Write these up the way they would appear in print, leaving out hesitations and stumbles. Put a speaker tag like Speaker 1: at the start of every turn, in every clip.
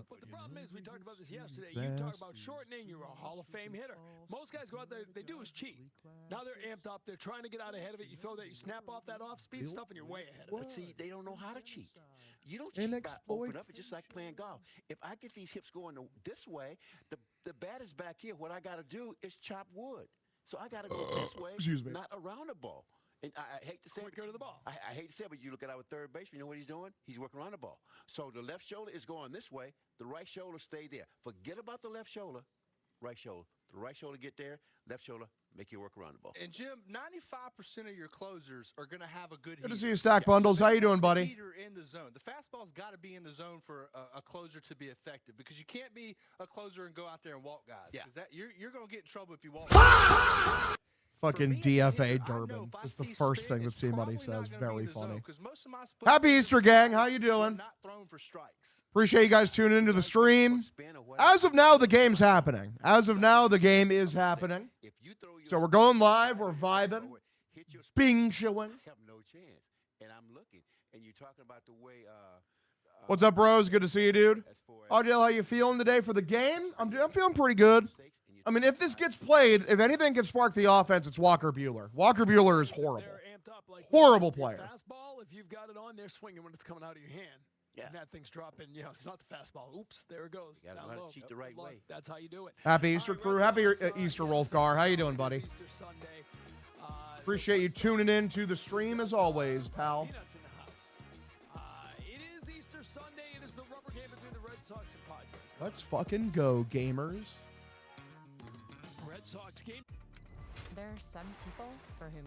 Speaker 1: But the problem is, we talked about this yesterday. You talk about shortening. You're a Hall of Fame hitter. Most guys go out there, they do is cheat. Now they're amped up. They're trying to get out ahead of it. You throw that, you snap off that off-speed stuff, and you're way ahead of it.
Speaker 2: But see, they don't know how to cheat. You don't cheat by open up. It's just like playing golf. If I get these hips going this way, the bat is back here. What I got to do is chop wood. So I got to go this way, not around the ball. And I hate to say it.
Speaker 1: Go to the ball.
Speaker 2: I hate to say it, but you look at our third baseman, you know what he's doing? He's working around the ball. So the left shoulder is going this way. The right shoulder stay there. Forget about the left shoulder, right shoulder. The right shoulder get there, left shoulder, make you work around the ball.
Speaker 3: And, Jim, 95% of your closers are going to have a good
Speaker 4: Good to see you, Stack Bundles. How you doing, buddy?
Speaker 3: Heater in the zone. The fastball's got to be in the zone for a closer to be effective, because you can't be a closer and go out there and walk guys.
Speaker 2: Yeah.
Speaker 3: You're going to get in trouble if you walk.
Speaker 4: Fucking DFA Durbin. It's the first thing that somebody says. Very funny. Happy Easter, gang. How you doing? Appreciate you guys tuning into the stream. As of now, the game's happening. As of now, the game is happening. So we're going live. We're vibing. Bing chilling. What's up, bros? Good to see you, dude. Audell, how you feeling today for the game? I'm feeling pretty good. I mean, if this gets played, if anything can spark the offense, it's Walker Buehler. Walker Buehler is horrible. Horrible player.
Speaker 1: Fastball, if you've got it on, they're swinging when it's coming out of your hand. Yeah. And that thing's dropping. You know, it's not the fastball. Oops, there it goes.
Speaker 2: You gotta learn to cheat the right way.
Speaker 1: That's how you do it.
Speaker 4: Happy Easter, crew. Happy Easter, Rolfgar. How you doing, buddy? Appreciate you tuning in to the stream as always, pal.
Speaker 1: It is Easter Sunday. It is the rubber game between the Red Sox and Padres.
Speaker 4: Let's fucking go, gamers.
Speaker 1: Red Sox game.
Speaker 5: There are some people for whom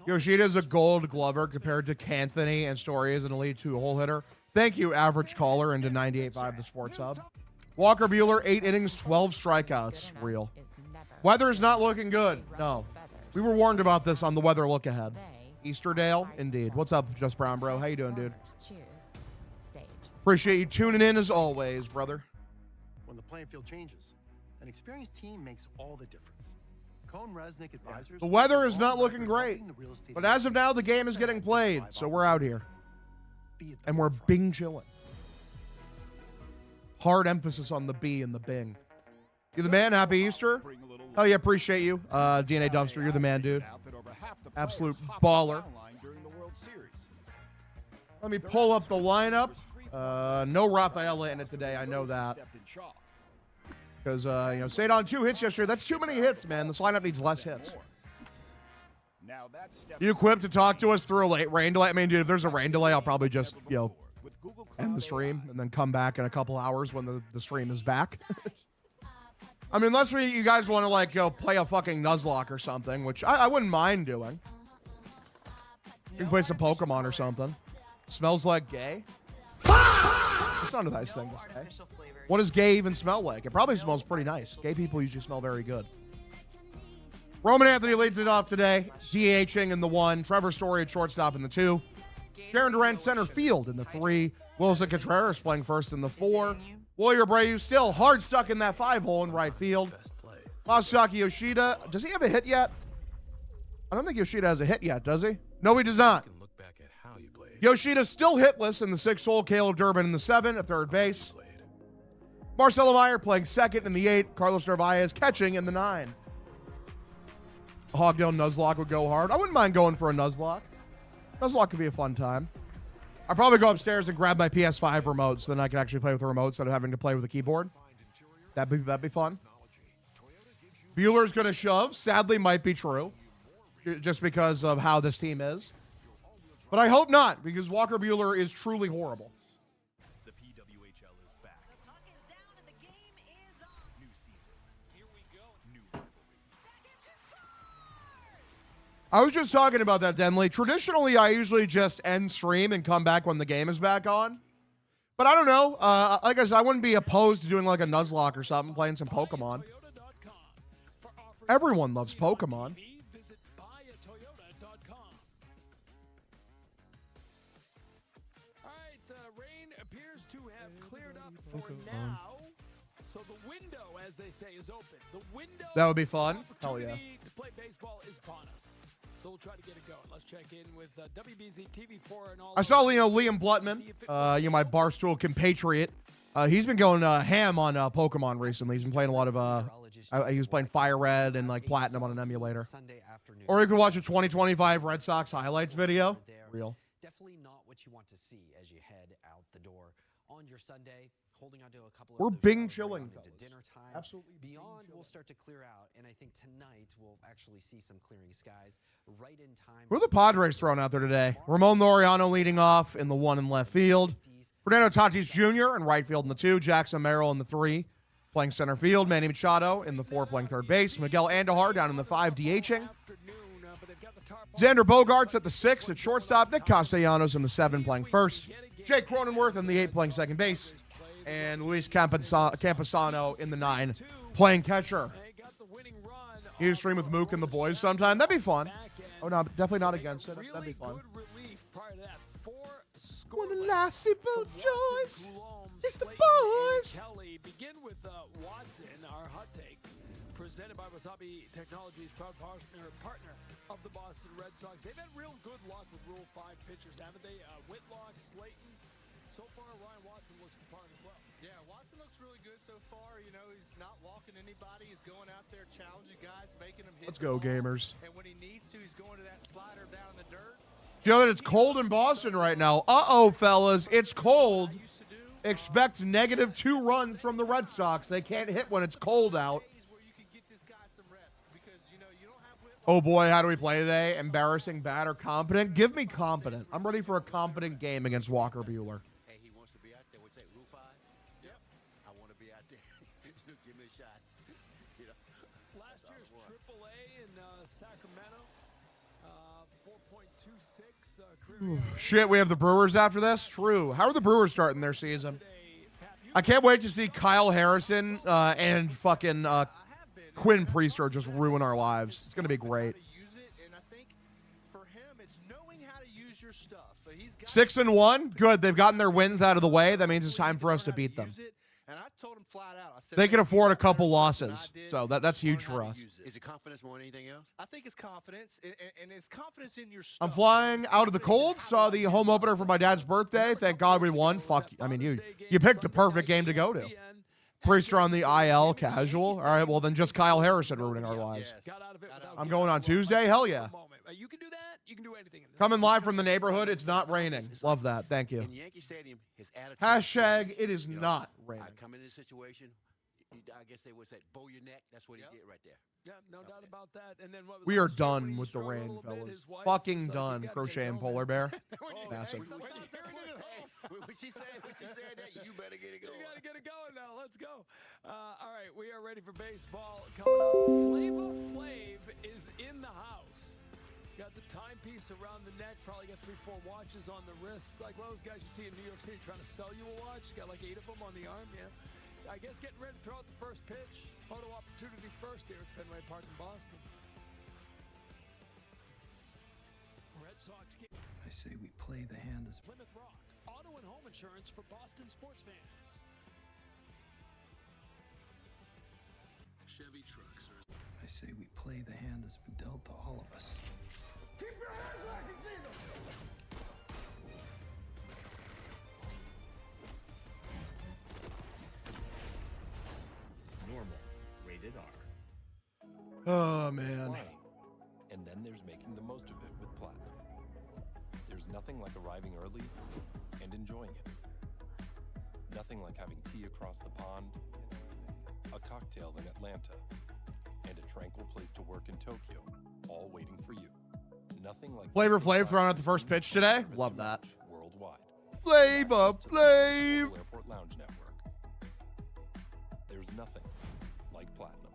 Speaker 4: Yoshida's a gold glover compared to Canthony, and Story is an elite 2-hole hitter. Thank you, average caller, into 98.5 the Sports Hub. Walker Buehler, 8 innings, 12 strikeouts. Real. Weather's not looking good. No. We were warned about this on the weather look ahead. Easterdale, indeed. What's up, Just Brown, bro? How you doing, dude? Appreciate you tuning in as always, brother.
Speaker 6: When the playing field changes, an experienced team makes all the difference. Cone Resnick Advisors.
Speaker 4: The weather is not looking great, but as of now, the game is getting played, so we're out here. And we're Bing chilling. Hard emphasis on the B and the Bing. You're the man. Happy Easter. Oh, yeah, appreciate you. DNA Dumpster, you're the man, dude. Absolute baller. Let me pull up the lineup. No Rafaela in it today. I know that. Because, stayed on 2 hits yesterday. That's too many hits, man. This lineup needs less hits. You equipped to talk to us through a late rain delay? I mean, dude, if there's a rain delay, I'll probably just, end the stream and then come back in a couple hours when the stream is back. I mean, unless you guys want to, go play a fucking Nuzlocke or something, which I wouldn't mind doing. You can play some Pokemon or something. Smells like gay? It's not a nice thing to say. What does gay even smell like? It probably smells pretty nice. Gay people usually smell very good. Roman Anthony leads it off today. DHing in the 1. Trevor Story at shortstop in the 2. Karen Durant center field in the 3. Wilson Contreras playing first in the 4. Willier Abreu still hard stuck in that 5-hole in right field. Masaki Yoshida. Does he have a hit yet? I don't think Yoshida has a hit yet, does he? No, he does not. Yoshida still hitless in the 6-hole. Caleb Durbin in the 7 at third base. Marcelo Meyer playing second in the 8. Carlos Narvaez catching in the 9. Hogdale Nuzlocke would go hard. I wouldn't mind going for a Nuzlocke. Nuzlocke could be a fun time. I'd probably go upstairs and grab my PS5 remote so then I can actually play with the remote instead of having to play with a keyboard. That'd be fun. Buehler's going to shove. Sadly, might be true. Just because of how this team is. But I hope not, because Walker Buehler is truly horrible.
Speaker 7: The PWHL is back. The puck is down and the game is on. New season. Here we go. New rivalries.
Speaker 4: I was just talking about that, Denley. Traditionally, I usually just end stream and come back when the game is back on. But I don't know. Like I said, I wouldn't be opposed to doing like a Nuzlocke or something, playing some Pokemon. Everyone loves Pokemon.
Speaker 1: For now, so the window, as they say, is open. The window
Speaker 4: that would be fun. Hell yeah.
Speaker 1: To play baseball is upon us. They'll try to get it going. Let's check in with WBZ TV4 and all.
Speaker 4: I saw Liam Blutman, my Barstool compatriot. He's been going ham on Pokemon recently. He's been playing a lot of. He was playing Fire Red and like Platinum on an emulator. Or you can watch a 2025 Red Sox highlights video. Real.
Speaker 8: Definitely not what you want to see as you head out the door on your Sunday. Holding on to a couple.
Speaker 4: We're
Speaker 8: of those
Speaker 4: Bing
Speaker 8: hours
Speaker 4: chilling,
Speaker 8: into
Speaker 4: fellas.
Speaker 8: dinner time.
Speaker 4: Absolutely.
Speaker 8: Beyond will start to clear out, and I think tonight we'll actually see some clearing skies right in time.
Speaker 4: Who are the Padres throwing out there today? Ramon Laureano leading off in the 1 in left field. Fernando Tatis Jr. in right field in the 2. Jackson Merrill in the 3, playing center field. Manny Machado in the 4, playing third base. Miguel Andujar down in the 5, DHing. Xander Bogaerts at the 6 at shortstop. Nick Castellanos in the 7, playing first. Jake Cronenworth in the 8, playing second base. And Luis Camposano in the 9, playing catcher. You stream with Mook and the boys sometime. That'd be fun. Oh, no, definitely not against it. That'd be fun. One lassable joys. It's the boys.
Speaker 1: Kelly, begin with Watson, our hot take. Presented by Wasabi Technologies, proud partner of the Boston Red Sox. They've had real good luck with Rule 5 pitchers, haven't they? Whitlock, Slayton. So far, Ryan Watson looks the part as well.
Speaker 3: Yeah, Watson looks really good so far. You know, he's not walking anybody. He's going out there challenging guys, making them hit.
Speaker 4: Let's go, gamers.
Speaker 3: And when he needs to, he's going to that slider down in the dirt.
Speaker 4: You know that it's cold in Boston right now. Uh-oh, fellas. It's cold. Expect -2 runs from the Red Sox. They can't hit when it's cold out. Oh, boy, how do we play today? Embarrassing, bad, or competent? Give me competent. I'm ready for a competent game against Walker Buehler.
Speaker 2: Hey, he wants to be out there. What's that, Rule 5? Yep. I want to be out there. Give me a shot. You know?
Speaker 1: Last year's AAA in Sacramento, 4.26 career.
Speaker 4: Shit, we have the Brewers after this? True. How are the Brewers starting their season? I can't wait to see Kyle Harrison and fucking Quinn Priester just ruin our lives. It's going to be great. 6-1. Good. They've gotten their wins out of the way. That means it's time for us to beat them.
Speaker 3: And I told him flat out. I said,
Speaker 4: they can afford a couple losses, so that's huge for us.
Speaker 2: Is it confidence more than anything else?
Speaker 3: I think it's confidence, and it's confidence in your stuff.
Speaker 4: I'm flying out of the cold. Saw the home opener for my dad's birthday. Thank God we won. Fuck. I mean, you picked the perfect game to go to. Priester on the IL, casual. All right, well, then just Kyle Harrison ruining our lives. I'm going on Tuesday. Hell yeah.
Speaker 1: You can do that. You can do anything.
Speaker 4: Coming live from the neighborhood. It's not raining. Love that. Thank you.
Speaker 2: In Yankee Stadium, his attitude.
Speaker 4: Hashtag it is not raining.
Speaker 2: I come in this situation. I guess they would say, bow your neck. That's what he did right there.
Speaker 1: Yeah, no doubt about that. And then what was
Speaker 4: we are done with the rain, fellas. Fucking done. Crochet and polar bear. Massive.
Speaker 2: When she said that, you better get it going.
Speaker 1: You got to get it going now. Let's go. All right, we are ready for baseball. Coming up, Flavor Flav is in the house. Got the timepiece around the neck. Probably got 3-4 watches on the wrists. Like those guys you see in New York City trying to sell you a watch. Got like 8 of them on the arm. Yeah. I guess getting ready to throw out the first pitch. Photo opportunity first here at Fenway Park in Boston. Red Sox game.
Speaker 9: I say we play the hand that's
Speaker 1: Plymouth Rock. Auto and home insurance for Boston sports fans.
Speaker 9: Chevy trucks. I say we play the hand that's been dealt to all of us.
Speaker 10: Keep your hands where I can see them.
Speaker 7: Normal. Rated R.
Speaker 4: Oh, man.
Speaker 11: And then there's making the most of it with Platinum. There's nothing like arriving early and enjoying it. Nothing like having tea across the pond, a cocktail in Atlanta, and a tranquil place to work in Tokyo, all waiting for you. Nothing like
Speaker 4: Flavor Flav throwing out the first pitch today. Love that.
Speaker 11: Worldwide.
Speaker 4: Flavor Flav.
Speaker 11: Airport Lounge Network. There's nothing like Platinum.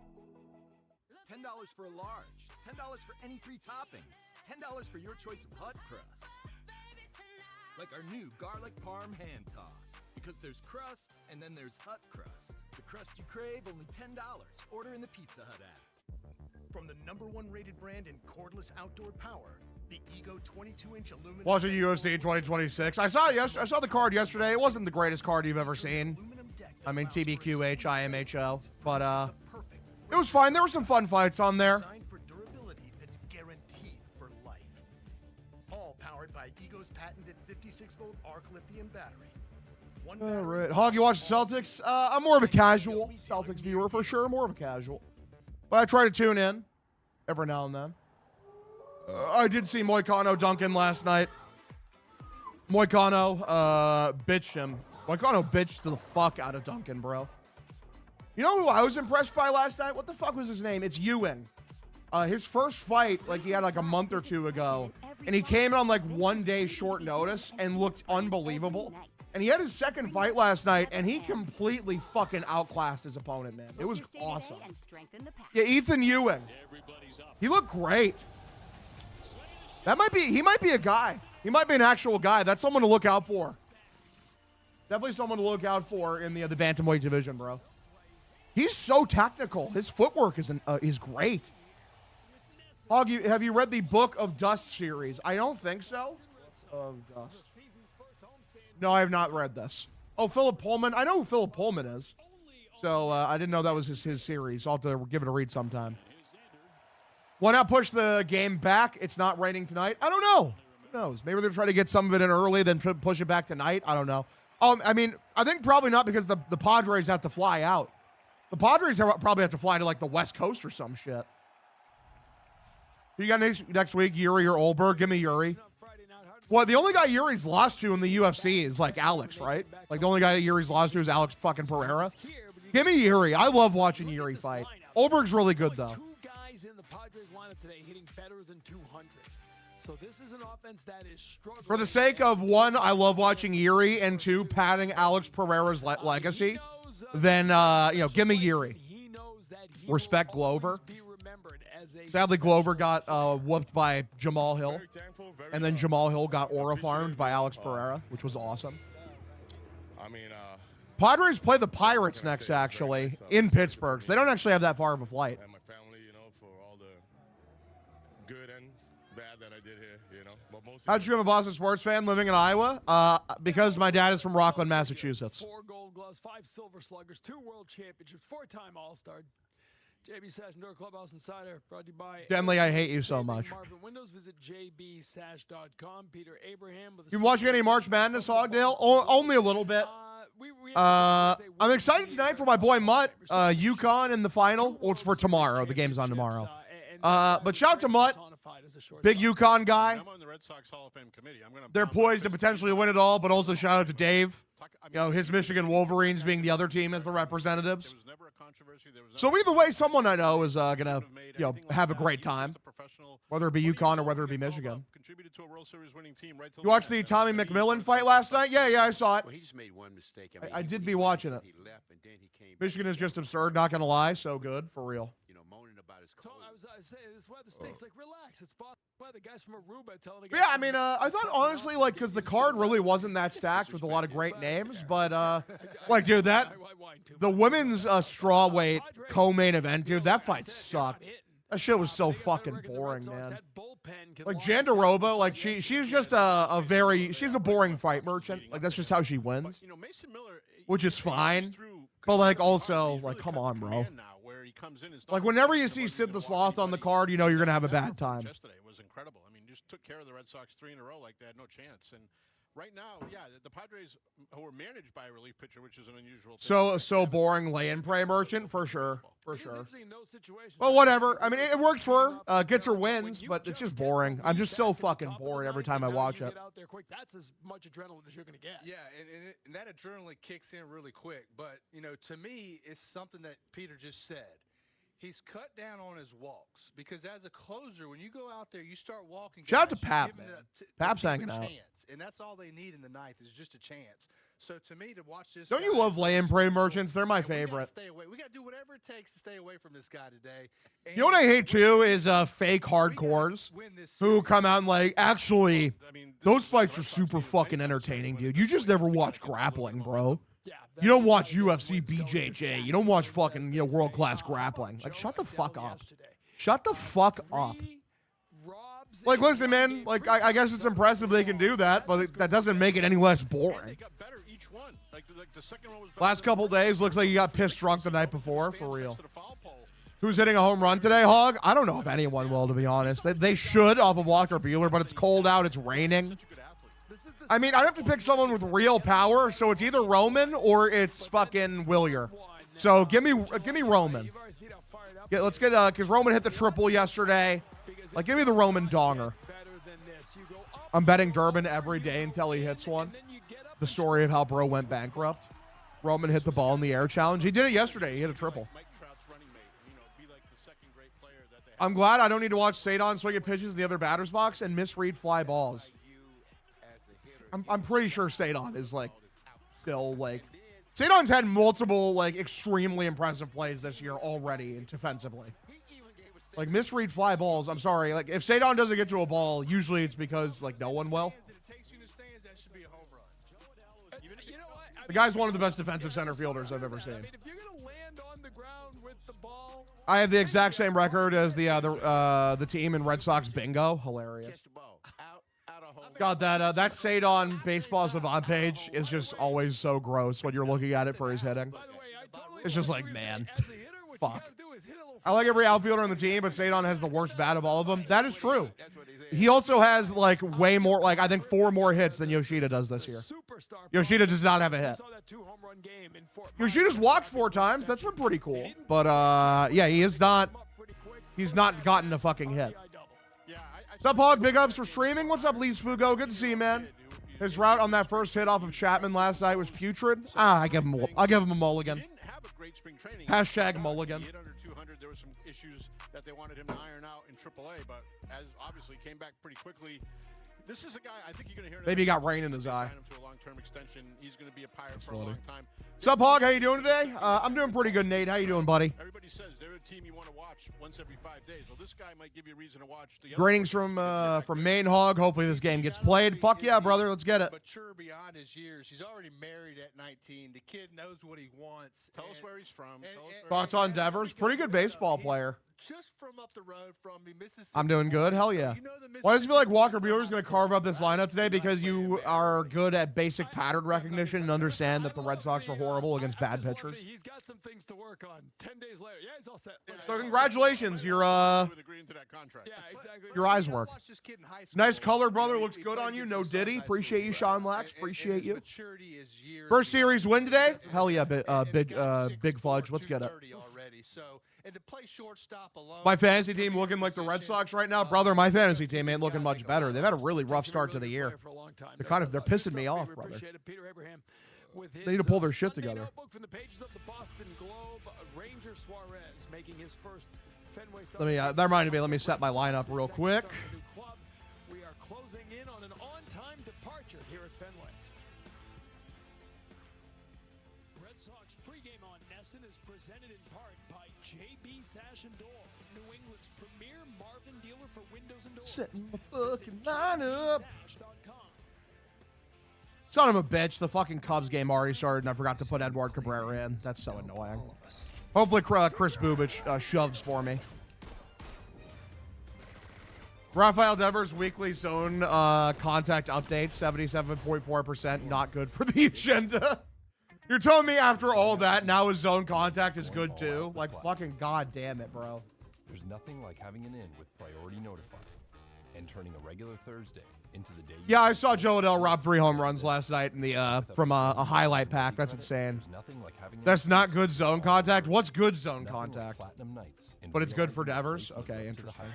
Speaker 12: $10 for a large. $10 for any 3 toppings. $10 for your choice of hut crust. Like our new garlic parm hand tossed. Because there's crust, and then there's hut crust. The crust you crave, only $10. Order in the Pizza Hut app.
Speaker 6: From the #1 rated brand in cordless outdoor power, the Ego 22-inch aluminum.
Speaker 4: Watching UFC 2026. I saw the card yesterday. It wasn't the greatest card you've ever seen. I mean, TBQH, IMHO. But, it was fine. There were some fun fights on there.
Speaker 6: Designed for durability that's guaranteed for Tesla's patented 56-volt arc lithium battery.
Speaker 4: All right. Hog, you watch the Celtics? I'm more of a casual Celtics viewer for sure. More of a casual. But I try to tune in every now and then. I did see Moicano Duncan last night. Moicano bitched him. Moicano bitched the fuck out of Duncan, bro. You know who I was impressed by last night? What the fuck was his name? It's Ewing. His first fight, like he had like a month or two ago, and he came in on like 1 day short notice and looked unbelievable. And he had his second fight last night, and he completely fucking outclassed his opponent, man. It was awesome. Yeah, Ethan Ewing. He looked great. He might be a guy. He might be an actual guy. That's someone to look out for. Definitely someone to look out for in the bantamweight division, bro. He's so technical. His footwork is great. Hog, have you read the Book of Dust series? I don't think so. Of Dust. No, I have not read this. Oh, Philip Pullman. I know who Philip Pullman is. So I didn't know that was his series. I'll have to give it a read sometime. Why not push the game back? It's not raining tonight. I don't know. Who knows? Maybe they're trying to get some of it in early, then push it back tonight. I don't know. I mean, I think probably not because the Padres have to fly out. The Padres probably have to fly to like the West Coast or some shit. Who you got next week? Yuri or Olberg? Give me Yuri. Well, the only guy Yuri's lost to in the UFC is like Alex, right? Like the only guy Yuri's lost to is Alex fucking Pereira. Give me Yuri. I love watching Yuri fight. Olberg's really good though.
Speaker 1: Two guys in the Padres lineup today hitting better than 200. So this is an offense that is struggling.
Speaker 4: For the sake of one, I love watching Yuri, and two, padding Alex Pereira's legacy. Then give me Yuri. Respect Glover. Sadly, Glover got whooped by Jamal Hill, and then Jamal Hill got aura farmed by Alex Pereira, which was awesome. Padres play the Pirates next, actually, in Pittsburgh, so they don't actually have that far of a flight.
Speaker 13: And my family, for all the good and bad that I did here, But
Speaker 4: how'd you become a Boston sports fan living in Iowa? Because my dad is from Rockland, Massachusetts.
Speaker 1: 4 Gold Gloves, 5 Silver Sluggers, 2 World Championships, 4-time All-Star. JB Sash Indoor Clubhouse Insider, brought to you by
Speaker 4: Denley, I hate you so much.
Speaker 1: Marvin Windows, visit jbsash.com. Peter Abraham.
Speaker 4: You watching any March Madness, Hogdale? Only a little bit. I'm excited tonight for my boy Mutt. UConn in the final. Well, it's for tomorrow. The game's on tomorrow. But shout out to Mutt. Big UConn guy.
Speaker 13: I'm on the Red Sox Hall of Fame committee.
Speaker 4: They're poised to potentially win it all, but also shout out to Dave. His Michigan Wolverines being the other team as the representatives. So either way, someone I know is gonna have a great time, whether it be UConn or whether it be Michigan. You watched the Tommy McMillan fight last night? Yeah, I saw it.
Speaker 2: Well, he just made one mistake.
Speaker 4: I did be watching it. Michigan is just absurd, not gonna lie. So good, for real.
Speaker 2: Moaning about his cold.
Speaker 1: I was saying this weather stinks. Like, relax. It's Boston weather. Guys from Aruba telling the guys.
Speaker 4: Yeah, I mean, I thought honestly, because the card really wasn't that stacked with a lot of great names, but dude, the women's strawweight co-main event, dude, that fight sucked. That shit was so fucking boring, man. Like Jandaroba, she's just she's a boring fight merchant. Like that's just how she wins, which is fine. But also, come on, bro. Like whenever you see Sid the Sloth on the card, you're gonna have a bad time.
Speaker 13: Yesterday was incredible. I mean, just took care of the Red Sox 3 in a row like they had no chance. And right now, the Padres, who were managed by a relief pitcher, which is an unusual thing.
Speaker 4: So boring lay-in prey merchant for sure. Well, whatever. I mean, it works for her. Gets her wins, but it's just boring. I'm just so fucking bored every time I watch it.
Speaker 1: That's as much adrenaline as you're gonna get.
Speaker 3: Yeah, and that adrenaline kicks in really quick. But to me, it's something that Peter just said. He's cut down on his walks because as a closer, when you go out there, you start walking.
Speaker 4: Shout out to Pap, man. Pap's hanging out.
Speaker 3: And that's all they need in the ninth is just a chance. So to me, to watch this.
Speaker 4: Don't you love lay-in prey merchants? They're my favorite.
Speaker 3: Stay away. We got to do whatever it takes to stay away from this guy today. And
Speaker 4: you know what I hate too is fake hardcores who come out and actually, those fights are super fucking entertaining, dude. You just never watch grappling, bro. You don't watch UFC BJJ. You don't watch fucking world-class grappling. Shut the fuck up. Shut the fuck up. Listen, man. I guess it's impressive they can do that, but that doesn't make it any less boring. Last couple days looks like you got pissed drunk the night before, for real. Who's hitting a home run today, Hog? I don't know if anyone will, to be honest. They should off of Walker Buehler, but it's cold out. It's raining. I mean, I'd have to pick someone with real power, so it's either Roman or it's fucking Willier. So give me Roman. Let's get because Roman hit the triple yesterday. Like, give me the Roman donger. I'm betting Durbin every day until he hits one. The story of how bro went bankrupt. Roman hit the ball in the air challenge. He did it yesterday. He hit a triple. I'm glad I don't need to watch Sadon swing at pitches in the other batter's box and misread fly balls. I'm pretty sure Sadon is, like, still, like... Sadon's had multiple, like, extremely impressive plays this year already defensively. Like, misread fly balls, I'm sorry. Like, if Sadon doesn't get to a ball, usually it's because, like, no one will. The guy's one of the best defensive center fielders I've ever seen. I have the exact same record as the team in Red Sox bingo. Hilarious. God, that Sadon baseball savant page is just always so gross when you're looking at it for his hitting. It's just like, man, fuck. I like every outfielder on the team, but Sadon has the worst bat of all of them. That is true. He also has, like, way more, like, I think 4 more hits than Yoshida does this year. Yoshida does not have a hit. Yoshida's walked 4 times. That's been pretty cool. But, yeah, he's not gotten a fucking hit. What's up, Hog? Big ups for streaming. What's up, Lee's Fugo? Good to see you, man. His route on that first hit off of Chapman last night was putrid. I'll give him a mulligan. Hashtag mulligan.
Speaker 13: There were some issues that they wanted him to iron out in AAA, but as obviously came back pretty quickly. This is a guy I think you're going to hear.
Speaker 4: Maybe he got rain in his eye.
Speaker 13: To a long-term extension. He's going to be a Pirate for a long time.
Speaker 4: What's up, Hog? How you doing today? I'm doing pretty good, Nate. How you doing, buddy?
Speaker 13: Everybody says they're a team you want to watch once every 5 days. Well, this guy might give you a reason to watch.
Speaker 4: Greetings from Maine, Hog. Hopefully this game gets played. Fuck yeah, brother. Let's get it.
Speaker 3: Mature beyond his years. He's already married at 19. The kid knows what he wants.
Speaker 13: Tell us where he's from.
Speaker 4: Thoughts on Devers? Pretty good baseball player.
Speaker 3: Just from up the road from me, Mississippi.
Speaker 4: I'm doing good. Hell yeah. Why does it feel like Walker Buehler is going to carve up this lineup today? Because you are good at basic pattern recognition and understand that the Red Sox are horrible against bad pitchers.
Speaker 1: He's got some things to work on. 10 days later, yeah, he's all set.
Speaker 4: So congratulations, your eyes work. Nice color, brother. Looks good on you. No Diddy. Appreciate you, Sean Lax. Appreciate you. First series win today? Hell yeah, big fudge. Let's get it. My fantasy team looking like the Red Sox right now, brother. My fantasy team ain't looking much better. They've had a really rough start to the year. They're pissing me off, brother. They need to pull their shit together. That reminded me. Let me set my lineup real quick.
Speaker 1: We are closing in on an on-time departure here at Fenway. Red Sox pregame on Nesson is presented in part by JB Sash and Door, New England's premier Marvin dealer for windows and doors.
Speaker 4: Setting the fucking lineup. Son of a bitch, the fucking Cubs game already started and I forgot to put Edward Cabrera in. That's so annoying. Hopefully Chris Bubich shoves for me. Rafael Devers weekly zone contact update, 77.4%. Not good for the agenda. You're telling me after all that, now his zone contact is good too? Like, fucking goddamn it, bro.
Speaker 11: There's nothing like having an in with Priority Notify and turning a regular Thursday into the day.
Speaker 4: Yeah, I saw Joe Adell rob 3 home runs last night in the from a highlight pack. That's insane. That's not good zone contact. What's good zone contact? But it's good for Devers? Okay, interesting.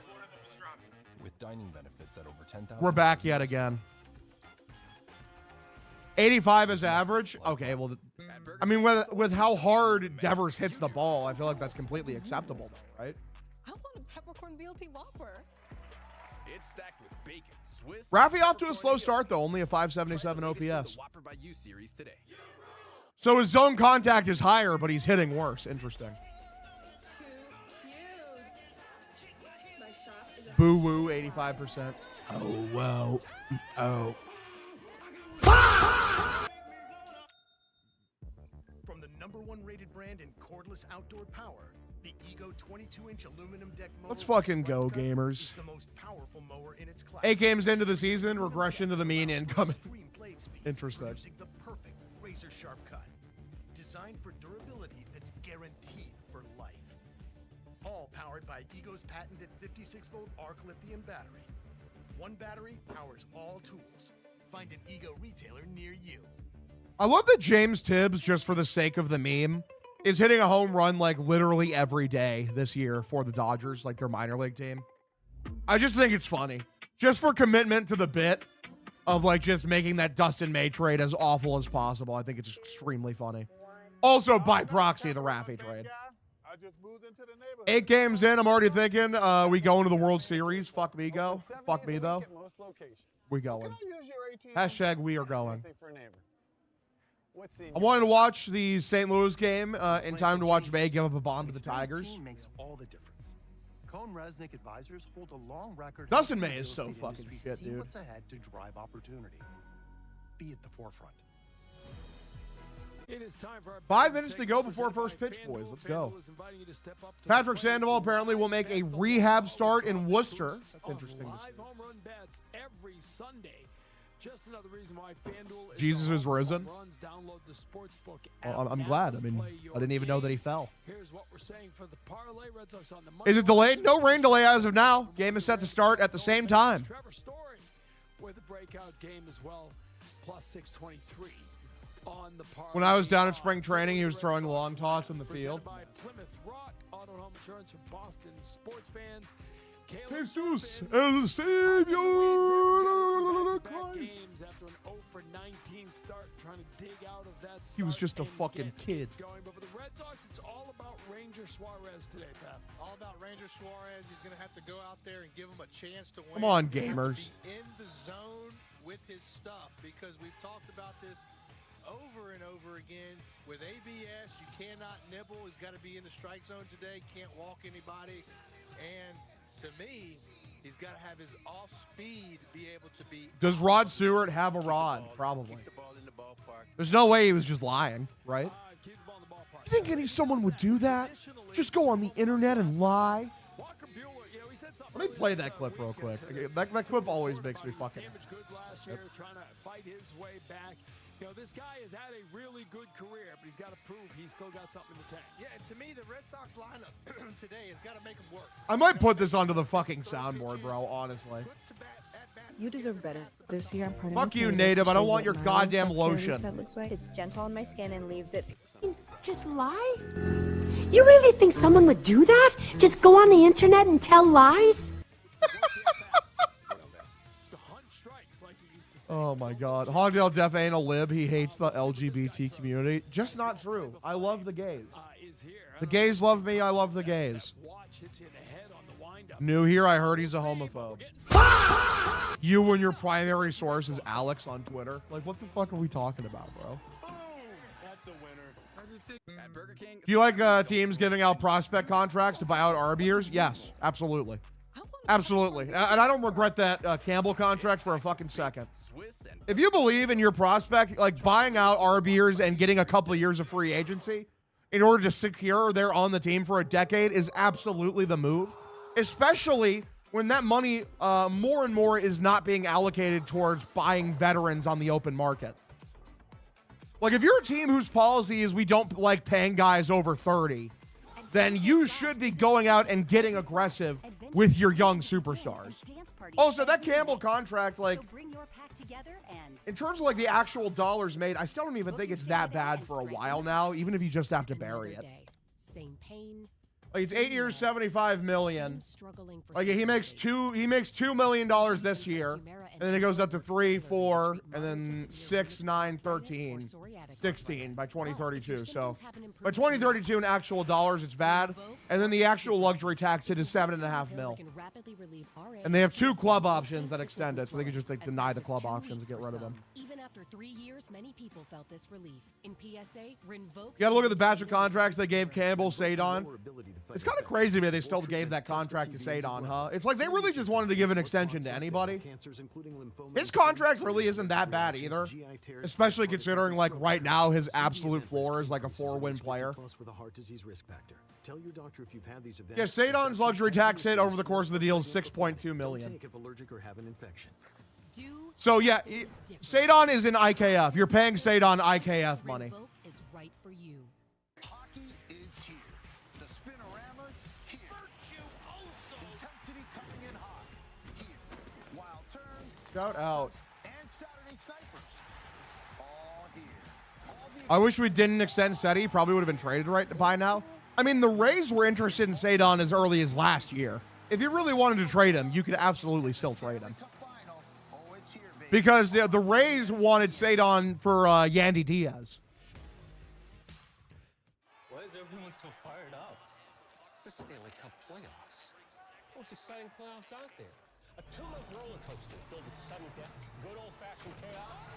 Speaker 11: With dining benefits at over 10,000.
Speaker 4: We're back yet again. 85 is average? Okay, well, I mean, with how hard Devers hits the ball, I feel like that's completely acceptable, right?
Speaker 14: I want a peppercorn BLT Whopper.
Speaker 7: It's stacked with bacon, Swiss.
Speaker 4: Rafi off to a slow start, though. Only a 577 OPS.
Speaker 7: Whopper by You series today.
Speaker 4: So his zone contact is higher, but he's hitting worse. Interesting. Boo-woo, 85%. Oh, wow. Oh.
Speaker 6: From the #1 rated brand in cordless outdoor power, the Ego 22-inch aluminum deck mower.
Speaker 4: Let's fucking go, gamers.
Speaker 6: The most powerful mower in its class.
Speaker 4: 8 games into the season, regression to the mean incoming. Interesting.
Speaker 6: Producing the perfect razor-sharp cut, designed for durability that's guaranteed for life. All powered by Ego's patented 56-volt arc lithium battery. One battery powers all tools. Find an Ego retailer near you.
Speaker 4: I love that James Tibbs, just for the sake of the meme, is hitting a home run like literally every day this year for the Dodgers, like their minor league team. I just think it's funny. Just for commitment to the bit of like just making that Dustin May trade as awful as possible. I think it's extremely funny. Also, by proxy, the Raffy trade. 8 games in, I'm already thinking we go into the World Series. Fuck me, go. Fuck me, though. We going. Hashtag we are going. I wanted to watch the St. Louis game in time to watch May give up a bomb to the Tigers.
Speaker 6: Makes all the difference. Cone Resnick advisors hold a long record.
Speaker 4: Dustin May is so fucking shit, dude.
Speaker 6: What's ahead to drive opportunity? Be at the forefront.
Speaker 1: It is time for our
Speaker 4: 5 minutes to go before first pitch, boys. Let's go. Patrick Sandoval apparently will make a rehab start in Worcester. That's interesting to see.
Speaker 1: Home run bets every Sunday. Just another reason why FanDuel
Speaker 4: Jesus is risen.
Speaker 1: Download the sportsbook
Speaker 4: Well, I'm glad. I mean, I didn't even know that he fell.
Speaker 1: Here's what we're saying for the parlay. Red Sox on the
Speaker 4: Is it delayed? No rain delay as of now. Game is set to start at the same time.
Speaker 1: Trevor Story with a breakout game as well, plus 623 on the parlay.
Speaker 4: When I was down at spring training, he was throwing long toss in the field.
Speaker 1: By Plymouth Rock Auto Home Insurance for Boston sports fans.
Speaker 4: Jesus el Savior Christ.
Speaker 1: After an 0 for 19 start, trying to dig out of that.
Speaker 4: He was just a fucking kid.
Speaker 1: Going, but for the Red Sox, it's all about Ranger Suarez today, Pat.
Speaker 3: All about Ranger Suarez. He's going to have to go out there and give him a chance to win.
Speaker 4: Come on,
Speaker 3: He's gonna have
Speaker 4: gamers.
Speaker 3: to be in the zone with his stuff, because we've talked about this over and over again. With ABS, you cannot nibble. He's got to be in the strike zone today. Can't walk anybody. And to me, he's got to have his off speed be able to be.
Speaker 4: Does Rod Stewart have a rod? Probably. There's no way he was just lying, right? You think someone would do that? Just go on the internet and lie?
Speaker 1: Walker Buehler, he said something.
Speaker 4: Let me play that clip real quick. That clip always makes me fucking.
Speaker 1: Damaged good last year, trying to fight his way back. This guy has had a really good career, but he's got to prove he's still got something in the tank.
Speaker 3: Yeah, and to me, the Red Sox lineup today has got to make him work.
Speaker 4: I might put this onto the fucking soundboard, bro, honestly.
Speaker 15: You deserve better. This year I'm part of
Speaker 4: Fuck you, Native. I don't want your goddamn lotion.
Speaker 16: It's gentle on my skin and leaves it.
Speaker 17: Just lie? You really think someone would do that? Just go on the internet and tell lies?
Speaker 4: Oh my God. Hogdale Def ain't a lib. He hates the LGBT community. Just not true. I love the gays. The gays love me. I love the gays. New here, I heard he's a homophobe. You and your primary source is Alex on Twitter. Like, what the fuck are we talking about, bro?
Speaker 7: That's a winner.
Speaker 18: At Burger King.
Speaker 4: Do you like teams giving out prospect contracts to buy out RBers? Yes, absolutely. Absolutely. And I don't regret that Campbell contract for a fucking second. If you believe in your prospect, like buying out RBers and getting a couple of years of free agency in order to secure they're on the team for a decade is absolutely the move, especially when that money more and more is not being allocated towards buying veterans on the open market. Like if you're a team whose policy is we don't like paying guys over 30, then you should be going out and getting aggressive with your young superstars. Also, that Campbell contract, like, in terms of like the actual dollars made, I still don't even think it's that bad for a while now, even if you just have to bury it. Like it's 8 years, $75 million. Like he makes $2 million this year, and then it goes up to 3, 4, and then 6, 9, 13, 16 by 2032. So by 2032 in actual dollars, it's bad. And then the actual luxury tax hit is $7.5 million. And they have 2 club options that extend it, so they can just like deny the club options and get rid of them.
Speaker 19: Even after 3 years, many people felt this relief. In PSA, Rinvoque.
Speaker 4: You gotta look at the batch of contracts they gave Campbell, Sadon. It's kind of crazy to me they still gave that contract to Sadon, huh? It's like they really just wanted to give an extension to anybody. His contract really isn't that bad either, especially considering like right now his absolute floor is like a 4-win player. Yeah, Sadon's luxury tax hit over the course of the deal is $6.2 million. So yeah, Sadon is in IKF. You're paying Sadon IKF money.
Speaker 19: Is right for you.
Speaker 7: Hockey is here. The Spinorama's here. Intensity coming in hot. Here. Wild turns.
Speaker 4: Shout out.
Speaker 7: And Saturday
Speaker 4: I wish we didn't extend Seti. Probably would have been traded right by now. I mean, the Rays were interested in Cedon as early as last year. If you really wanted to trade him, you could absolutely still trade him. Because the Rays wanted Cedon for Yandy Diaz.
Speaker 18: Why is everyone so fired up? It's a Stanley Cup playoffs. Most exciting playoffs out there. A 2-month roller coaster filled with sudden deaths, good old-fashioned chaos,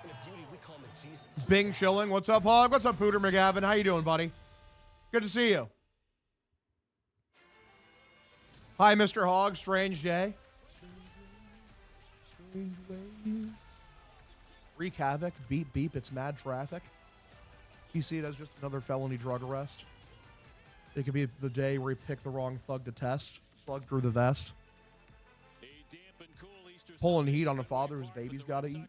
Speaker 18: and a beauty we call Jesus.
Speaker 4: Bing Schilling, what's up, Hog? What's up, Pooter McGavin? How you doing, buddy? Good to see you. Hi, Mr. Hog. Strange day. Wreak havoc. Beep, beep. It's mad traffic. You see it as just another felony drug arrest. It could be the day where you pick the wrong thug to test. Slug through the vest. Pulling heat on the father whose baby's got to eat.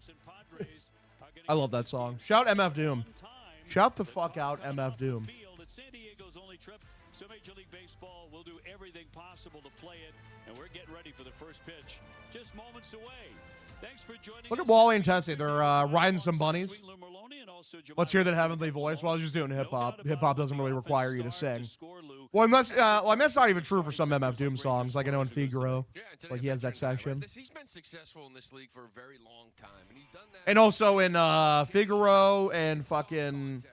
Speaker 4: I love that song. Shout MF Doom. Shout the fuck out MF Doom.
Speaker 20: So Major League Baseball will do everything possible to play it, and we're getting ready for the first pitch. Just moments away. Thanks for joining.
Speaker 4: Look at Wally and Tessie. They're riding some bunnies. Let's hear that heavenly voice. Well, I was just doing hip hop. Hip hop doesn't really require you to sing. Well, unless, I mean, that's not even true for some MF Doom songs. Like I know in Figaro, like he has that section.
Speaker 21: He's been successful in this league for a very long time, and he's done that.
Speaker 4: And also in Figaro and fucking.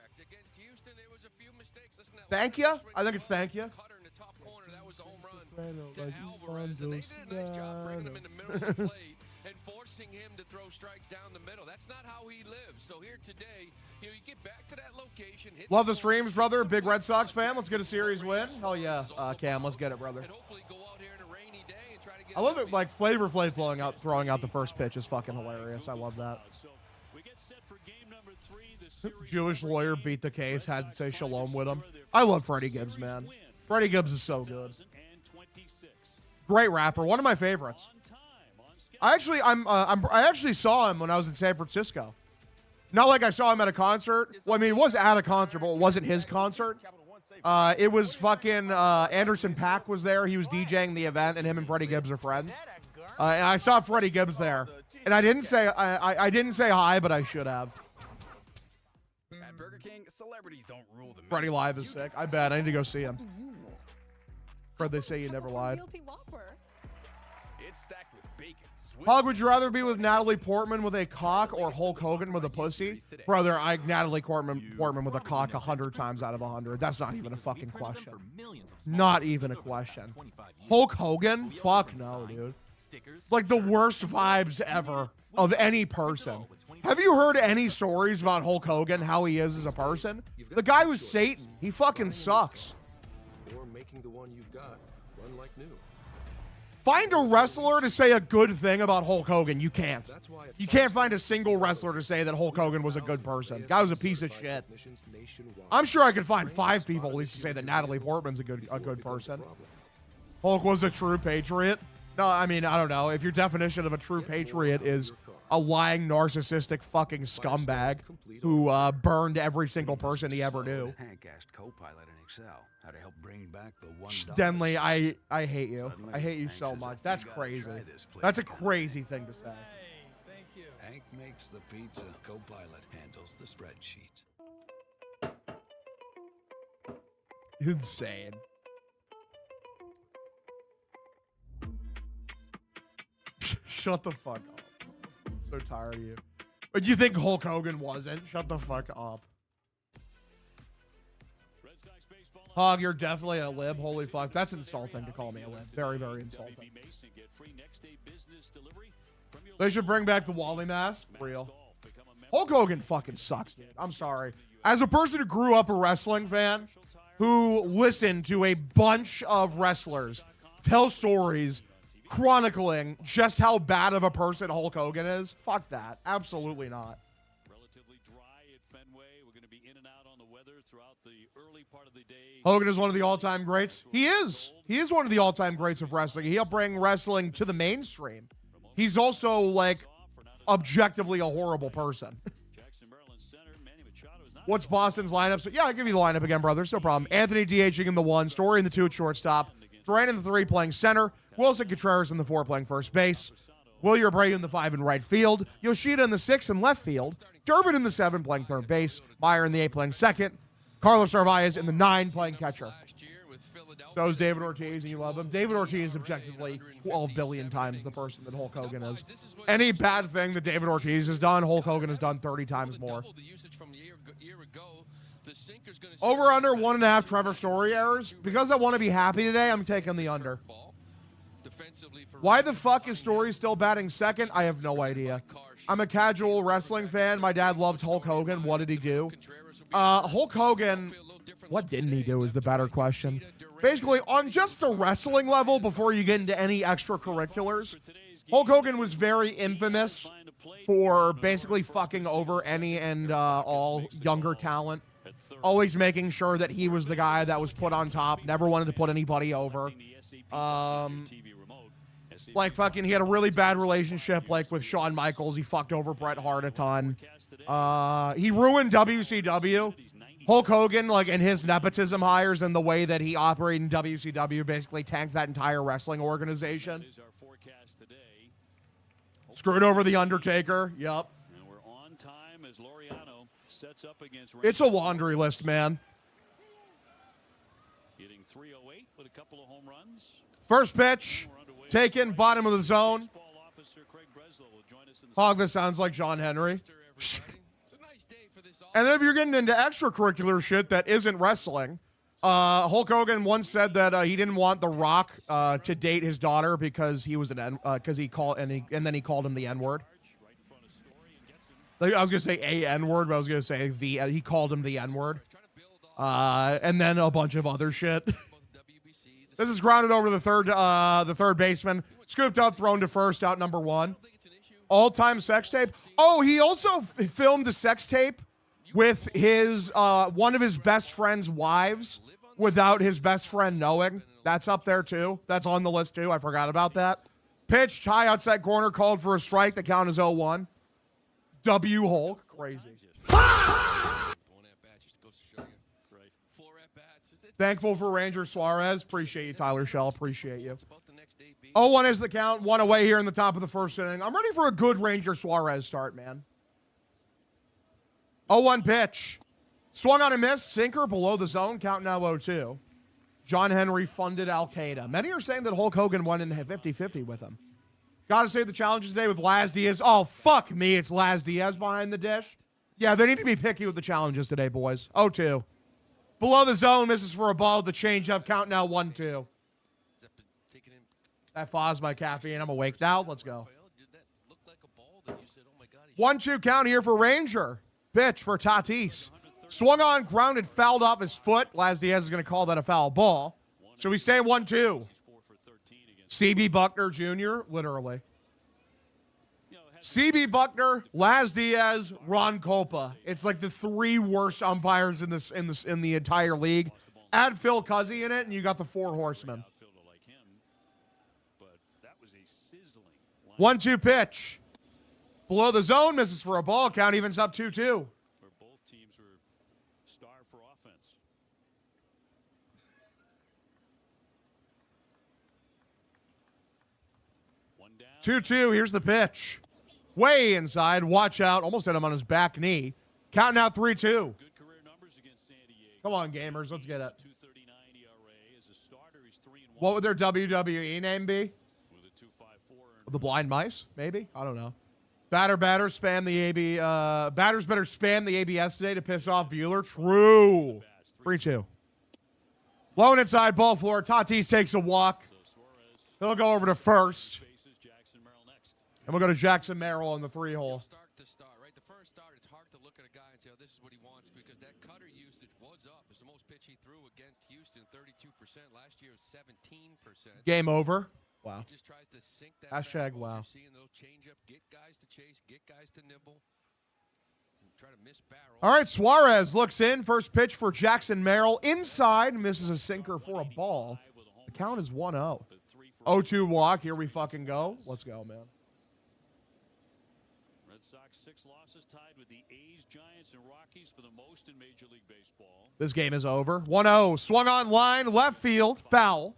Speaker 4: Thank you. I think it's thank you.
Speaker 21: And forcing him to throw strikes down the middle. That's not how he lives. So here today, you get back to that location.
Speaker 4: Love the streams, brother. Big Red Sox fan. Let's get a series win. Hell yeah, Cam. Let's get it, brother. I love it. Like Flavor Flav throwing out the first pitch is fucking hilarious. I love that. Jewish lawyer beat the case. Had to say shalom with him. I love Freddie Gibbs, man. Freddie Gibbs is so good. Great rapper. One of my favorites. I actually saw him when I was in San Francisco. Not like I saw him at a concert. Well, I mean, it was at a concert, but it wasn't his concert. It was fucking Anderson .Paak was there. He was DJing the event, and him and Freddie Gibbs are friends. And I saw Freddie Gibbs there, and I didn't say hi, but I should have.
Speaker 22: At Burger King, celebrities don't rule the
Speaker 4: Freddie live is sick. I bet I need to go see him. Fred, they say you never lied.
Speaker 22: It's stacked with bacon.
Speaker 4: Hog, would you rather be with Natalie Portman with a cock or Hulk Hogan with a pussy? Brother, Natalie Portman with a cock 100 times out of 100. That's not even a fucking question. Not even a question. Hulk Hogan? Fuck no, dude. Like the worst vibes ever of any person. Have you heard any stories about Hulk Hogan, how he is as a person? The guy was Satan. He fucking sucks.
Speaker 11: Or making the one you've got run like new.
Speaker 4: Find a wrestler to say a good thing about Hulk Hogan. You can't. You can't find a single wrestler to say that Hulk Hogan was a good person. Guy was a piece of shit. I'm sure I could find 5 people at least to say that Natalie Portman's a good person. Hulk was a true patriot. No, I mean, I don't know. If your definition of a true patriot is a lying, narcissistic fucking scumbag who burned every single person he ever knew.
Speaker 23: Hank asked Copilot in Excel how to help bring back the
Speaker 4: Denley, I hate you. I hate you so much. That's crazy. That's a crazy thing to say.
Speaker 23: Thank you. Hank makes the pizza. Copilot handles the spreadsheet.
Speaker 4: Insane. Shut the fuck up. I'm so tired of you. But you think Hulk Hogan wasn't? Shut the fuck up. Hog, you're definitely a lib. Holy fuck. That's insulting to call me a lib. Very, very insulting. They should bring back the Wally mask. Real. Hulk Hogan fucking sucks, dude. I'm sorry. As a person who grew up a wrestling fan, who listened to a bunch of wrestlers tell stories chronicling just how bad of a person Hulk Hogan is, fuck that. Absolutely not.
Speaker 20: Relatively dry at Fenway. We're going to be in and out on the weather throughout the early part of the day.
Speaker 4: Hogan is one of the all-time greats. He is. He is one of the all-time greats of wrestling. He helped bring wrestling to the mainstream. He's also, like, objectively a horrible person. What's Boston's lineup? So, yeah, I'll give you the lineup again, brother. No problem. Anthony DHing in the 1, Story in the 2 at shortstop, Duran in the 3 playing center, Wilson Contreras in the 4 playing first base, Wilyer Bray in the 5 in right field. Yoshida in the 6 in left field. Durbin in the 7 playing third base. Meyer in the 8 playing second. Carlos Narvaez in the 9 playing catcher. So is David Ortiz, and you love him. David Ortiz is objectively 12 billion times the person that Hulk Hogan is. Any bad thing that David Ortiz has done, Hulk Hogan has done 30 times more. Over under 1.5 Trevor Story errors. Because I want to be happy today, I'm taking the under. Why the fuck is Story still batting second? I have no idea. I'm a casual wrestling fan. My dad loved Hulk Hogan. What did he do? Hulk Hogan, what didn't he do is the better question. Basically, on just the wrestling level, before you get into any extracurriculars, Hulk Hogan was very infamous for basically fucking over any and all younger talent. Always making sure that he was the guy that was put on top. Never wanted to put anybody over. Like fucking, he had a really bad relationship like with Shawn Michaels. He fucked over Bret Hart a ton. He ruined WCW. Hulk Hogan, like, and his nepotism hires and the way that he operated in WCW basically tanked that entire wrestling organization. Screwed over The Undertaker. Yep. It's a laundry list, man.
Speaker 20: Hitting 308 with a couple of home runs.
Speaker 4: First pitch, taken, bottom of the zone. Hog, this sounds like John Henry. And then if you're getting into extracurricular shit that isn't wrestling, Hulk Hogan once said that he didn't want The Rock to date his daughter because he was because he called and then he called him the N-word. Like, I was gonna say a N-word, but I was gonna say he called him the N-word. And then a bunch of other shit. This is grounded over the third baseman, scooped up, thrown to first, out number 1. All-time sex tape. Oh, he also filmed a sex tape with his one of his best friend's wives without his best friend knowing. That's up there too. That's on the list too. I forgot about that. Pitch, high outside corner, called for a strike. The count is 0-1. W Hulk. Crazy. Thankful for Ranger Suarez. Appreciate you, Tyler Shell. Appreciate you. 0-1 is the count. 1 away here in the top of the first inning. I'm ready for a good Ranger Suarez start, man. 0-1 pitch. Swung on a miss. Sinker below the zone. Count now 0-2. John Henry funded Al-Qaeda. Many are saying that Hulk Hogan won in 50-50 with him. Got to save the challenges today with Laz Diaz. Oh, fuck me. It's Laz Diaz behind the dish. Yeah, they need to be picky with the challenges today, boys. 0-2. Below the zone, misses for a ball. The changeup. Count now 1-2. That Foz my caffeine. I'm awake now. Let's go. 1-2 count here for Ranger. Pitch for Tatis. Swung on, grounded, fouled off his foot. Laz Diaz is going to call that a foul ball. So we stay 1-2. CB Buckner Jr., literally. CB Buckner, Laz Diaz, Ron Copa. It's like the 3 worst umpires in the entire league. Add Phil Cuzzy in it, and you got the 4 horsemen. 1-2 pitch. Below the zone, misses for a ball. Count evens up 2-2. 2-2. Here's the pitch. Way inside. Watch out. Almost hit him on his back knee. Count now 3-2. Come on, gamers. Let's get it. What would their WWE name be? The Blind Mice? Maybe? I don't know. Batters better spam the ABS today to piss off Buehler. True. 3-2. Low and inside, ball four. Tatis takes a walk. He'll go over to first. And we'll go to Jackson Merrill on the 3-hole.
Speaker 21: The first start, it's hard to look at a guy and say, oh, this is what he wants, because that cutter usage was up. It's the most pitch he threw against Houston, 32%. Last year was 17%.
Speaker 4: Game over. Wow.
Speaker 21: He just tries to sink that
Speaker 4: Hashtag wow.
Speaker 21: Seeing those change up, get guys to chase, get guys to nibble, and try to miss barrel.
Speaker 4: All right, Suarez looks in. First pitch for Jackson Merrill. Inside, misses a sinker for a ball. The count is 1-0. 0-2 walk. Here we fucking go. Let's go, man.
Speaker 20: Red Sox 6 losses, tied with the A's, Giants, and Rockies for the most in Major League Baseball.
Speaker 4: This game is over. 1-0. Swung on line, left field, foul.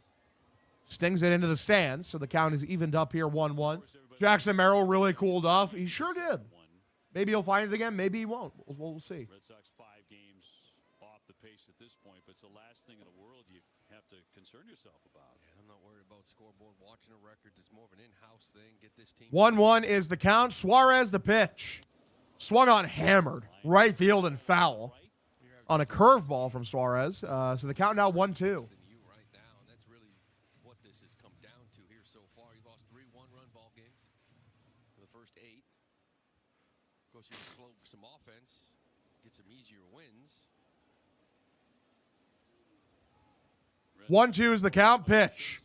Speaker 4: Stings it into the stands, so the count is evened up here 1-1. Jackson Merrill really cooled off. He sure did. Maybe he'll find it again. Maybe he won't. We'll see.
Speaker 20: Red Sox 5 games off the pace at this point, but it's the last thing in the world you have to concern yourself about.
Speaker 21: Yeah, I'm not worried about scoreboard. Watching the records, it's more of an in-house thing. Get this team
Speaker 4: 1-1 is the count. Suarez the pitch. Swung on, hammered. Right field and foul on a curveball from Suarez. So the count now 1-2.
Speaker 21: what this has come down to here so far. You've lost 3 one-run ball games for the first 8. Of course, you can flow some offense, get some easier wins.
Speaker 4: 1-2 is the count. Pitch.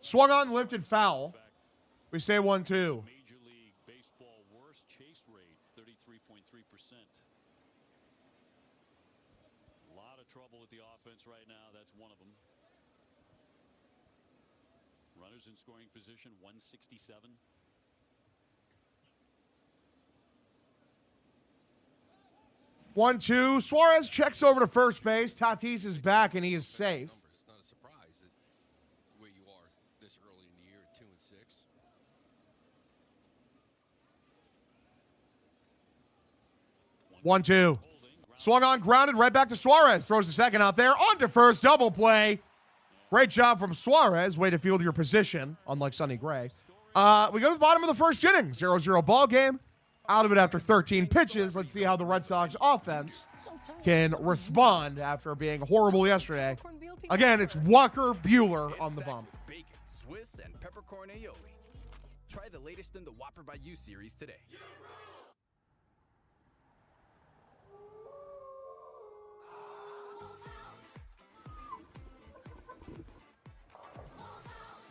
Speaker 4: Swung on, lifted, foul. We stay 1-2.
Speaker 20: Major League Baseball worst chase rate, 33.3%. A lot of trouble with the offense right now. That's one of them. Runners in scoring position, 167.
Speaker 4: One, two. Suarez checks over to first base. Tatis is back, and he is safe.
Speaker 21: It's not a surprise that where you are this early in the year at 2-6.
Speaker 4: 1-2. Swung on, grounded, right back to Suarez. Throws the second out there. On to first, double play. Great job from Suarez. Way to field your position, unlike Sonny Gray. We go to the bottom of the first inning. 0-0 ball game. Out of it after 13 pitches. Let's see how the Red Sox offense can respond after being horrible yesterday. Again, it's Walker Buehler on the bump.
Speaker 22: Bacon, Swiss, and peppercorn aioli. Try the latest in the Whopper by You series today.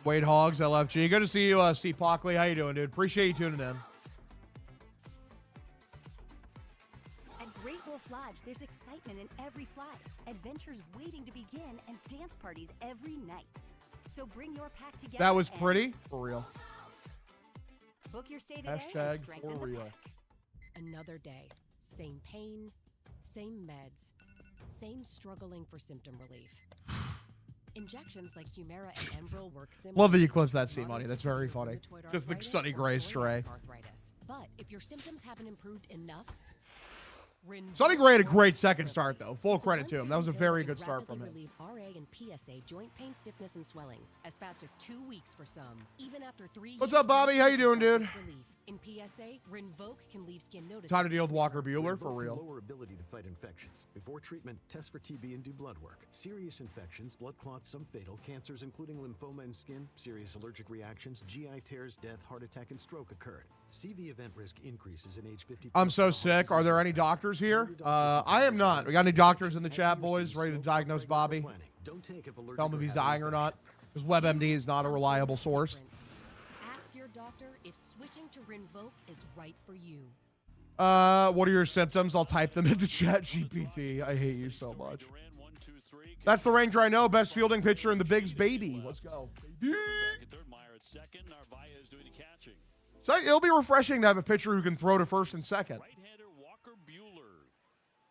Speaker 4: Wade Hogs, LFG. Good to see you, Steve Pockley. How you doing, dude? Appreciate you tuning in.
Speaker 19: At Great Wolf Lodge, there's excitement in every slide, adventures waiting to begin, and dance parties every night. So bring your pack together.
Speaker 4: That was pretty. For real.
Speaker 19: Book your stay today.
Speaker 4: Hashtag
Speaker 19: Strengthen
Speaker 4: for
Speaker 19: the
Speaker 4: real.
Speaker 19: pack. Another day. Same pain, same meds, same struggling for symptom relief. Injections like Humira and Enbrel work similarly.
Speaker 4: Love that you clipped that scene, Money. That's very funny. Just the Sonny Gray stray.
Speaker 19: But if your symptoms haven't improved enough,
Speaker 4: Sonny Gray had a great second start, though. Full credit to him. That was a very good start from him.
Speaker 19: Relieve RA and PSA joint pain, stiffness, and swelling as fast as 2 weeks for some. Even after 3
Speaker 4: What's up, Bobby? How you doing, dude?
Speaker 19: In PSA, Rinvoq can leave skin notice.
Speaker 4: Time to deal with Walker Buehler for real.
Speaker 5: Lower ability to fight infections. Before treatment, test for TB and do blood work. Serious infections, blood clots, some fatal, cancers including lymphoma and skin, serious allergic reactions, GI tears, death, heart attack, and stroke occurred. CV event risk increases in age 50.
Speaker 4: I'm so sick. Are there any doctors here? I am not. We got any doctors in the chat, boys? Ready to diagnose Bobby? Tell him if he's dying or not. Because WebMD is not a reliable source.
Speaker 19: Ask your doctor if switching to Rinvoq is right for you.
Speaker 4: What are your symptoms? I'll type them into chat GPT. I hate you so much. That's the Ranger I know. Best fielding pitcher in the Bigs, baby. Let's go. So it'll be refreshing to have a pitcher who can throw to first and second.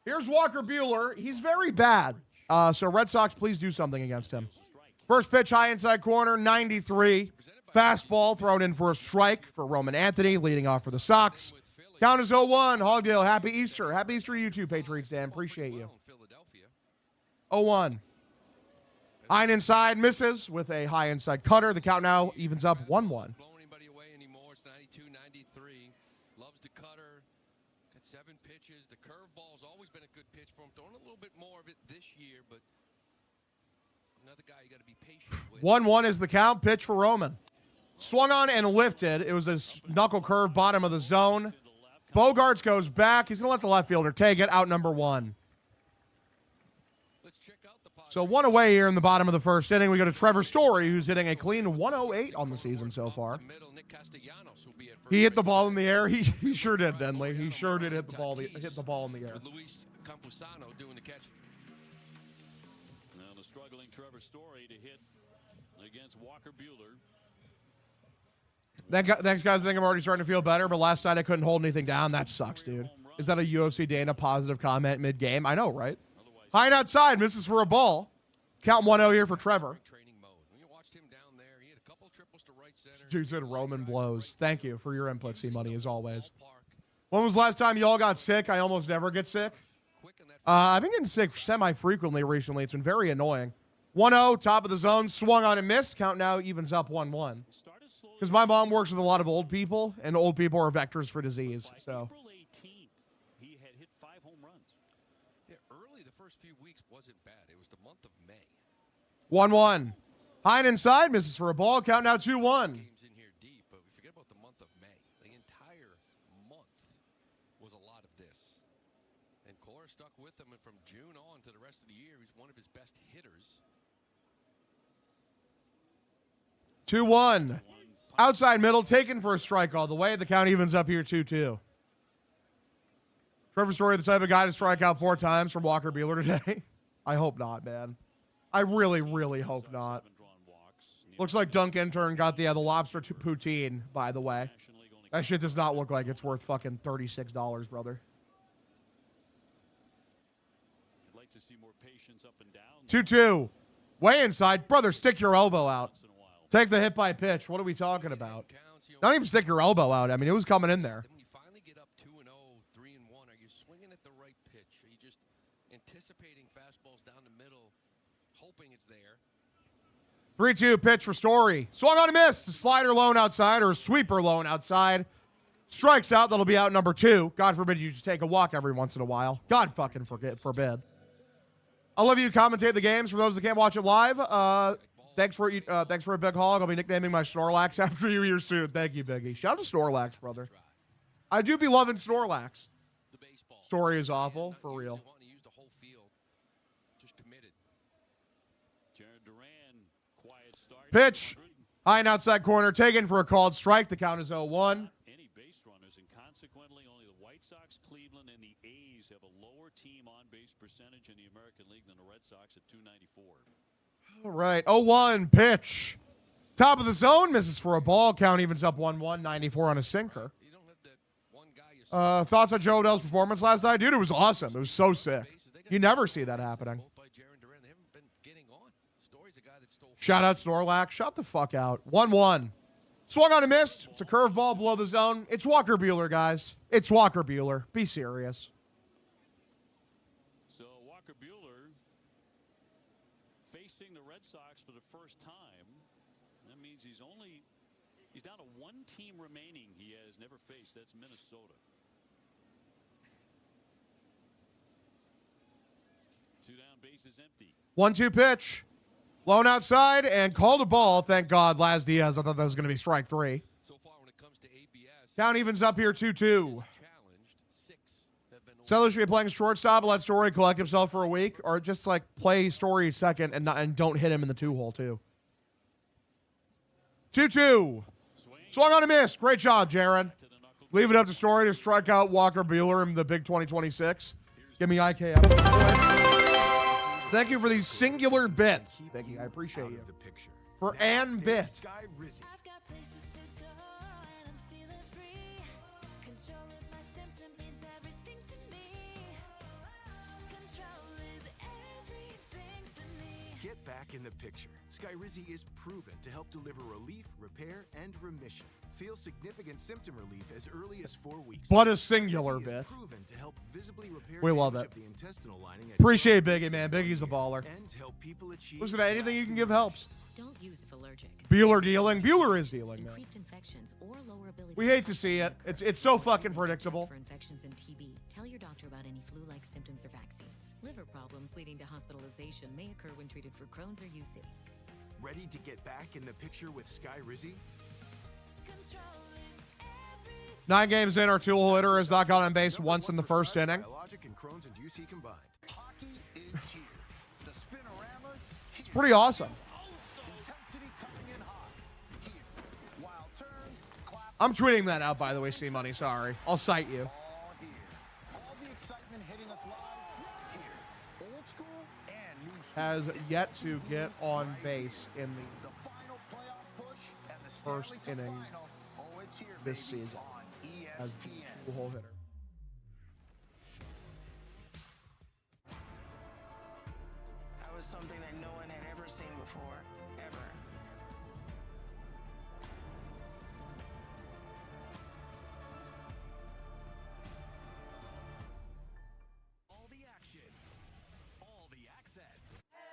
Speaker 4: Here's Walker Buehler. He's very bad. So Red Sox, please do something against him. First pitch, high inside corner, 93. Fastball thrown in for a strike for Roman Anthony, leading off for the Sox. Count is 0-1. Hogdale, happy Easter. Happy Easter to you too, Patriots Dan. Appreciate you. 0-1. High and inside, misses with a high inside cutter. The count now evens up 1-1.
Speaker 21: Loves the cutter. Got 7 pitches. The curveball's always been a good pitch for him. Throwing a little bit more of it this year, but another guy you got to be patient with.
Speaker 4: 1-1 is the count. Pitch for Roman. Swung on and lifted. It was a knuckle curve, bottom of the zone. Bogarts goes back. He's going to let the left fielder take it. Out number 1. So 1 away here in the bottom of the first inning. We go to Trevor Story, who's hitting a clean 108 on the season so far. He hit the ball in the air. He sure did, Denley. He sure did hit the ball in the air.
Speaker 21: Luis Campusano doing the catch.
Speaker 20: Now the struggling Trevor Story to hit against Walker Buehler.
Speaker 4: Thanks, guys. I think I'm already starting to feel better, but last night I couldn't hold anything down. That sucks, dude. Is that a UFC Dana positive comment mid-game? I know, right? High and outside, misses for a ball. Count 1-0 here for Trevor. Dude said Roman blows. Thank you for your input, C-Money, as always. When was the last time y'all got sick? I almost never get sick. I've been getting sick semi-frequently recently. It's been very annoying. 1-0, top of the zone, swung on and missed. Count now evens up 1-1. Because my mom works with a lot of old people, and old people are vectors for disease. So.
Speaker 20: April 18th, he had hit 5 home runs.
Speaker 21: Yeah, early the first few weeks wasn't bad. It was the month of May.
Speaker 4: 1-1. High and inside, misses for a ball. Count now 2-1.
Speaker 21: Games in here deep, but we forget about the month of May. The entire month was a lot of this. And Cora stuck with him, and from June on to the rest of the year, he's one of his best hitters.
Speaker 4: 2-1. Outside middle, taken for a strike all the way. The count evens up here 2-2. Trevor Story, the type of guy to strike out 4 times from Walker Buehler today. I hope not, man. I really, really hope not. Looks like Dunk Intern got the lobster poutine, by the way. That shit does not look like it's worth fucking $36, brother.
Speaker 20: I'd like to see more patience up and down.
Speaker 4: 2-2. Way inside. Brother, stick your elbow out. Take the hit by pitch. What are we talking about? Don't even stick your elbow out. I mean, it was coming in there.
Speaker 21: When you finally get up 2-0, 3-1, are you swinging at the right pitch? Are you just anticipating fastballs down the middle, hoping it's there?
Speaker 4: 3-2 pitch for Story. Swung on a miss. A slider lone outside or a sweeper lone outside. Strikes out. That'll be out number 2. God forbid you just take a walk every once in a while. God fucking forbid. I love you commentate the games. For those that can't watch it live, thanks for a big hog. I'll be nicknaming my Snorlax after you here soon. Thank you, Biggie. Shout out to Snorlax, brother. I do be loving Snorlax. Story is awful, for real. Pitch. High and outside corner. Taken for a called strike. The count is 0-1.
Speaker 20: Any base runners, and consequently only the White Sox, Cleveland, and the A's have a lower team on-base percentage in the American League than the Red Sox at 294.
Speaker 4: All right. 0-1 pitch. Top of the zone. Misses for a ball. Count evens up 1-1. 94 on a sinker. Thoughts on Joe Odell's performance last night? Dude, it was awesome. It was so sick. You never see that happening. Shout out Snorlax. Shut the fuck out. 1-1. Swung on a missed. It's a curveball below the zone. It's Walker Buehler, guys. It's Walker Buehler. Be serious.
Speaker 20: So Walker Buehler facing the Red Sox for the first time. That means he's down to 1 team remaining he has never faced. That's Minnesota. 2 down, bases empty.
Speaker 4: 1-2 pitch. Lone outside and called a ball. Thank God, Laz Diaz. I thought that was going to be strike 3.
Speaker 21: So far, when it comes to ABS,
Speaker 4: count evens up here 2-2. Sellers should be playing shortstop. Let Story collect himself for a week, or just like play Story second and don't hit him in the 2-hole too. 2-2. Swung on a miss. Great job, Jaron. Leave it up to Story to strike out Walker Buehler in the big 2026. Give me IKF. Thank you for these singular bits. Thank you. I appreciate you. For Ann Bit.
Speaker 5: Get back in the picture. Skyrizi is proven to help deliver relief, repair, and remission. Feel significant symptom relief as early as 4 weeks.
Speaker 4: But a singular bit.
Speaker 5: Proven to help visibly repair
Speaker 4: we love
Speaker 5: damage
Speaker 4: it.
Speaker 5: Of the intestinal lining at
Speaker 4: Appreciate Biggie, man. Biggie's a baller.
Speaker 5: And help people achieve
Speaker 4: Listen, anything you can give helps.
Speaker 8: Don't use if allergic.
Speaker 4: Buehler dealing. Buehler is dealing, man.
Speaker 8: Increased infections or lower ability.
Speaker 4: We hate to see it. It's so fucking predictable.
Speaker 8: For infections and TB, tell your doctor about any flu-like symptoms or vaccines. Liver problems leading to hospitalization may occur when treated for Crohn's or UC.
Speaker 5: Ready to get back in the picture with Skyrizi?
Speaker 4: 9 games in, our tool hitter has not gone on base once in the first inning.
Speaker 5: Biologic and Crohn's and UC combined.
Speaker 6: Hockey is here. The Spinoramas
Speaker 4: It's pretty awesome.
Speaker 6: intensity coming in hot. Here. Wild turns, clap.
Speaker 4: I'm tweeting that out, by the way, C-Money. Sorry. I'll cite you.
Speaker 6: All here. All the excitement hitting us live here. Old school and new school.
Speaker 4: Has yet to get on base in
Speaker 6: The final playoff push and the
Speaker 4: first
Speaker 6: Stanley Cup
Speaker 4: inning
Speaker 6: final. Oh, it's here,
Speaker 4: this
Speaker 6: baby,
Speaker 4: season
Speaker 6: on
Speaker 4: as the
Speaker 6: ESPN.
Speaker 4: tool hitter.
Speaker 9: That was something that no one had ever seen before, ever.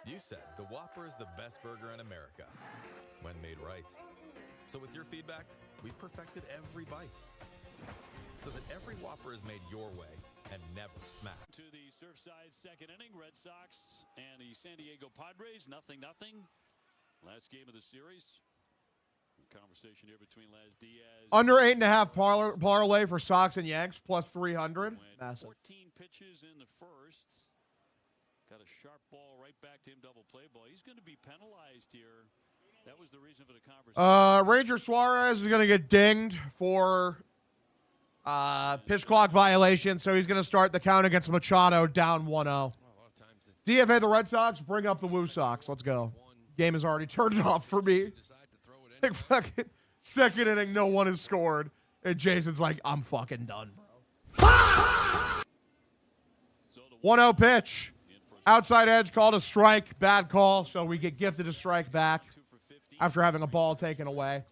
Speaker 2: You said the Whopper is the best burger in America, when made right. So with your feedback, we've perfected every bite, so that every Whopper is made your way and never smacked.
Speaker 20: To the Surfside second inning, Red Sox and the San Diego Padres, 0-0. Last game of the series. Conversation here between Laz Diaz.
Speaker 4: Under 8.5 parlay for Sox and Yanks, plus 300. Massive.
Speaker 20: 14 pitches in the first. Got a sharp ball right back to him, double play ball. He's going to be penalized here. That was the reason for the conversation.
Speaker 4: Ranger Suarez is going to get dinged for pitch clock violation, so he's going to start the count against Machado down 1-0. DFA the Red Sox, bring up the Woo Sox. Let's go. Game is already turned off for me. Like fucking second inning, no one has scored. And Jason's like, I'm fucking done, bro. 1-0 pitch. Outside edge called a strike. Bad call, so we get gifted a strike back after having a ball taken away.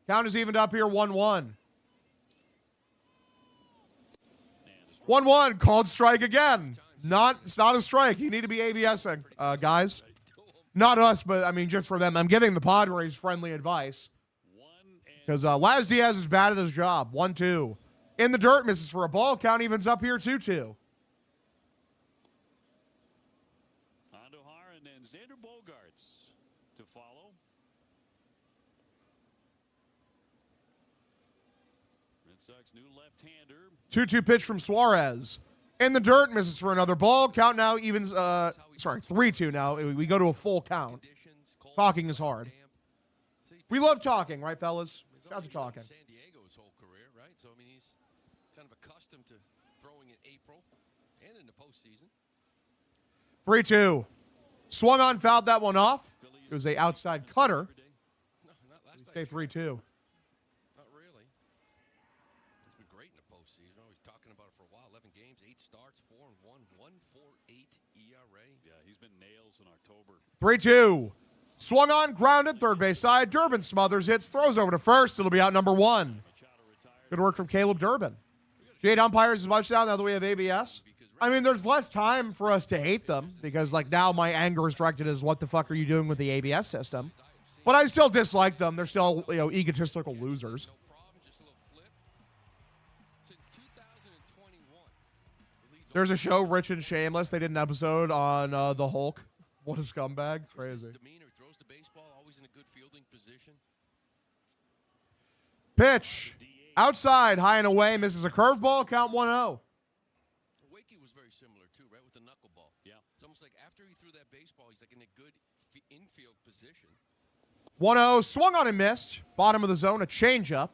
Speaker 4: Count is evened up here, 1-1. 1-1, called strike again. It's not a strike. You need to be ABSing, guys. Not us, but, I mean, just for them. I'm giving the Padres friendly advice. Because Laz Diaz is bad at his job. 1-2. In the dirt, misses for a ball. Count evens up here, 2-2.
Speaker 20: Andujar and then Xander Bogaerts to follow. Red Sox new left-hander.
Speaker 4: 2-2 pitch from Suarez. In the dirt, misses for another ball. Count now evens, 3-2 now. We go to a full count. Talking is hard. We love talking, right, fellas? Shout out to talking.
Speaker 21: San Diego his whole career, right? So, I mean, he's kind of accustomed to throwing in April and in the postseason.
Speaker 4: 3-2. Swung on, fouled that one off. It was a outside cutter. Stay 3-2.
Speaker 21: Not really. He's been great in the postseason. He's talking about it for a while. 11 games, 8 starts, 4-1, 1.48 ERA.
Speaker 20: Yeah, he's been nails in October.
Speaker 4: 3-2. Swung on, grounded, third base side. Durbin smothers hits, throws over to first. It'll be out number 1. Good work from Caleb Durbin. Jade umpires as much down now that we have ABS. I mean, there's less time for us to hate them because, like, now my anger is directed as what the fuck are you doing with the ABS system? But I still dislike them. They're still, egotistical losers. There's a show, Rich and Shameless. They did an episode on the Hulk. What a scumbag. Crazy.
Speaker 21: Throws the baseball, always in a good fielding position.
Speaker 4: Pitch. Outside, high and away, misses a curveball. Count 1-0.
Speaker 21: Wakey was very similar, too, right, with the knuckleball. Yeah. It's almost like after he threw that baseball, he's like in a good infield position.
Speaker 4: 1-0, swung on and missed. Bottom of the zone, a changeup.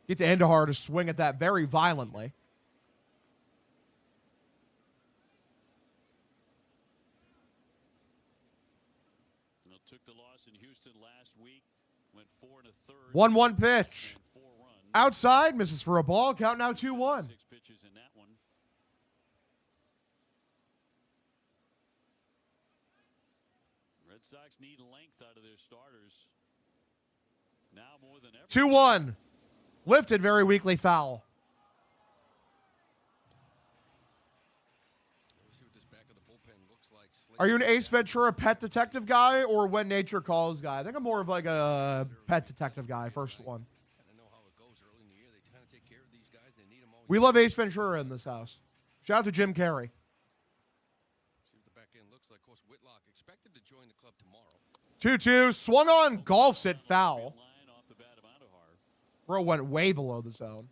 Speaker 4: Gets Andujar to swing at that very violently.
Speaker 20: Took the loss in Houston last week. Went 4 1/3.
Speaker 4: 1-1 pitch. Outside, misses for a ball. Count now 2-1.
Speaker 20: 6 pitches in that one. Red Sox need length out of their starters. Now more than ever.
Speaker 4: 2-1. Lifted, very weakly foul. Are you an Ace Ventura pet detective guy or When Nature Calls guy? I think I'm more of like a pet detective guy, first one. We love Ace Ventura in this house. Shout out to Jim Carrey.
Speaker 21: See what the back end looks like. Of course, Whitlock expected to join the club tomorrow.
Speaker 4: 2-2, swung on, golfs it, foul. Bro went way below the zone.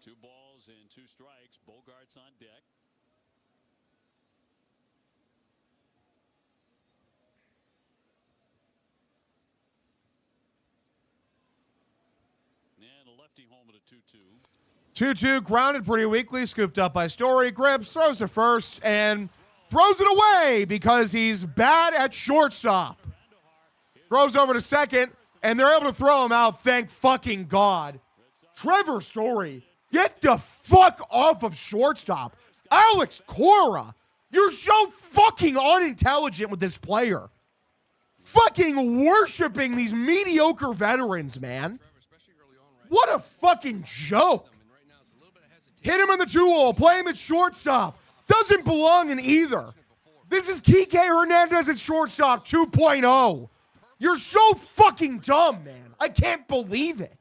Speaker 20: 2 balls and 2 strikes. Bogaerts on deck. And a lefty home at a 2-2.
Speaker 4: 2-2, grounded pretty weakly, scooped up by Story. Grips, throws to first, and throws it away because he's bad at shortstop. Throws over to second, and they're able to throw him out, thank fucking God. Trevor Story, get the fuck off of shortstop. Alex Cora, you're so fucking unintelligent with this player. Fucking worshiping these mediocre veterans, man. What a fucking joke. Hit him in the 2-hole. Play him at shortstop. doesn't belong in either. This is Kike Hernandez at shortstop 2.0. You're so fucking dumb, man. I can't believe it.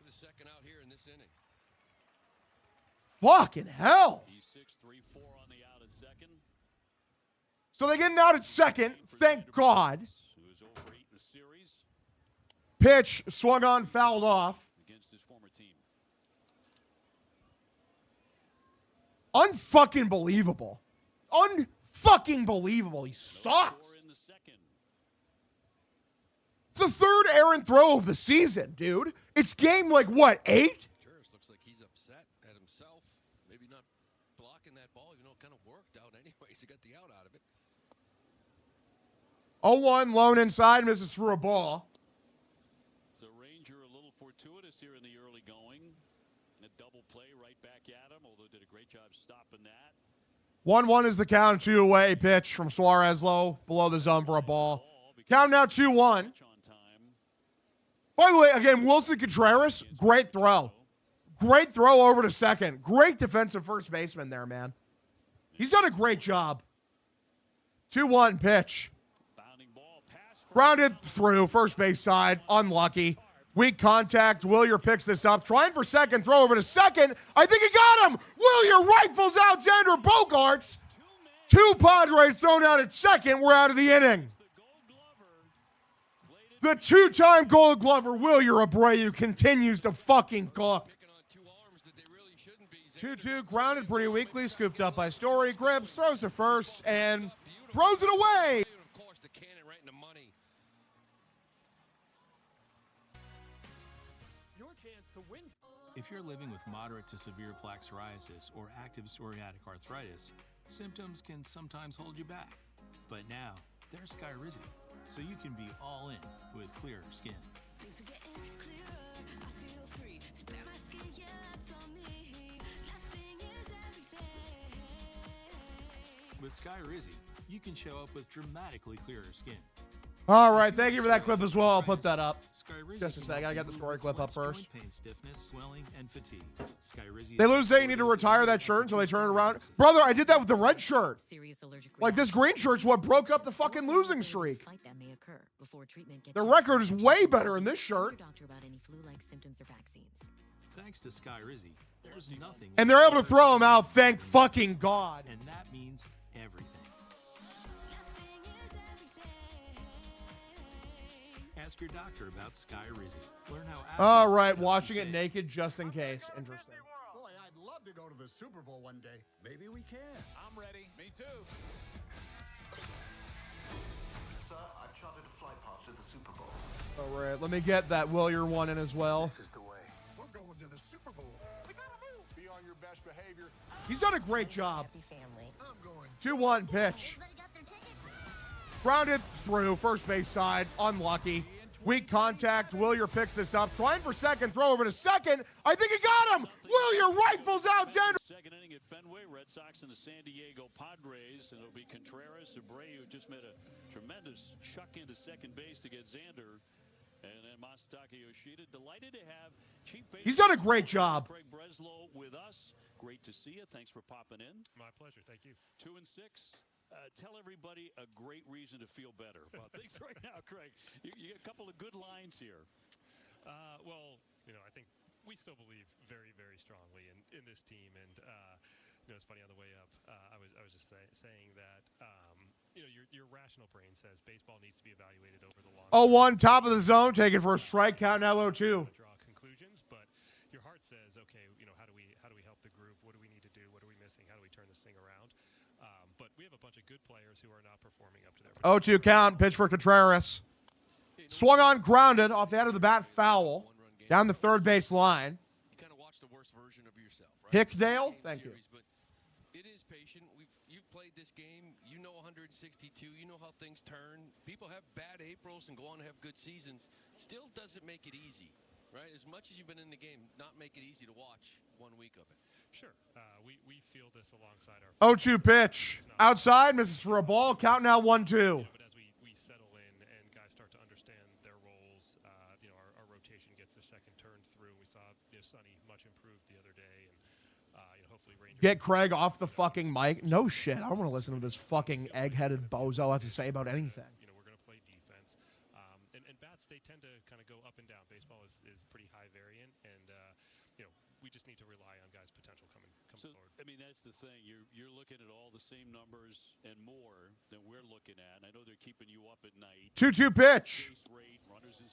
Speaker 21: The second out here in this inning.
Speaker 4: Fucking hell.
Speaker 20: He's 6-3-4 on the out at second.
Speaker 4: So they get an out at second. Thank God.
Speaker 20: Who is over 8 in the series
Speaker 4: Pitch swung on, fouled off.
Speaker 20: against his former team.
Speaker 4: Unfucking believable. Unfucking believable. He sucks.
Speaker 20: In the second.
Speaker 4: It's the third errant throw of the season, dude. It's game like what, 8?
Speaker 21: Turris looks like he's upset at himself. Maybe not blocking that ball, even though it kind of worked out anyways. He got the out of it.
Speaker 4: 0-1, lone inside, misses through a ball.
Speaker 20: So Ranger a little fortuitous here in the early going. A double play right back at him, although did a great job stopping that.
Speaker 4: 1-1 is the count, 2 away. Pitch from Suarez low, below the zone for a ball. Count now 2-1. By the way, again, Wilson Contreras, great throw. Great throw over to second. Great defensive first baseman there, man. He's done a great job. 2-1 pitch. Grounded through, first base side, unlucky. Weak contact, Wilyer picks this up. Trying for second, throw over to second. I think he got him. Wilyer rifles out Xander Bogaerts. 2 Padres thrown out at second. We're out of the inning. The 2-time Gold Glover, Wilyer Abreu, continues to fucking cook. 2-2, grounded pretty weakly, scooped up by Story. Gribbs throws to first and throws it away.
Speaker 10: If you're living with moderate to severe plaque psoriasis or active psoriatic arthritis, symptoms can sometimes hold you back. But now, there's Skyrizi, so you can be all in with clearer skin. With Skyrizi, you can show up with dramatically clearer skin.
Speaker 4: All right, thank you for that clip as well. I'll put that up. Just a sec, I gotta get the Story clip up first.
Speaker 10: Joint pain, stiffness, swelling, and fatigue. Skyrizi.
Speaker 4: They lose, they need to retire that shirt until they turn it around. Brother, I did that with the red shirt. Like, this green shirt's what broke up the fucking losing streak. The record is way better in this shirt.
Speaker 10: Thanks to Skyrizi, there's nothing.
Speaker 4: And they're able to throw him out, thank fucking God.
Speaker 10: And that means everything. Ask your doctor about Skyrizi. Learn how.
Speaker 4: All right, watching it naked just in case. Interesting.
Speaker 12: Boy, I'd love to go to the Super Bowl one day. Maybe we can.
Speaker 9: I'm ready. Me too.
Speaker 13: Sir, I've chartered a flight path to the Super Bowl.
Speaker 4: All right, let me get that Wilyer one in as well.
Speaker 13: This is the way.
Speaker 12: We're going to the Super Bowl. We gotta move. Be on your best behavior.
Speaker 4: He's done a great job.
Speaker 12: Happy family. I'm going.
Speaker 4: 2-1 pitch. Grounded through, first base side, unlucky. Weak contact, Wilyer picks this up. Trying for second, throw over to second. I think he got him. Wilyer rifles out Xander.
Speaker 20: Second inning at Fenway, Red Sox and the San Diego Padres, and it'll be Contreras. Abreu just made a tremendous chuck into second base to get Xander. And then Masataka Yoshida, delighted to have Chief Base.
Speaker 4: He's done a great job.
Speaker 20: Craig Breslow with us. Great to see you. Thanks for popping in.
Speaker 24: My pleasure. Thank you.
Speaker 20: 2 and 6. Tell everybody a great reason to feel better about things right now, Craig. You get a couple of good lines here.
Speaker 24: Well, I think we still believe very, very strongly in this team. And, it's funny on the way up. I was just saying that, your rational brain says baseball needs to be evaluated over the long
Speaker 4: 0-1, top of the zone, taken for a strike, count now 0-2.
Speaker 24: Draw conclusions, but your heart says, okay, how do we help the group? What do we need to do? What are we missing? How do we turn this thing around? But we have a bunch of good players who are not performing up to their
Speaker 4: 0-2 count, pitch for Contreras. Swung on, grounded, off the head of the bat, foul. Down the third base line.
Speaker 21: You kind of watch the worst version of yourself, right?
Speaker 4: Hickdale, thank you.
Speaker 21: But it is patient. You've played this game. You know 162. You know how things turn. People have bad Aprils and go on to have good seasons. Still doesn't make it easy, right? As much as you've been in the game, not make it easy to watch 1 week of it.
Speaker 24: Sure. We feel this alongside our
Speaker 4: 0-2 pitch. Outside, misses for a ball. Count now 1-2.
Speaker 24: But as we settle in and guys start to understand their roles, our rotation gets their second turn through. We saw Sonny much improved the other day, and hopefully Rangers
Speaker 4: Get Craig off the fucking mic. No shit. I don't want to listen to this fucking egg-headed bozo has to say about anything.
Speaker 24: You know, we're going to play defense. And bats, they tend to kind of go up and down. Baseball is pretty high variant, and you know, we just need to rely on guys' potential coming forward.
Speaker 20: I mean, that's the thing. You're looking at all the same numbers and more than we're looking at. And I know they're keeping you up at night.
Speaker 4: 2-2 pitch.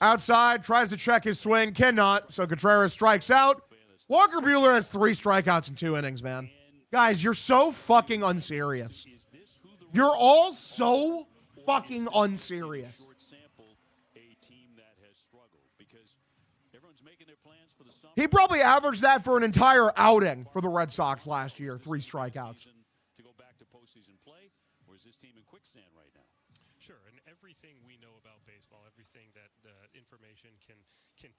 Speaker 4: Outside, tries to check his swing, cannot. So Contreras strikes out. Walker Buehler has 3 strikeouts in 2 innings, man. Guys, you're so fucking unserious. You're all so fucking unserious. He probably averaged that for an entire outing for the Red Sox last year, 3 strikeouts.
Speaker 20: To go back to postseason play, or is this team in quicksand right now?
Speaker 24: Sure, and everything we know about baseball, everything that information can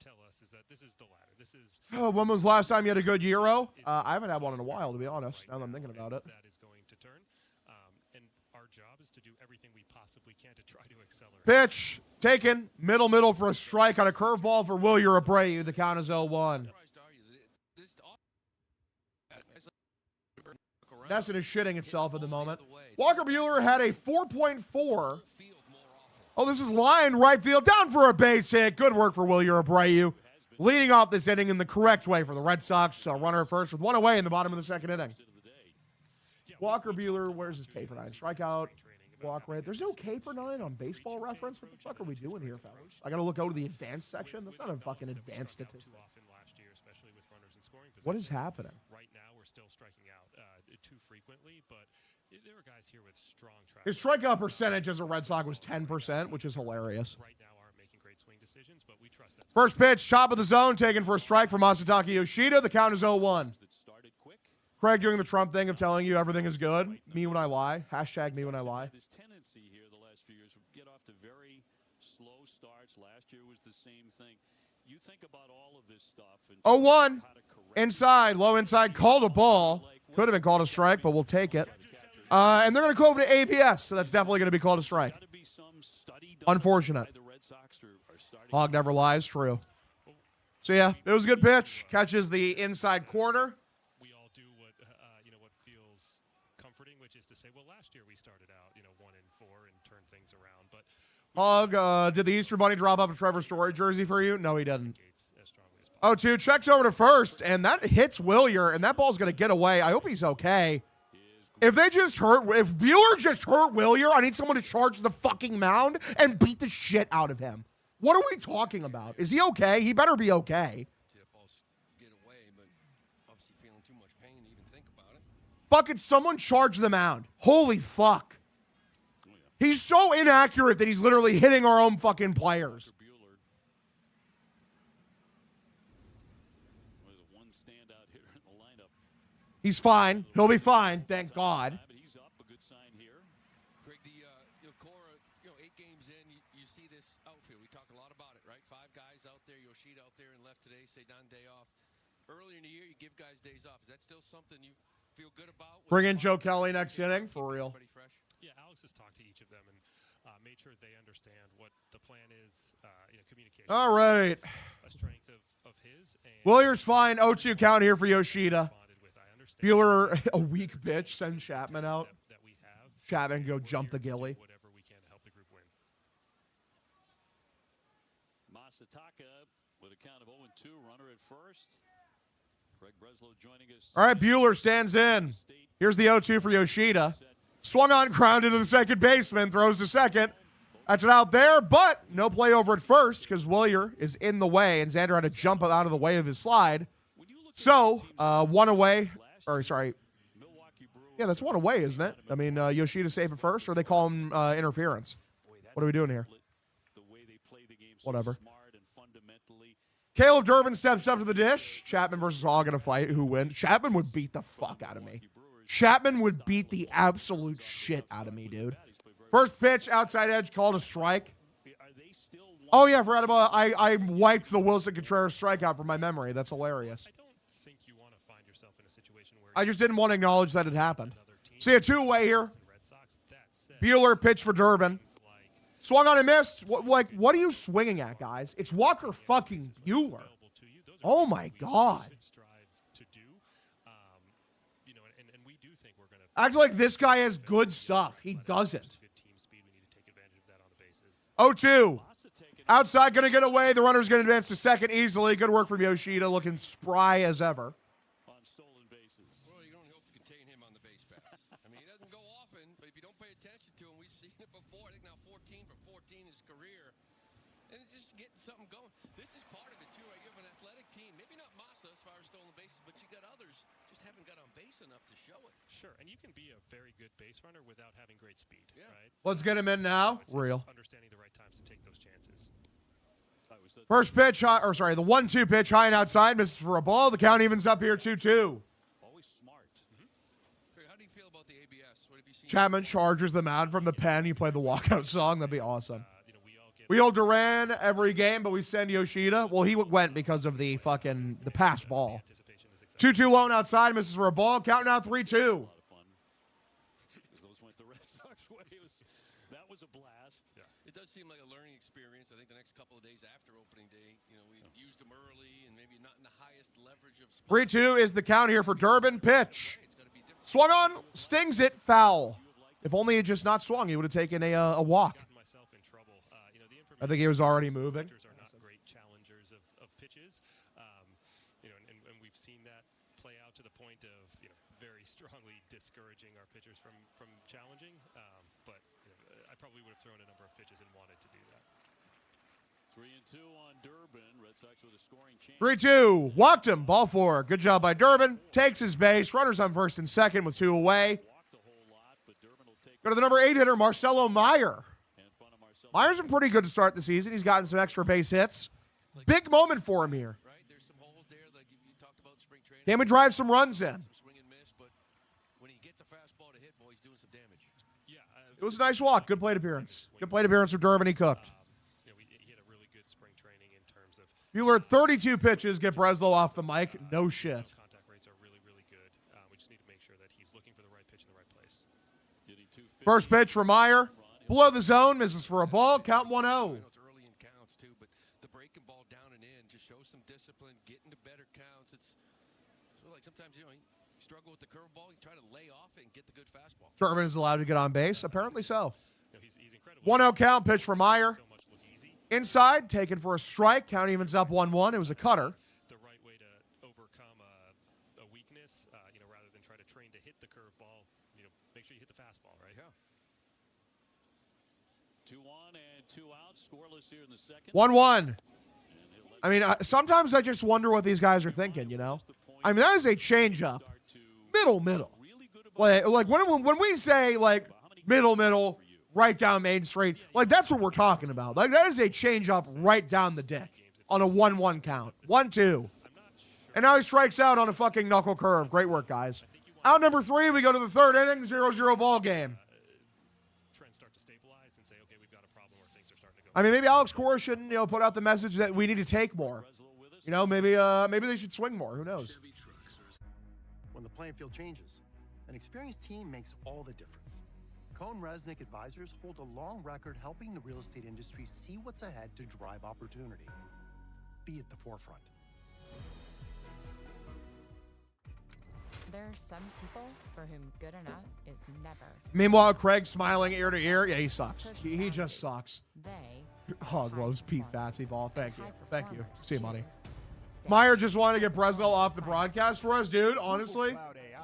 Speaker 24: tell us is that this is the ladder. This is.
Speaker 4: Oh, when was the last time you had a good Euro? I haven't had one in a while, to be honest. Now that I'm thinking about it.
Speaker 24: That is going to turn, and our job is to do everything we possibly can to try to accelerate.
Speaker 4: Pitch taken, middle for a strike on a curveball for Wilyer Abreu. The count is 0-1. Nesson is shitting itself at the moment. Walker Buehler had a 4.4. Oh, this is line right field down for a base hit. Good work for Wilyer Abreu. Leading off this inning in the correct way for the Red Sox. So runner at first with 1 away in the bottom of the 2nd inning. Walker Buehler, where's his K per 9? Strikeout, walk rate. There's no K per 9 on Baseball Reference. What the fuck are we doing here, fellas? I got to look out to the advanced section. That's not a fucking advanced statistic. What is happening?
Speaker 24: Right now, we're still striking out too frequently, but there are guys here with strong track.
Speaker 4: His strikeout percentage as a Red Sox was 10%, which is hilarious.
Speaker 24: Right now, aren't making great swing decisions, but we trust that.
Speaker 4: First pitch, top of the zone, taken for a strike from Masataka Yoshida. The count is 0-1. Craig doing the Trump thing of telling you everything is good. Me when I lie. Hashtag me when I lie.
Speaker 20: This tendency here the last few years get off to very slow starts. Last year was the same thing. You think about all of this stuff.
Speaker 4: 0-1. Inside, low inside, called a ball. Could have been called a strike, but we'll take it. And they're going to go over to ABS, so that's definitely going to be called a strike. Unfortunate. Hog never lies, true. So yeah, it was a good pitch. Catches the inside corner.
Speaker 24: We all do what feels comforting, which is to say, well, last year we started out 1-4 and turned things around, but
Speaker 4: Hog, did the Easter Bunny drop off a Trevor Story jersey for you? No, he didn't. 0-2, checks over to first, and that hits Wilyer, and that ball's going to get away. I hope he's okay. If Buehler just hurt Wilyer, I need someone to charge the fucking mound and beat the shit out of him. What are we talking about? Is he okay? He better be okay. Fucking someone charge the mound. Holy fuck. He's so inaccurate that he's literally hitting our own fucking players. He's fine. He'll be fine. Thank God.
Speaker 21: He's up. A good sign here. Greg, the Cora, 8 games in, you see this outfield. We talk a lot about it, right? 5 guys out there. Yoshida out there and left today. Cedon day off. Earlier in the year, you give guys days off. Is that still something you feel good about?
Speaker 4: Bring in Joe Kelly next inning for real.
Speaker 24: Yeah, Alex has talked to each of them and made sure they understand what the plan is. Communication.
Speaker 4: All right.
Speaker 24: A strength of his.
Speaker 4: Wilyer's fine. 0-2 count here for Yoshida. Buehler, a weak bitch, send Chapman out. Chapman go jump the gilly.
Speaker 24: Whatever we can to help the group win.
Speaker 20: Masataka with a count of 0-2, runner at first. Craig Breslow joining us.
Speaker 4: All right, Buehler stands in. Here's the 0-2 for Yoshida. Swung on, grounded to the second baseman, throws to second. That's it out there, but no play over at first because Wilyer is in the way, and Xander had to jump out of the way of his slide. So, 1 away. Or, sorry. Yeah, that's 1 away, isn't it? I mean, Yoshida's safe at first, or they call him interference. What are we doing here? Whatever. Caleb Durbin steps up to the dish. Chapman versus Hogg in a fight. Who wins? Chapman would beat the fuck out of me. Chapman would beat the absolute shit out of me, dude. First pitch, outside edge, called a strike. Oh, yeah, I forgot about I wiped the Wilson Contreras strikeout from my memory. That's hilarious. I just didn't want to acknowledge that it happened. See a 2-away here. Buehler pitch for Durbin. Swung on and missed. What are you swinging at, guys? It's Walker fucking Buehler. Oh, my God. Act like this guy has good stuff. He doesn't. 0-2. Outside, going to get away. The runner's going to advance to second easily. Good work from Yoshida, looking spry as ever.
Speaker 21: Well, you don't hope to contain him on the base pass. I mean, he doesn't go often, but if you don't pay attention to him, we've seen it before. I think now 14 for 14 in his career. And it's just getting something going. This is part of it, too, right? You have an athletic team. Maybe not Massa as far as stolen bases, but you got others just haven't got on base enough to show it.
Speaker 24: Sure, and you can be a very good base runner without having great speed, right?
Speaker 4: Let's get him in now. Real.
Speaker 24: Understanding the right times to take those chances.
Speaker 4: First pitch, the 1-2 pitch, high and outside, misses for a ball. The count evens up here 2-2.
Speaker 21: Always smart. How do you feel about the ABS? What have you seen?
Speaker 4: Chapman charges the mound from the pen. You play the walkout song. That'd be awesome. We hold Duran every game, but we send Yoshida. Well, he went because of the pass ball. 2-2 lone outside, misses for a ball. Count now 3-2.
Speaker 20: That was a blast.
Speaker 21: Yeah. It does seem like a learning experience. I think the next couple of days after opening day, we used them early and maybe not in the highest leverage of.
Speaker 4: 3-2 is the count here for Durbin. Pitch. Swung on, stings it, foul. If only he had just not swung, he would have taken a walk. I think he was already moving.
Speaker 24: Are not great challengers of pitches, and we've seen that play out to the point of very strongly discouraging our pitchers from challenging. But I probably would have thrown a number of pitches and wanted to do that.
Speaker 20: 3-2 on Durbin. Red Sox with a scoring chance.
Speaker 4: 3-2. Walked him. Ball 4. Good job by Durbin. Takes his base. Runners on first and second with 2 away. Go to the number 8 hitter, Marcelo Meyer. Meyer's been pretty good to start the season. He's gotten some extra base hits. Big moment for him here. Can we drive some runs in? It was a nice walk. Good plate appearance. Good plate appearance for Durbin. He cooked. Buehler, 32 pitches. Get Breslow off the mic. No shit.
Speaker 24: Contact rates are really, really good. We just need to make sure that he's looking for the right pitch in the right place.
Speaker 4: First pitch for Meyer. Below the zone. Misses for a ball. Count 1-0.
Speaker 21: It's early in counts, too, but the breaking ball down and in just shows some discipline, get into better counts. It's so like sometimes, you struggle with the curveball. You try to lay off it and get the good fastball.
Speaker 4: Durbin is allowed to get on base. Apparently so. 1-0 count. Pitch for Meyer. Inside, taken for a strike. Count evens up 1-1. It was a cutter.
Speaker 24: The right way to overcome a weakness, rather than try to train to hit the curveball, make sure you hit the fastball, right?
Speaker 21: Yeah.
Speaker 20: 2 on and 2 out. Scoreless here in the second.
Speaker 4: 1-1. I mean, sometimes I just wonder what these guys are thinking, I mean, that is a changeup. Middle. Like when we say, like, middle, right down Main Street, like, that's what we're talking about. Like, that is a changeup right down the dick on a 1-1 count. 1-2. And now he strikes out on a fucking knuckle curve. Great work, guys. Out number 3, we go to the third inning, 0-0 ball game. I mean, maybe Alex Cora shouldn't, put out the message that we need to take more. Maybe they should swing more. Who knows?
Speaker 6: When the playing field changes, an experienced team makes all the difference. Cohn Resnick Advisors hold a long record helping the real estate industry see what's ahead to drive opportunity. Be at the forefront.
Speaker 1: There are some people for whom good enough is never.
Speaker 4: Meanwhile, Craig smiling ear to ear. Yeah, he sucks. He just sucks.
Speaker 1: They
Speaker 4: Hog loves Pete Fatsy ball. Thank you. See you, money. Meyer just wanted to get Breslow off the broadcast for us, dude. Honestly,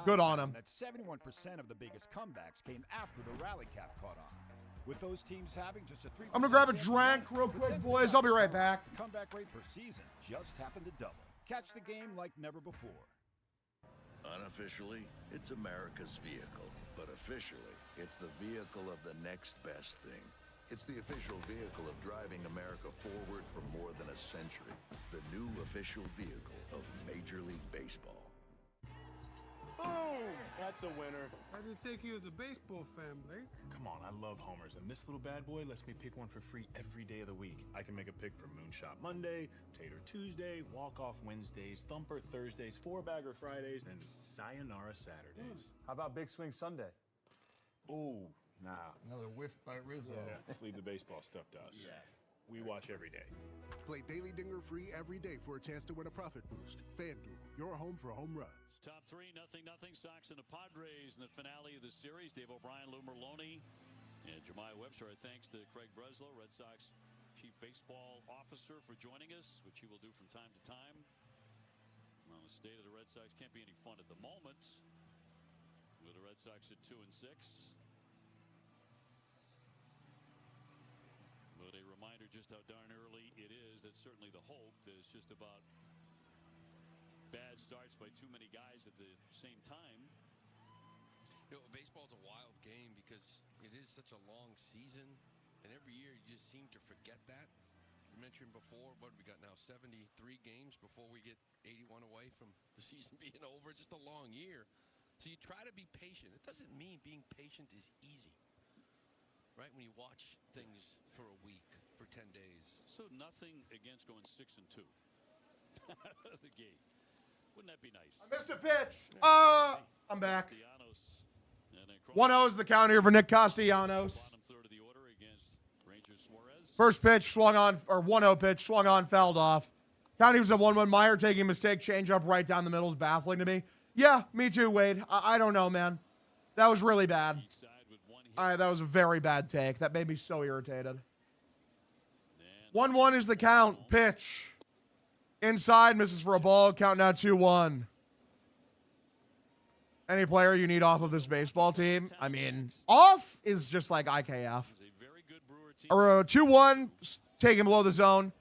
Speaker 4: good on him.
Speaker 3: That 71% of the biggest comebacks came after the rally cap caught on. With those teams having just a 3%.
Speaker 4: I'm gonna grab a drink real quick, boys. I'll be right back.
Speaker 3: The comeback rate per season just happened to double. Catch the game like never before.
Speaker 14: Unofficially, it's America's vehicle, but officially, it's the vehicle of the next best thing. It's the official vehicle of driving America forward for more than a century. The new official vehicle of Major League Baseball.
Speaker 15: Boom! That's a winner.
Speaker 25: How did it take you as a baseball fan, Blake?
Speaker 24: Come on, I love homers, and this little bad boy lets me pick one for free every day of the week. I can make a pick for Moonshot Monday, Tater Tuesday, Walk-Off Wednesdays, Thumper Thursdays, 4-Bagger Fridays, and Sayonara Saturdays.
Speaker 15: How about Big Swing Sunday?
Speaker 24: Ooh, nah.
Speaker 25: Another whiff by Rizzo.
Speaker 24: Yeah, just leave the baseball stuff to us.
Speaker 15: Yeah. we watch every day.
Speaker 12: Play Daily Dinger free every day for a chance to win a profit boost. FanDuel, your home for home runs.
Speaker 20: Top three, nothing. Sox and the Padres in the finale of the series. Dave O'Brien, Lou Merlone, and Jemiah Webster. Our thanks to Craig Breslow, Red Sox Chief Baseball Officer, for joining us, which he will do from time to time. Well, the state of the Red Sox can't be any fun at the moment, with the Red Sox at 2-6. But a reminder just how darn early it is. That's certainly the hope. That it's just about bad starts by too many guys at the same time.
Speaker 21: You know, baseball's a wild game because it is such a long season, and every year you just seem to forget that. You mentioned before, what we got now, 73 games before we get 81 away from the season being over. It's just a long year. So you try to be patient. It doesn't mean being patient is easy, right? When you watch things for a week, for 10 days.
Speaker 20: So nothing against going 6-2 out of the gate. Wouldn't that be nice?
Speaker 4: I missed a pitch. I'm back. 1-0 is the count here for Nick Castellanos. First pitch swung on, or 1-0 pitch swung on, fouled off. County was at 1-1. Meyer taking a mistake, change up right down the middle is baffling to me. Yeah, me too, Wade. I don't know, man. That was really bad. That was a very bad take. That made me so irritated. 1-1 is the count. Pitch. Inside, misses for a ball. Count now 2-1. Any player you need off of this baseball team? I mean, off is just like IKF. Or 2-1, taking below the zone.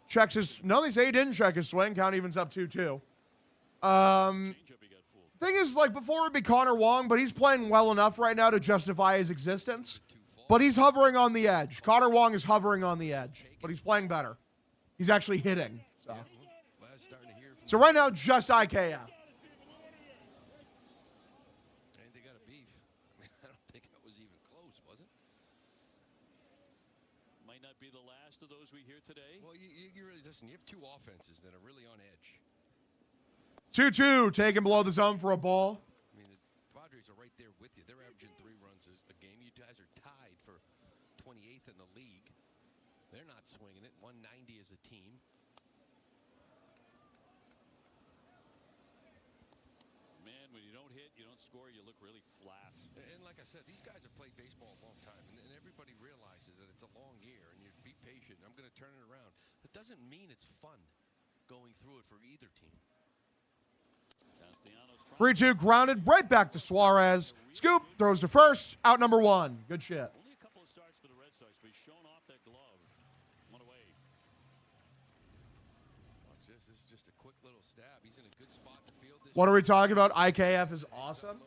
Speaker 4: Checks his... No, they say he didn't check his swing. Count evens up 2-2. Thing is, like, before it would be Connor Wong, but he's playing well enough right now to justify his existence. But he's hovering on the edge. Connor Wong is hovering on the edge, but he's playing better. He's actually hitting. So right now, just IKF.
Speaker 21: And they got a beef. I don't think that was even close, was it?
Speaker 20: Might not be the last of those we hear today.
Speaker 21: Well, you really listen. You have two offenses that are really on edge.
Speaker 4: 2-2, taken below the zone for a ball.
Speaker 21: I mean, the Padres are right there with you. They're averaging 3 runs a game. You guys are tied for 28th in the league. They're not swinging it. 190 as a team.
Speaker 20: Man, when you don't hit, you don't score, you look really flat.
Speaker 21: And like I said, these guys have played baseball a long time, and everybody realizes that it's a long year, and you be patient. I'm going to turn it around. That doesn't mean it's fun going through it for either team.
Speaker 4: 3-2 grounded, right back to Suarez. Scoop, throws to first, out number 1. Good shit.
Speaker 20: Only a couple of starts for the Red Sox, but he's shown off that glove. 1 away.
Speaker 21: Watch this. This is just a quick little stab. He's in a good spot to field this.
Speaker 4: What are we talking about? IKF is awesome.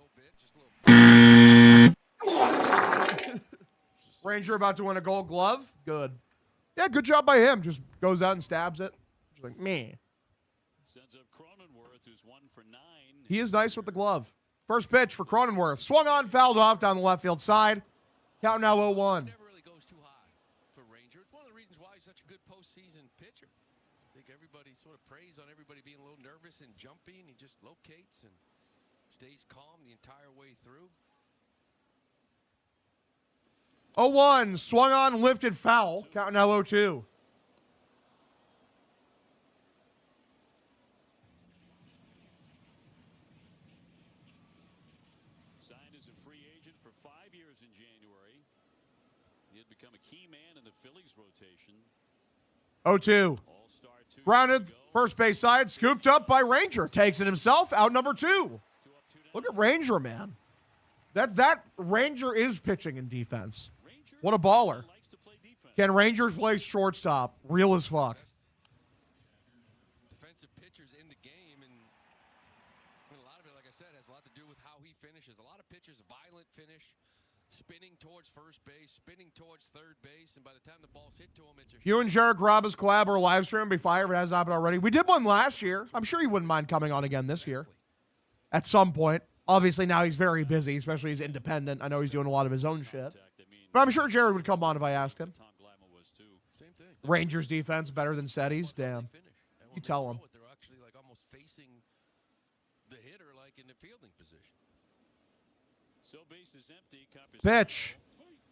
Speaker 4: Ranger about to win a Gold Glove. Good. Yeah, good job by him. Just goes out and stabs it. Just like, me.
Speaker 20: Sends up Cronenworth, who's 1 for 9.
Speaker 4: He is nice with the glove. First pitch for Cronenworth. Swung on, fouled off down the left field side. Count now 0-1.
Speaker 21: Never really goes too high for Ranger. It's one of the reasons why he's such a good postseason pitcher. I think everybody sort of preys on everybody being a little nervous and jumpy, and he just locates and stays calm the entire way through.
Speaker 4: 0-1. Swung on, lifted, foul. Count now 0-2.
Speaker 20: Signed as a free agent for 5 years in January. He had become a key man in the Phillies rotation.
Speaker 4: 0-2. Grounded, first base side, scooped up by Ranger. Takes it himself, out number 2. Look at Ranger, man. That Ranger is pitching and defense. What a baller. Can Rangers play shortstop? Real as fuck.
Speaker 21: Defensive pitchers in the game, and a lot of it, like I said, has a lot to do with how he finishes. A lot of pitchers, violent finish, spinning towards first base, spinning towards third base, and by the time the ball's hit to him, it's a...
Speaker 4: You and Jared Graba's collab or live stream be fire if it has happened already. We did one last year. I'm sure he wouldn't mind coming on again this year. At some point. Obviously, now he's very busy, especially he's independent. I know he's doing a lot of his own shit. But I'm sure Jared would come on if I asked him.
Speaker 21: Same thing.
Speaker 4: Rangers defense better than SETI's? Damn. You tell him.
Speaker 21: They're actually like almost facing the hitter like in the fielding position.
Speaker 20: So base is empty.
Speaker 4: Pitch.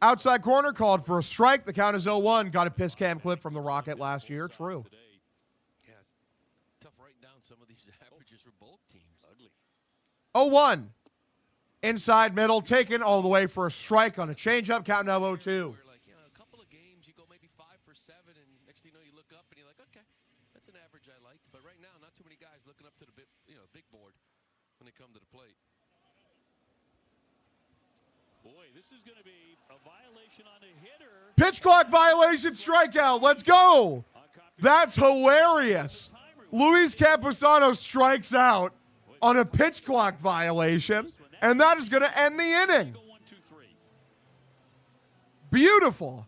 Speaker 4: Outside corner called for a strike. The count is 0-1. Got a piss cam clip from the Rocket last year. True.
Speaker 21: Yeah, it's tough writing down some of these averages for both teams. Ugly.
Speaker 4: 0-1. Inside middle, taken all the way for a strike on a changeup. Count now 0-2.
Speaker 21: Like, you know, a couple of games, you go maybe 5 for 7, and next thing you know, you look up and you're like, okay, that's an average I like. But right now, not too many guys looking up to the big board when they come to the plate.
Speaker 20: Boy, this is going to be a violation on a hitter.
Speaker 4: Pitch clock violation, strikeout. Let's go. That's hilarious. Luis Camposano strikes out on a pitch clock violation, and that is going to end the inning. Beautiful.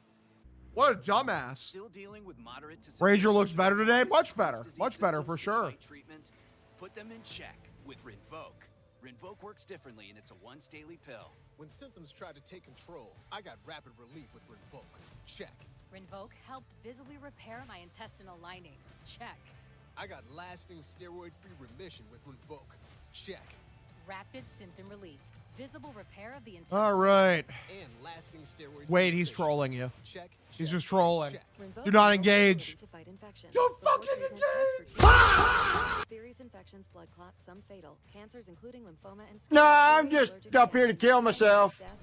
Speaker 4: What a dumbass.
Speaker 7: Still dealing with moderate to
Speaker 4: Ranger looks better today. Much better. Much better for sure.
Speaker 7: Treatment. Put them in check with Rinvoq. Rinvoq works differently, and it's a once-daily pill.
Speaker 12: When symptoms tried to take control, I got rapid relief with Rinvoq. Check.
Speaker 11: Rinvoq helped visibly repair my intestinal lining. Check.
Speaker 12: I got lasting steroid-free remission with Rinvoq. Check.
Speaker 11: Rapid symptom relief. Visible repair of the intestinal
Speaker 4: All right.
Speaker 12: And lasting steroid.
Speaker 4: Wait, he's trolling you.
Speaker 12: Check.
Speaker 4: He's just trolling.
Speaker 12: Check.
Speaker 4: Do not engage.
Speaker 16: To fight infection.
Speaker 4: Don't fucking engage.
Speaker 16: Serious infections, blood clots, some fatal. Cancers including lymphoma and
Speaker 17: No, I'm just up here to kill myself.
Speaker 16: Increases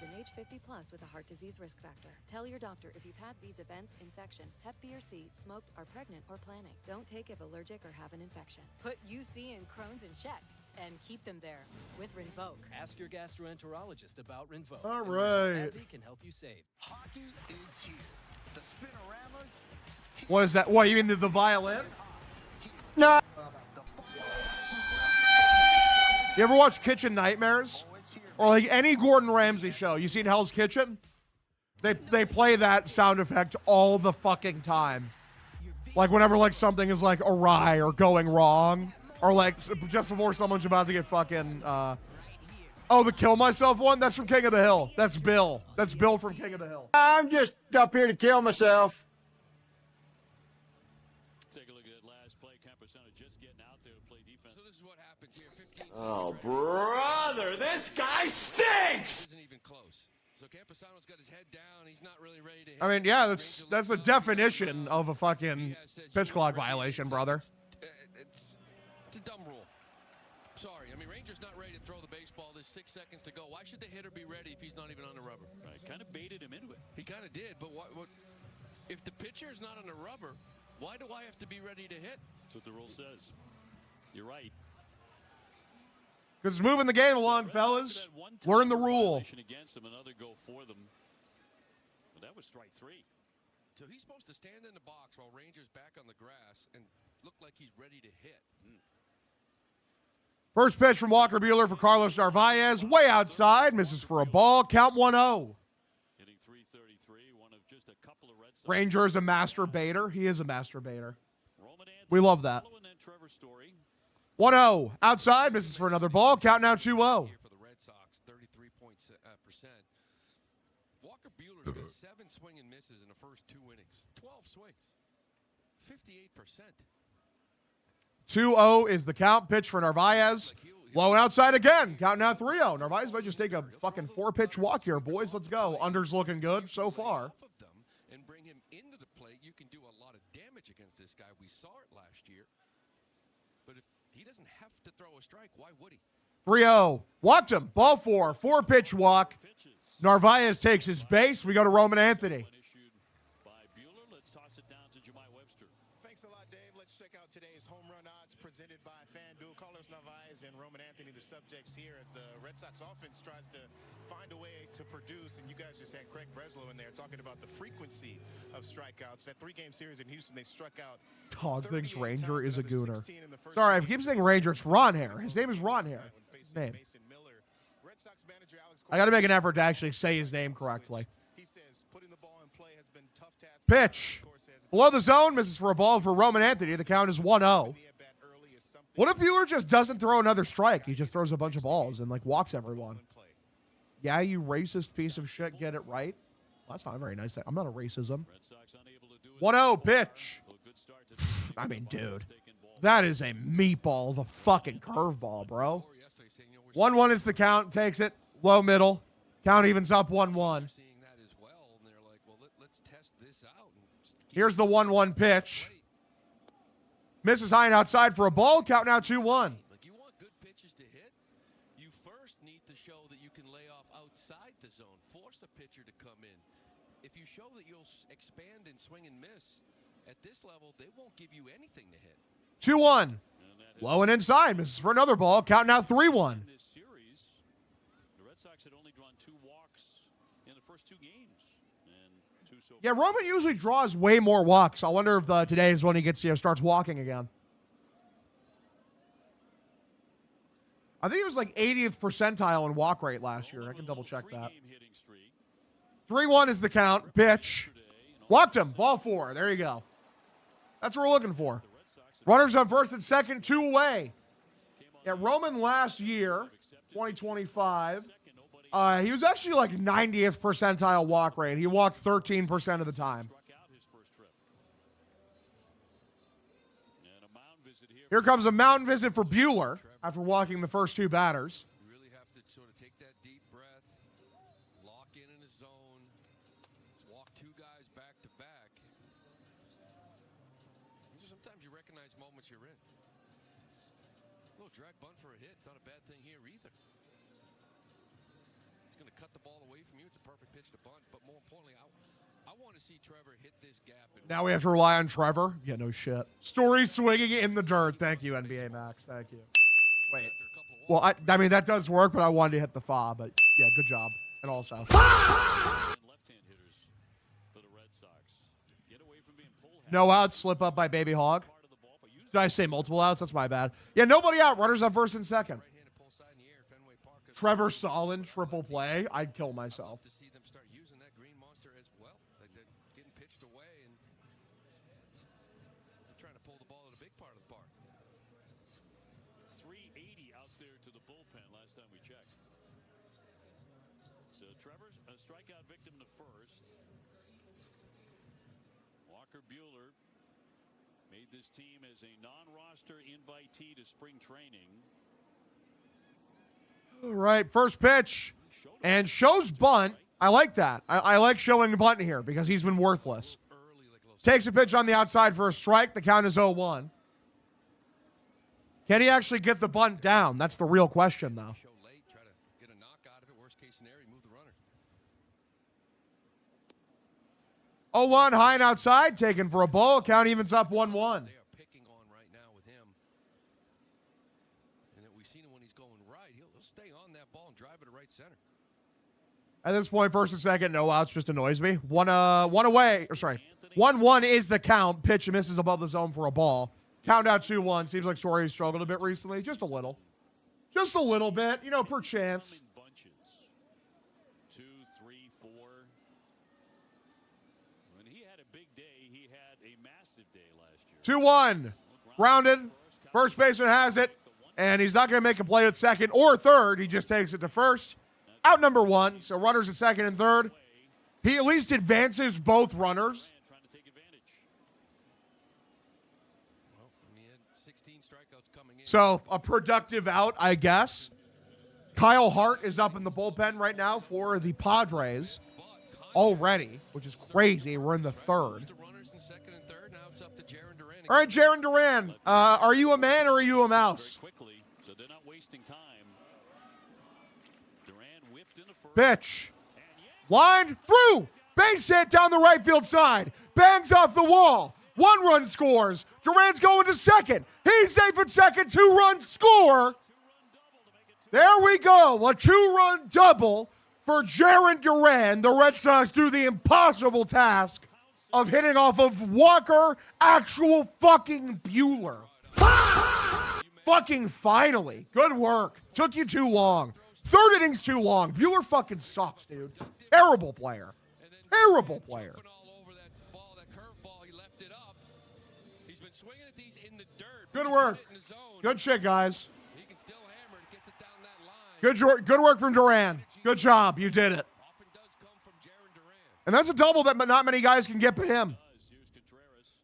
Speaker 16: in age 50 plus with a heart disease risk factor. Tell your doctor if you've had these events: infection, Hep B or C, smoked, are pregnant, or planning. Don't take if allergic or have an infection.
Speaker 11: Put UC and Crohn's in check and keep them there with Rinvoq.
Speaker 7: Ask your gastroenterologist about Rinvoq.
Speaker 4: All right.
Speaker 7: AbbVie can help you save.
Speaker 13: Hockey is here. The Spinoramas.
Speaker 4: What is that? What, you mean the violin?
Speaker 17: No.
Speaker 4: You ever watch Kitchen Nightmares? Or like any Gordon Ramsay show? You seen Hell's Kitchen? They play that sound effect all the fucking time. Like whenever like something is like awry or going wrong. Or like just before someone's about to get fucking oh, the kill myself one? That's from King of the Hill. That's Bill. That's Bill from King of the Hill.
Speaker 17: I'm just up here to kill myself.
Speaker 20: Take a look at that last play. Camposano just getting out there to play defense.
Speaker 21: So this is what happens here. 15
Speaker 17: Oh, brother, this guy stinks!
Speaker 21: Isn't even close. So Camposano's got his head down. He's not really ready to hit.
Speaker 4: I mean, yeah, that's the definition of a fucking pitch clock violation, brother.
Speaker 21: It's a dumb rule. Sorry. I mean, Ranger's not ready to throw the baseball. There's 6 seconds to go. Why should the hitter be ready if he's not even on the rubber?
Speaker 20: Right. Kind of baited him into it.
Speaker 21: He kind of did, but what if the pitcher is not on the rubber, why do I have to be ready to hit?
Speaker 20: That's what the rule says. You're right.
Speaker 4: Because it's moving the game along, fellas. Learn the rule.
Speaker 20: Against them, another go for them. But that was strike 3.
Speaker 21: So he's supposed to stand in the box while Ranger's back on the grass and look like he's ready to hit.
Speaker 4: First pitch from Walker Buehler for Carlos Narvaez. Way outside. Misses for a ball. Count 1-0.
Speaker 20: Hitting .333. One of just a couple of Red Sox.
Speaker 4: Ranger is a master baiter. He is a master baiter. We love that. 1-0. Outside. Misses for another ball. Count now 2-0.
Speaker 21: For the Red Sox, 33%. Walker Buehler's got 7 swing and misses in the first 2 innings. 12 swings. 58%.
Speaker 4: 2-0 is the count. Pitch for Narvaez. Low and outside again. Count now 3-0. Narvaez might just take a fucking 4-pitch walk here, boys. Let's go. Under's looking good so far.
Speaker 21: And bring him into the plate. You can do a lot of damage against this guy. We saw it last year. But if he doesn't have to throw a strike, why would he?
Speaker 4: 3-0. Walked him. Ball 4. 4-pitch walk. Narvaez takes his base. We go to Roman Anthony.
Speaker 20: Let's toss it down to Jemai Webster.
Speaker 18: Thanks a lot, Dave. Let's check out today's home run odds presented by FanDuel. Carlos Narvaez and Roman Anthony, the subjects here, as the Red Sox offense tries to find a way to produce. And you guys just had Craig Breslow in there talking about the frequency of strikeouts. That 3-game series in Houston, they struck out.
Speaker 4: Dog thinks Ranger is a gooner. Sorry, I keep saying Ranger. It's Ron Hair. His name is Ron Hair. His name. I got to make an effort to actually say his name correctly. Pitch. Below the zone, misses for a ball for Roman Anthony. The count is 1-0. What if Buehler just doesn't throw another strike? He just throws a bunch of balls and like walks everyone. Yeah, you racist piece of shit. Get it right. Well, that's not very nice. I'm not a racism. 1-0 pitch. I mean, dude, that is a meatball, the fucking curveball, bro. 1-1 is the count. Takes it. Low middle. Count evens up 1-1. Here's the 1-1 pitch. Misses high and outside for a ball. Count now 2-1.
Speaker 21: Like, you want good pitches to hit, you first need to show that you can lay off outside the zone. Force a pitcher to come in. If you show that you'll expand and swing and miss, at this level, they won't give you anything to hit.
Speaker 4: 2-1. Low and inside. Misses for another ball. Count now 3-1.
Speaker 20: This series, the Red Sox had only drawn 2 walks in the first 2 games. And 2 so
Speaker 4: Yeah, Roman usually draws way more walks. I wonder if today is when he gets, starts walking again. I think it was like 80th percentile in walk rate last year. I can double check that. 3-1 is the count. Pitch. Walked him. Ball 4. There you go. That's what we're looking for. Runners on first and second, 2 away. Yeah, Roman last year, 2025, he was actually like 90th percentile walk rate. He walks 13% of the time. Here comes a mound visit for Buehler after walking the first 2 batters.
Speaker 21: You really have to sort of take that deep breath, lock in a zone, walk 2 guys back to back. Sometimes you recognize moments you're in. A little drag bunt for a hit. It's not a bad thing here either. He's going to cut the ball away from you. It's a perfect pitch to bunt. But more importantly, I want to see Trevor hit this gap.
Speaker 4: Now we have to rely on Trevor? Yeah, no shit. Story swinging in the dirt. Thank you, NBA Max. Thank you. Wait. Well, I mean, that does work, but I wanted to hit the fa. But, yeah, good job. And also. No outs. Slip up by Baby Hog. Did I say multiple outs? That's my bad. Yeah, nobody out. Runners on first and second. Trevor Stalin, triple play. I'd kill myself.
Speaker 21: To see them start using that green monster as well. Like, they're getting pitched away and they're trying to pull the ball to the big part of the park.
Speaker 20: 380 out there to the bullpen last time we checked. So Trevor's a strikeout victim to first. Walker Buehler made this team as a non-roster invitee to spring training.
Speaker 4: All right, first pitch. And shows bunt. I like that. I like showing bunt here because he's been worthless. Takes a pitch on the outside for a strike. The count is 0-1. Can he actually get the bunt down? That's the real question, though. 0-1, high and outside, taken for a ball. Count evens up 1-1. At this point, first and second, no outs, just annoys me. One away, or sorry, 1-1 is the count. Pitch misses above the zone for a ball. Count out 2-1. Seems like Story's struggled a bit recently, just a little. Just a little bit, per chance.
Speaker 20: 2, 3, 4. When he had a big day, he had a massive day last year.
Speaker 4: 2-1, grounded. First baseman has it, and he's not going to make a play at second or third. He just takes it to first. Out number 1, so runners at second and third. He at least advances both runners. So a productive out, I guess. Kyle Hart is up in the bullpen right now for the Padres already, which is crazy. We're in the third. All right, Jaron Duran, are you a man or are you a mouse?
Speaker 20: So they're not wasting time.
Speaker 4: Pitch. Lined through. Base hit down the right field side. Bangs off the wall. 1 run scores. Duran's going to second. He's safe at second. 2-run score. There we go. A 2-run double for Jaron Duran. The Red Sox do the impossible task of hitting off of Walker actual fucking Buehler. Fucking finally. Good work. Took you too long. Third inning's too long. Buehler fucking sucks, dude. Terrible player. Terrible player. Good work. Good shit, guys. Good work from Duran. Good job. You did it. And that's a double that not many guys can get by him.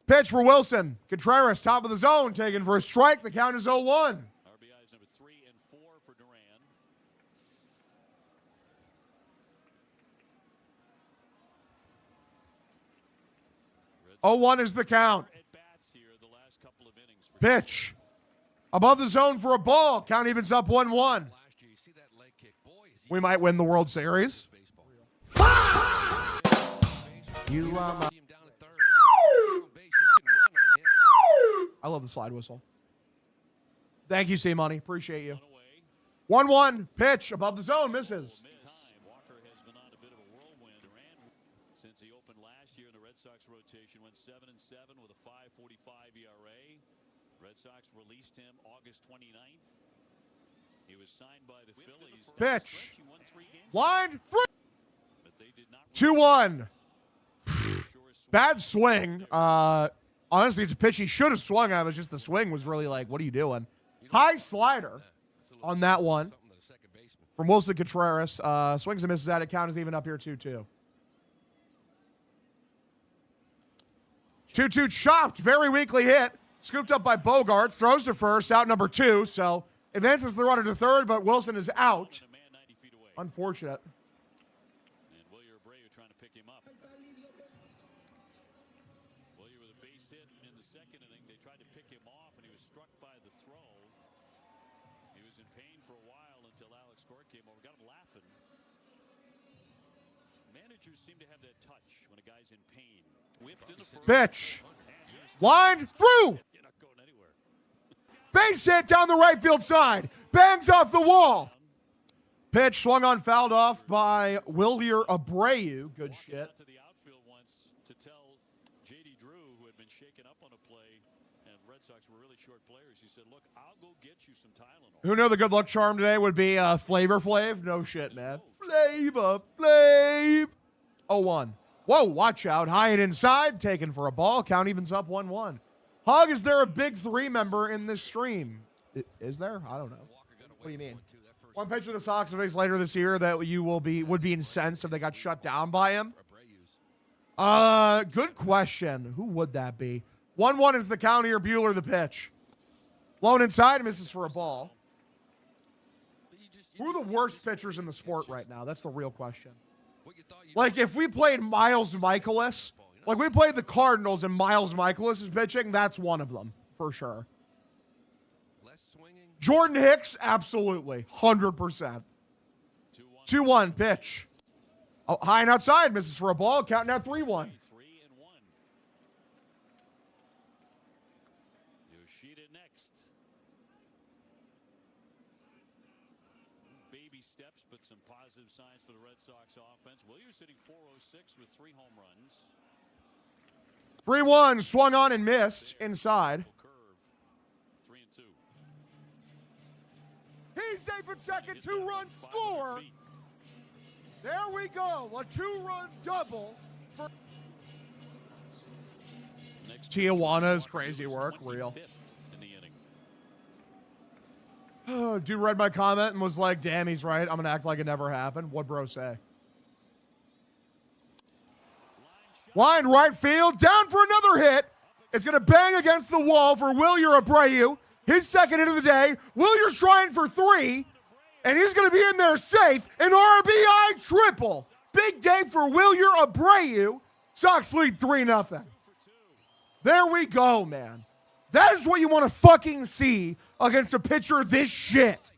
Speaker 4: Pitch for Wilson. Contreras, top of the zone, taken for a strike. The count is 0-1.
Speaker 20: RBIs number 3 and 4 for Duran.
Speaker 4: 0-1 is the count. Pitch. Above the zone for a ball. Count evens up 1-1. We might win the World Series. You are my... I love the slide whistle. Thank you, C-Money. Appreciate you. 1-1. Pitch. Above the zone. Misses.
Speaker 20: Walker has been on a bit of a whirlwind. Since he opened last year in the Red Sox rotation, went 7-7 with a 5.45 ERA. Red Sox released him August 29th. He was signed by the Phillies.
Speaker 4: Pitch. Line 3. 2-1. Bad swing. Honestly, it's a pitch he should have swung at. It was just the swing was really like, what are you doing? High slider on that one from Wilson Contreras. Swings and misses at it. Count is even up here 2-2. 2-2 chopped. Very weakly hit. Scooped up by Bogarts. Throws to first. Out number 2. So advances the runner to third, but Wilson is out. Unfortunate.
Speaker 20: And Wilyer Abreu trying to pick him up. Wilyer with a base hit in the second inning. They tried to pick him off, and he was struck by the throw. He was in pain for a while until Alex Cora came over. Got him laughing. Managers seem to have that touch when a guy's in pain. Whiffed in the first.
Speaker 4: Pitch. Line through.
Speaker 20: You're not going anywhere.
Speaker 4: Base hit down the right field side. Bangs off the wall. Pitch swung on, fouled off by Wilyer Abreu. Good shit.
Speaker 20: To the outfield once to tell J.D. Drew, who had been shaken up on a play, and Red Sox were really short players. He said, "Look, I'll go get you some Tylenol."
Speaker 4: Who knew the good luck charm today would be Flavor Flav? No shit, man. Flavor Flav. 0-1. Whoa, watch out. High and inside, taken for a ball. Count evens up 1-1. Hog, is there a big 3 member in this stream? Is there? I don't know. What do you mean? One pitcher the Sox will face later this year that you would be incensed if they got shut down by him. Good question. Who would that be? 1-1 is the count here. Buehler the pitch. Blown inside, misses for a ball. Who are the worst pitchers in the sport right now? That's the real question. Like, if we played Miles Michaelis, like we played the Cardinals and Miles Michaelis is pitching, that's one of them, for sure. Jordan Hicks, absolutely, 100%. 2-1, pitch. Oh, high and outside, misses for a ball, count now 3-1.
Speaker 20: Yoshida next. Baby steps, but some positive signs for the Red Sox offense. Williams hitting .406 with 3 home runs.
Speaker 4: 3-1, swung on and missed inside.
Speaker 20: Curve. 3-2.
Speaker 4: He's safe at second, 2-run score. There we go, a 2-run double for Tijuana's crazy work, real. Oh, dude read my comment and was like, damn, he's right. I'm going to act like it never happened. What'd bro say? Line right field, down for another hit. It's going to bang against the wall for Wilyer Abreu. His second hit of the day. Willier's trying for 3, and he's going to be in there safe. An RBI triple. Big day for Wilyer Abreu. Sox lead 3-0. There we go, man. That is what you want to fucking see against a pitcher this shit.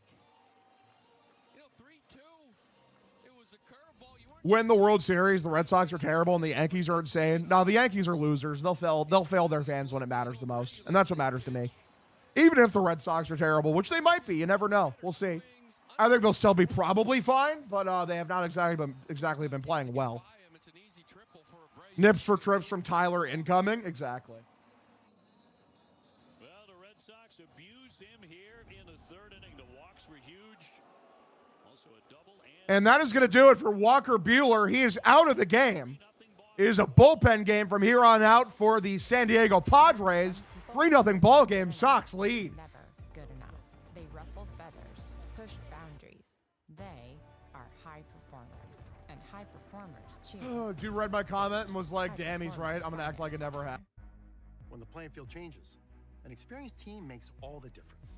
Speaker 4: Win the World Series, the Red Sox are terrible, and the Yankees are insane. No, the Yankees are losers. They'll fail their fans when it matters the most, and that's what matters to me. Even if the Red Sox are terrible, which they might be, you never know. We'll see. I think they'll still be probably fine, but they have not exactly been playing well. Nips for trips from Tyler incoming, exactly.
Speaker 20: Well, the Red Sox abused him here in the 3rd inning. The walks were huge. Also a double
Speaker 4: and that is going to do it for Walker Buehler. He is out of the game. It is a bullpen game from here on out for the San Diego Padres. 3-0 ball game. Sox lead.
Speaker 1: Never good enough. They ruffle feathers, push boundaries. They are high performers, and high performers choose.
Speaker 4: Oh, dude read my comment and was like, damn, he's right. I'm going to act like it never happened.
Speaker 6: When the playing field changes, an experienced team makes all the difference.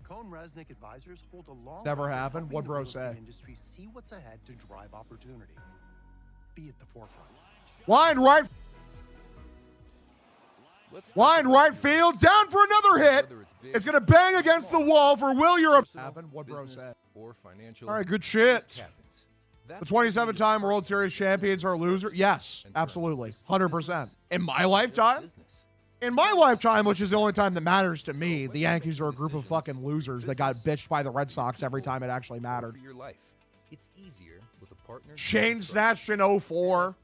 Speaker 6: Cone Resnick advisors hold a long
Speaker 4: never
Speaker 6: record
Speaker 4: happened.
Speaker 6: helping
Speaker 4: What'd
Speaker 6: the
Speaker 4: bro
Speaker 6: real estate
Speaker 4: say?
Speaker 6: industry see what's ahead to drive opportunity. Be at the forefront.
Speaker 4: Line right. Line right field, down for another hit. It's going to bang against the wall for Will Europe. What bro said.
Speaker 5: Or financial.
Speaker 4: All right, good shit. The 27-time World Series champions are losers. Yes, absolutely. 100%. In my lifetime? In my lifetime, which is the only time that matters to me, the Yankees are a group of fucking losers that got bitched by the Red Sox every time it actually mattered.
Speaker 5: It's easier with a partner.
Speaker 4: Chain snatched in 04.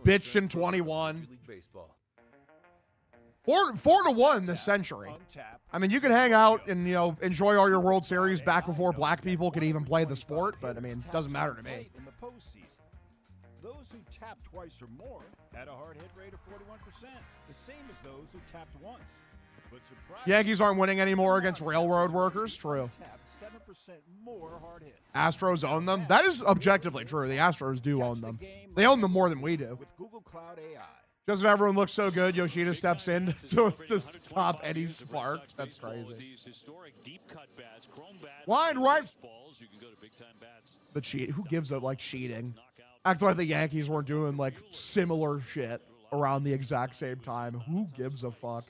Speaker 4: Bitched in 21. 4-1 this century. I mean, you can hang out and, you know, enjoy all your World Series back before black people could even play the sport, but, I mean, it doesn't matter to me.
Speaker 3: In the postseason, those who tapped twice or more had a hard hit rate of 41%, the same as those who tapped once. But
Speaker 4: Yankees aren't winning anymore against railroad workers. True.
Speaker 3: 7% more hard hits.
Speaker 4: Astros own them. That is objectively true. The Astros do own them. They own them more than we do.
Speaker 3: With Google Cloud AI.
Speaker 4: Just when everyone looks so good, Yoshida steps in to stop any spark. That's crazy. Line right. The cheat. Who gives a like cheating? Acting like the Yankees weren't doing like similar shit around the exact same time. Who gives a fuck?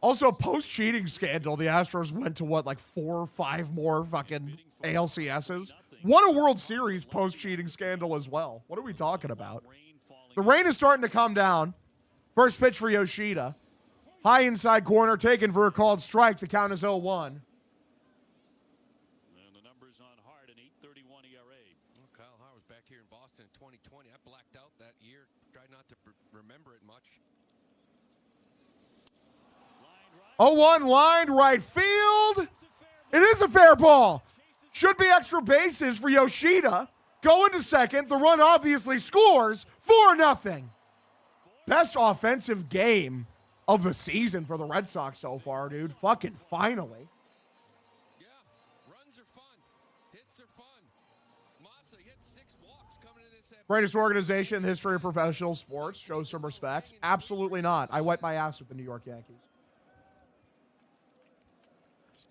Speaker 4: Also, post-cheating scandal, the Astros went to what, like 4 or 5 more fucking ALCSs? Won a World Series post-cheating scandal as well. What are we talking about? The rain is starting to come down. First pitch for Yoshida. High inside corner, taken for a called strike. The count is 0-1.
Speaker 20: And the numbers on Hart, an 8.31 ERA.
Speaker 21: Well, Kyle Howard's back here in Boston in 2020. I blacked out that year. Tried not to remember it much.
Speaker 4: 0-1 lined right field. It is a fair ball. Should be extra bases for Yoshida. Going to second. The run obviously scores 4-0. Best offensive game of the season for the Red Sox so far, dude. Fucking finally.
Speaker 21: Yeah, runs are fun. Hits are fun. Massa hit 6 walks coming in this.
Speaker 4: Greatest organization in the history of professional sports. Show some respect. Absolutely not. I wipe my ass with the New York Yankees.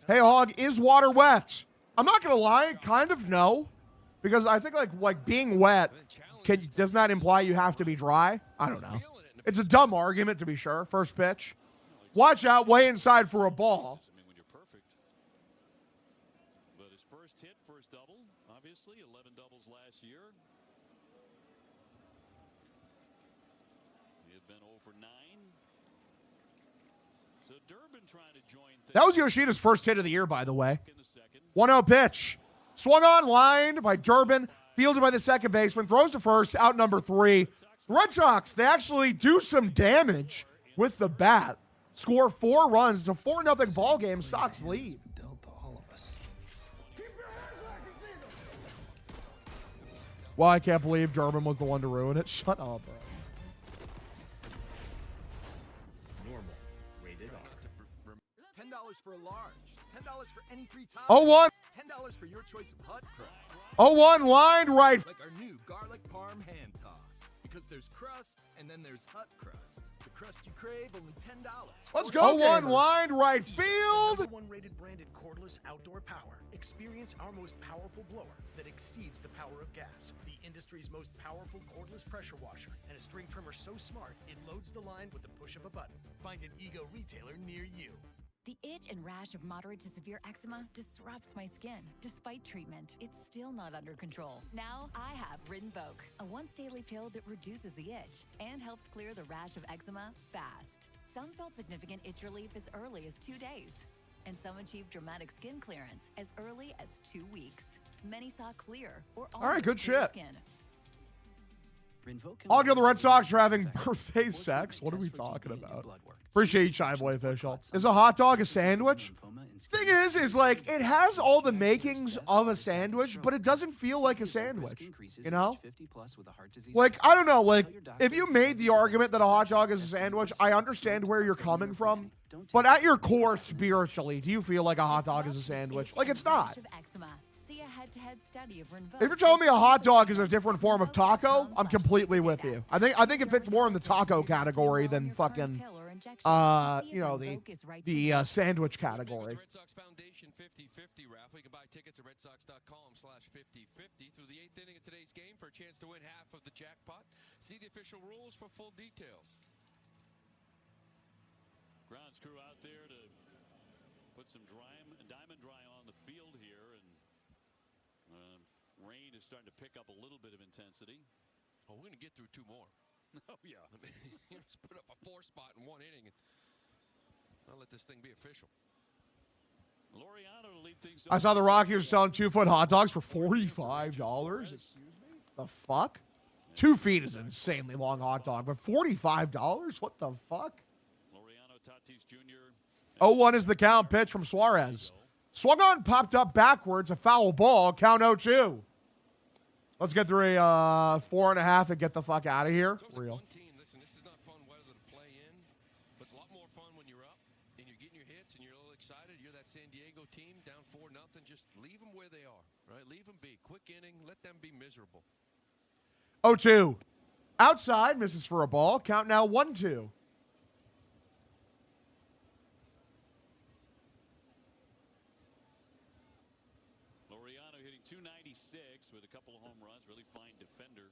Speaker 4: Hey, Hog, is water wet? I'm not going to lie, kind of no. Because I think like being wet, doesn't that imply you have to be dry? I don't know. It's a dumb argument to be sure. First pitch. Watch out, way inside for a ball.
Speaker 20: I mean, when you're perfect. But his first hit, first double, obviously, 11 doubles last year. He had been 0 for 9. So Durbin trying to join things.
Speaker 4: That was Yoshida's first hit of the year, by the way. 1-0 pitch. Swung on, lined by Durbin, fielded by the second baseman, throws to first, out number 3. The Red Sox, they actually do some damage with the bat. Score 4 runs. It's a 4-0 ball game. Sox lead. Well, I can't believe Durbin was the one to ruin it. Shut up, bro.
Speaker 5: Normal. Rated R. $10 for a large. $10 for any 3 toppings.
Speaker 4: 0-1.
Speaker 5: $10 for your choice of hot crust.
Speaker 4: 0-1 lined right.
Speaker 5: Like our new garlic parm hand tossed. Because there's crust and then there's hot crust. The crust you crave, only $10.
Speaker 4: Let's go. 0-1 lined right field.
Speaker 8: Number 1 rated branded cordless outdoor power. Experience our most powerful blower that exceeds the power of gas. The industry's most powerful cordless pressure washer and a string trimmer so smart it loads the line with the push of a button. Find an Ego retailer near you.
Speaker 19: The itch and rash of moderate to severe eczema disrupts my skin. Despite treatment, it's still not under control. Now I have Rinvoq, a once-daily pill that reduces the itch and helps clear the rash of eczema fast. Some felt significant itch relief as early as 2 days, and some achieved dramatic skin clearance as early as 2 weeks. Many saw clear or
Speaker 4: all right, good
Speaker 19: clear
Speaker 4: shit.
Speaker 19: Skin.
Speaker 4: All the other Red Sox are having birthday sex. What are we talking about? Appreciate you, Shy Boy Official. Is a hot dog a sandwich? Thing is like, it has all the makings of a sandwich, but it doesn't feel like a sandwich, you know? Like, I don't know, like, if you made the argument that a hot dog is a sandwich, I understand where you're coming from, but at your core, spiritually, do you feel like a hot dog is a sandwich? Like, it's not. If you're telling me a hot dog is a different form of taco, I'm completely with you. I think it fits more in the taco category than fucking, you know, the sandwich category.
Speaker 21: Red Sox Foundation 50-50 raffle. You can buy tickets at redsox.com/5050 through the 8th inning of today's game for a chance to win half of the jackpot. See the official rules for full details.
Speaker 20: Grounds crew out there to put some diamond dry on the field here, and rain is starting to pick up a little bit of intensity.
Speaker 21: Oh, we're going to get through 2 more.
Speaker 20: Oh, yeah.
Speaker 21: I mean, just put up a 4 spot in 1 inning, and I'll let this thing be official.
Speaker 20: Laureano to lead things
Speaker 4: I saw the Rockies selling 2-foot hot dogs for $45. Excuse me? The fuck? 2 feet is an insanely long hot dog, but $45? What the fuck?
Speaker 20: Laureano, Tatis Jr.
Speaker 4: 0-1 is the count. Pitch from Suarez. Swung on, popped up backwards. A foul ball. Count 0-2. Let's get through a 4.5 and get the fuck out of here. Real.
Speaker 21: Listen, this is not fun weather to play in, but it's a lot more fun when you're up and you're getting your hits and you're a little excited. You're that San Diego team down 4-0. Just leave them where they are, right? Leave them be. Quick inning. Let them be miserable.
Speaker 4: 0-2. Outside, misses for a ball. Count now 1-2.
Speaker 20: Laureano hitting .296 with a couple of home runs. Really fine defender.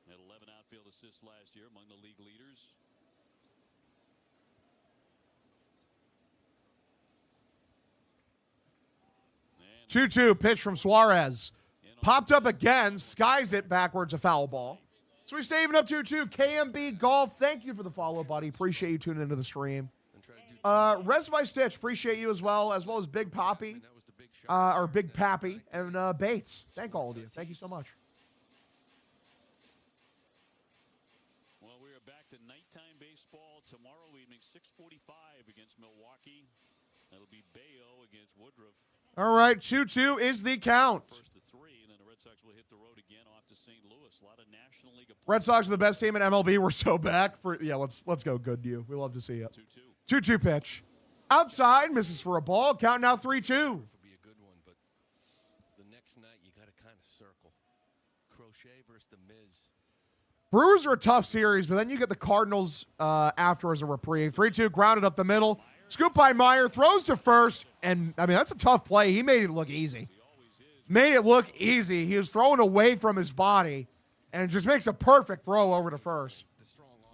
Speaker 20: Had 11 outfield assists last year, among the league leaders.
Speaker 4: And 2-2 pitch from Suarez. Popped up again, skies it backwards, a foul ball. So we stay even up 2-2. KMB Golf, thank you for the follow, buddy. Appreciate you tuning into the stream. Res by Stitch, appreciate you as well as Big Poppy, or Big Pappy, and Bates. Thank all of you. Thank you so much.
Speaker 20: Well, we are back to nighttime baseball tomorrow evening, 6:45 against Milwaukee. That'll be Bayo against Woodruff.
Speaker 4: All right, 2-2 is the count.
Speaker 20: First to 3, and then the Red Sox will hit the road again off to St. Louis. A lot of National League.
Speaker 4: Red Sox are the best team in MLB. We're so back. Let's go, good you. We love to see it. 2-2 pitch. Outside, misses for a ball. Count now 3-2.
Speaker 21: Will be a good one, but the next night you got to kind of circle. Crochet versus the Miz.
Speaker 4: Brewers are a tough series, but then you get the Cardinals after as a reprieve. 3-2, grounded up the middle. Scoop by Meyer, throws to first, and, I mean, that's a tough play. He made it look easy. Made it look easy. He was throwing away from his body, and just makes a perfect throw over to first.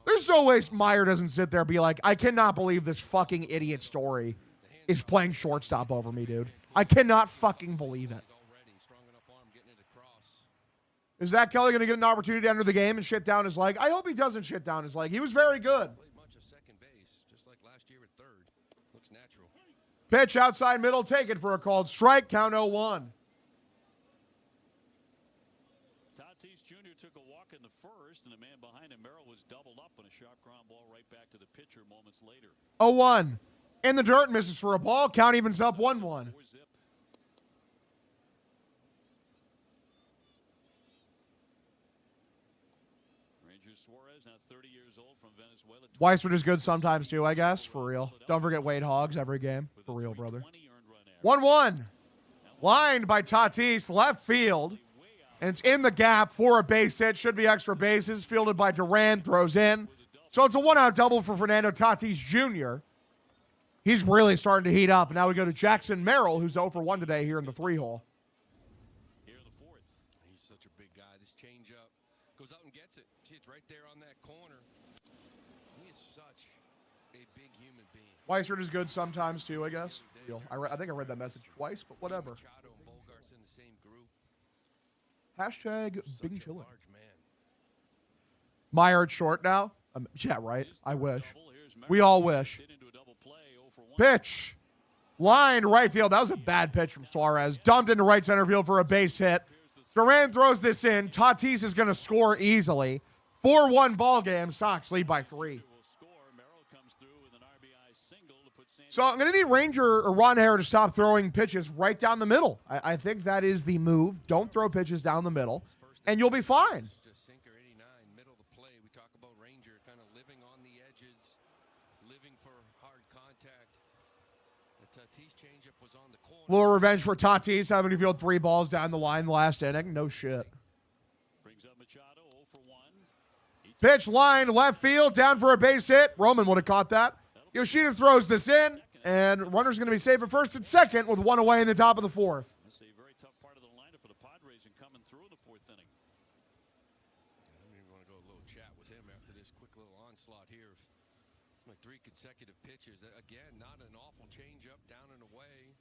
Speaker 4: There's no way Meyer doesn't sit there and be like, I cannot believe this fucking idiot Story is playing shortstop over me, dude. I cannot fucking believe it. Is Zach Kelly going to get an opportunity to enter the game and shit down his leg? I hope he doesn't shit down his leg. He was very good. Pitch outside middle, take it for a called strike. Count 0-1.
Speaker 20: Tatis Jr. took a walk in the first, and the man behind him, Merrill, was doubled up on a sharp ground ball right back to the pitcher moments later.
Speaker 4: 0-1. In the dirt, misses for a ball. Count evens up 1-1.
Speaker 20: Suarez, now 30 years old, from Venezuela.
Speaker 4: Weissford is good sometimes too, I guess, for real. Don't forget Wade Hogs every game, for real, brother. 1-1. Lined by Tatis, left field. And it's in the gap for a base hit. Should be extra bases. Fielded by Duran, throws in. So it's a 1-out double for Fernando Tatis Jr. He's really starting to heat up. And now we go to Jackson Merrill, who's 0 for 1 today here in the 3-hole.
Speaker 21: Here in the 4th. He's such a big guy. This changeup goes out and gets it. See, it's right there on that corner. He is such a big human being.
Speaker 4: Weissford is good sometimes too, I guess. I think I read that message twice, but whatever. Hashtag Bing Chillin'. Meyer at short now? Yeah, right. I wish. We all wish. Pitch. Line right field. That was a bad pitch from Suarez. Dumped into right center field for a base hit. Duran throws this in. Tatis is going to score easily. 4-1 ball game. Sox lead by 3. So I'm going to need Ranger or Ron Hare to stop throwing pitches right down the middle. I think that is the move. Don't throw pitches down the middle, and you'll be fine.
Speaker 21: Just sinker 89, middle of the play. We talk about Ranger kind of living on the edges, living for hard contact. The Tatis changeup was on the corner.
Speaker 4: Little revenge for Tatis having to field 3 balls down the line last inning. No shit.
Speaker 20: Brings up Machado, 0 for 1.
Speaker 4: Pitch line left field down for a base hit. Roman would have caught that. Yoshida throws this in, and runner's going to be safe at first and second with 1 away in the top of the 4th.
Speaker 20: That's a very tough part of the lineup for the Padres and coming through in the 4th inning.
Speaker 21: I don't even want to go a little chat with him after this quick little onslaught here. Like 3 consecutive pitches. Again, not an awful changeup, down and away.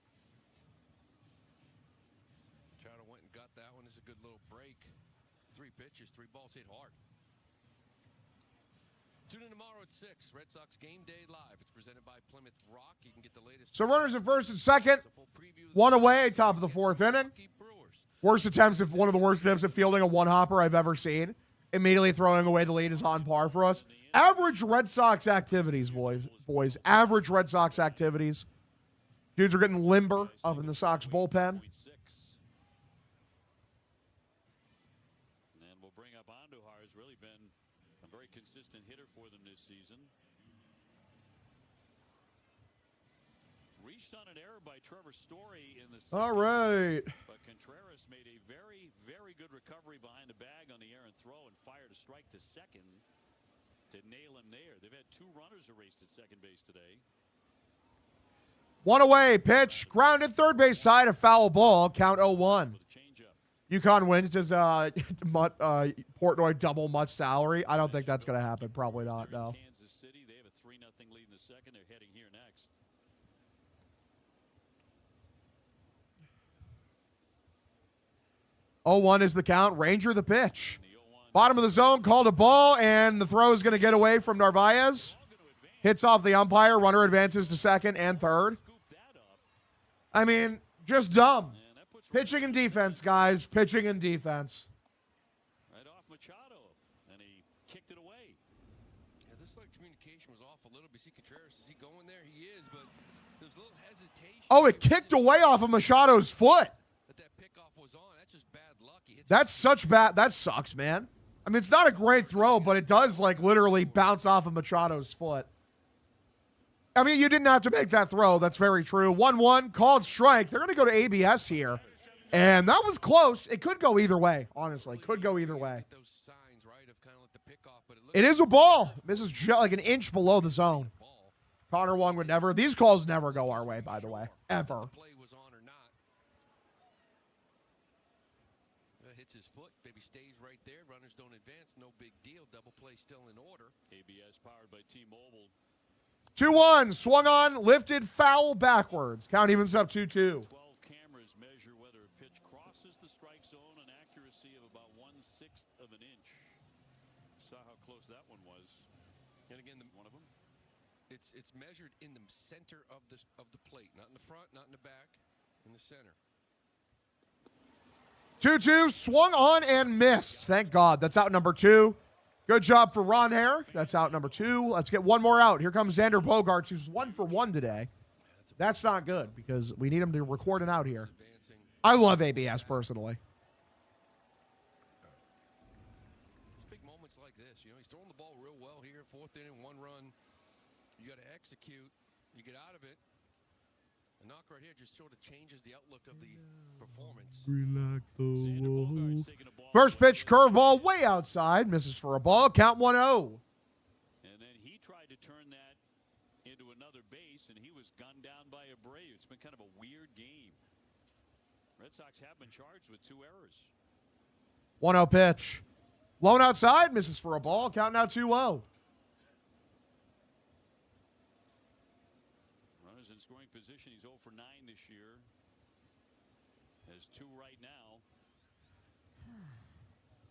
Speaker 21: Machado went and got that one. This is a good little break. 3 pitches, 3 balls hit hard. Tune in tomorrow at 6. Red Sox Game Day Live. It's presented by Plymouth Rock. You can get the latest.
Speaker 4: So runners at first and second. 1 away, top of the 4th inning. One of the worst attempts at fielding a one-hopper I've ever seen. Immediately throwing away the lead is on par for us. Average Red Sox activities, boys. Average Red Sox activities. Dudes are getting limber up in the Sox bullpen.
Speaker 20: And we'll bring up Andujar. Has really been a very consistent hitter for them this season. Reached on an error by Trevor Story in the second.
Speaker 4: All right.
Speaker 20: But Contreras made a very, very good recovery behind the bag on the errant throw and fired a strike to second to nail him there. They've had 2 runners erased at second base today.
Speaker 4: 1 away, pitch, grounded third base side, a foul ball, count 0-1. UConn wins. Does Portnoy double Mutt's salary? I don't think that's going to happen. Probably not, no.
Speaker 20: Kansas City, they have a 3-0 lead in the second. They're heading here next.
Speaker 4: Oh, 1 is the count. Ranger the pitch. Bottom of the zone, called a ball, and the throw is going to get away from Narvaez. Hits off the umpire. Runner advances to second and third. I mean, just dumb. Pitching and defense, guys. Pitching and defense.
Speaker 20: Right off Machado, and he kicked it away.
Speaker 21: Yeah, this like communication was off a little bit. See Contreras, is he going there? He is, but there's a little hesitation.
Speaker 4: Oh, it kicked away off of Machado's foot.
Speaker 21: That pickoff was on. That's just bad luck.
Speaker 4: That's such bad. That sucks, man. I mean, it's not a great throw, but it does, like, literally bounce off of Machado's foot. I mean, you didn't have to make that throw. That's very true. 1-1, called strike. They're going to go to ABS here. And that was close. It could go either way, honestly. Could go either way. It is a ball. This is like an inch below the zone. Connor Wong would never. These calls never go our way, by the way. Ever.
Speaker 21: Hits his foot, maybe stays right there. Runners don't advance, no big deal. Double play still in order.
Speaker 20: ABS powered by T-Mobile.
Speaker 4: 2-1, swung on, lifted, foul backwards. Count evens up 2-2.
Speaker 20: 12 cameras measure whether a pitch crosses the strike zone, an accuracy of about 1/6 of an inch. Saw how close that one was.
Speaker 21: And again, one of them. It's measured in the center of the plate, not in the front, not in the back, in the center.
Speaker 4: 2-2, swung on and missed. Thank God. That's out number 2. Good job for Ron Hare. That's out number 2. Let's get one more out. Here comes Xander Bogaerts, who's 1 for 1 today. That's not good because we need him to record an out here. I love ABS personally.
Speaker 21: It's big moments like this. You know, he's throwing the ball real well here. 4th inning, 1 run. You got to execute. You get out of it. A knock right here just sort of changes the outlook of the performance.
Speaker 4: Relax the wolf. First pitch, curveball, way outside. Misses for a ball. Count 1-0.
Speaker 20: And then he tried to turn that into another base, and he was gunned down by Abreu. It's been kind of a weird game. Red Sox have been charged with 2 errors.
Speaker 4: 1-0 pitch. Lone outside. Misses for a ball. Count now 2-0.
Speaker 20: In scoring position, he's 0 for 9 this year. Has 2 right now.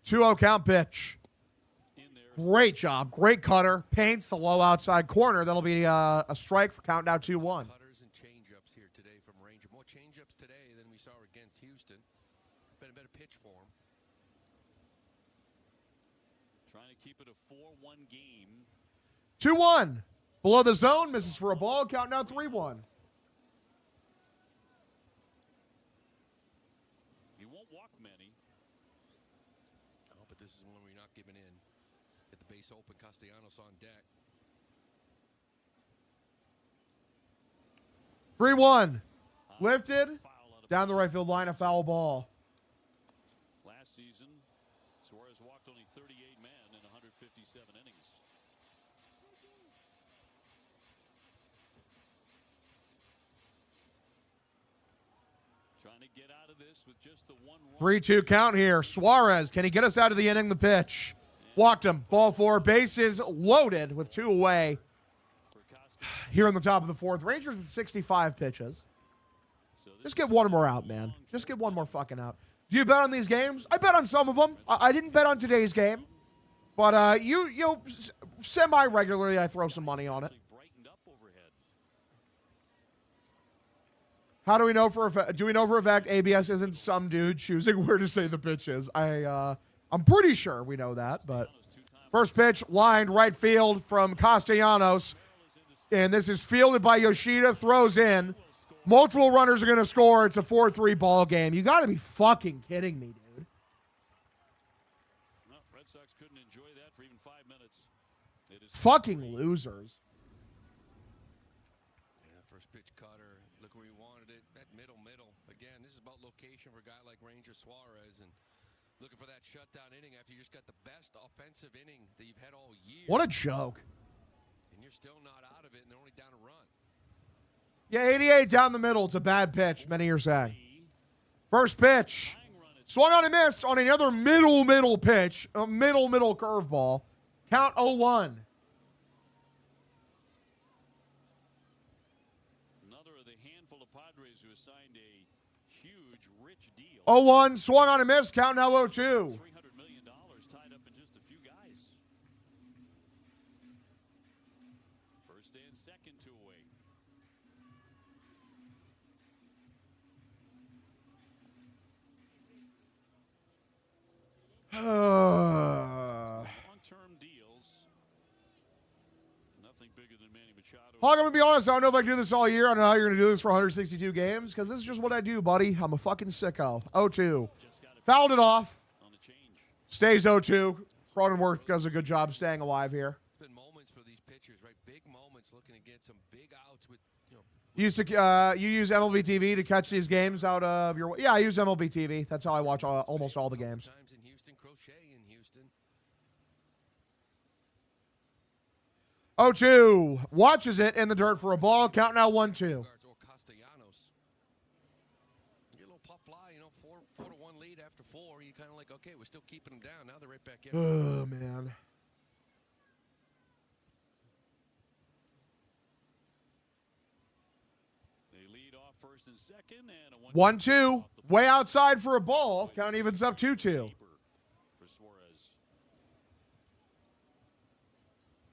Speaker 4: 2-0 count pitch. Great job. Great cutter. Paints the low outside corner. That'll be a strike for count now 2-1.
Speaker 21: Cutters and changeups here today from Ranger. More changeups today than we saw against Houston. Been a better pitch for him.
Speaker 20: Trying to keep it a 4-1 game.
Speaker 4: 2-1. Below the zone, misses for a ball. Count now 3-1.
Speaker 20: He won't walk many.
Speaker 21: Oh, but this is one where you're not giving in. Get the base open. Castellanos on deck.
Speaker 4: 3-1. Lifted. Down the right field line, a foul ball.
Speaker 20: Last season, Suarez walked only 38 men in 157 innings. Trying to get out of this with just the 1 run.
Speaker 4: 3-2 count here. Suarez, can he get us out of the inning? The pitch. Walked him. Ball 4. Bases loaded with 2 away. here in the top of the fourth. Rangers at 65 pitches. Just get one more out, man. Just get one more fucking out. Do you bet on these games? I bet on some of them. I didn't bet on today's game, but you know, semi-regularly I throw some money on it. How do we know for a fact? Do we know for a fact ABS isn't some dude choosing where to say the pitch is? I'm pretty sure we know that, but first pitch lined right field from Castellanos, and this is fielded by Yoshida. Throws in. Multiple runners are going to score. It's a 4-3 ball game. You got to be fucking kidding me, dude.
Speaker 20: No, Red Sox couldn't enjoy that for even 5 minutes.
Speaker 4: Fucking losers.
Speaker 21: Yeah, first pitch cutter. Look where he wanted it. That middle. Again, this is about location for a guy like Ranger Suarez and looking for that shutdown inning after you just got the best offensive inning that you've had all year.
Speaker 4: What a joke.
Speaker 21: And you're still not out of it, and they're only down a run.
Speaker 4: Yeah, 88 down the middle. It's a bad pitch, many are saying. First pitch. Swung on and missed on another middle pitch. A middle curveball. Count 0-1.
Speaker 20: Another of the handful of Padres who assigned a huge, rich deal.
Speaker 4: 0-1. Swung on and missed. Count now 0-2.
Speaker 20: $300 million tied up in just a few guys. First and second to away. Long-term deals. Nothing bigger than Manny Machado.
Speaker 4: Hog, I'm going to be honest. I don't know if I can do this all year. I don't know how you're going to do this for 162 games because this is just what I do, buddy. I'm a fucking sicko. 0-2. Fouled it off. Stays 0-2. Cronenworth does a good job staying alive here.
Speaker 21: It's been moments for these pitchers, right? Big moments looking to get some big outs with, you know.
Speaker 4: You use MLB TV to catch these games out of your... Yeah, I use MLB TV. That's how I watch almost all the games.
Speaker 21: Times in Houston, Crochet in Houston.
Speaker 4: 0-2. Watches it in the dirt for a ball. Count now 1-2.
Speaker 21: After 4, you kind of like, okay, we're still keeping them down. Now they're right back in.
Speaker 4: Oh, man.
Speaker 20: They lead off first and second, and a
Speaker 4: 1-2. Way outside for a ball. Count evens up 2-2.
Speaker 20: For Suarez.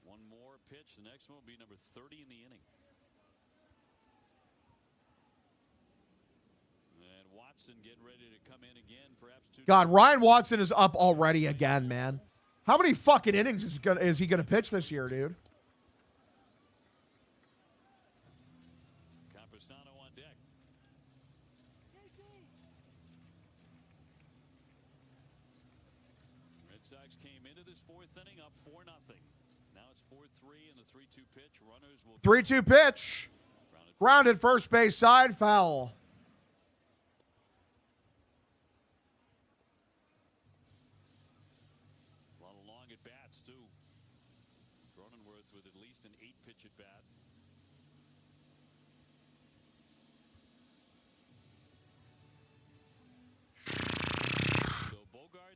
Speaker 20: One more pitch. The next one will be number 30 in the inning. And Watson getting ready to come in again, perhaps two.
Speaker 4: God, Ryan Watson is up already again, man. How many fucking innings is he gonna pitch this year, dude?
Speaker 20: Campusano on deck. Red Sox came into this fourth inning up 4-0. Now it's 4-3 in the 3-2 pitch. Runners will
Speaker 4: 3-2 pitch. Grounded first base side, foul.
Speaker 20: A lot of long at bats too. Cronenworth with at least an 8-pitch at bat.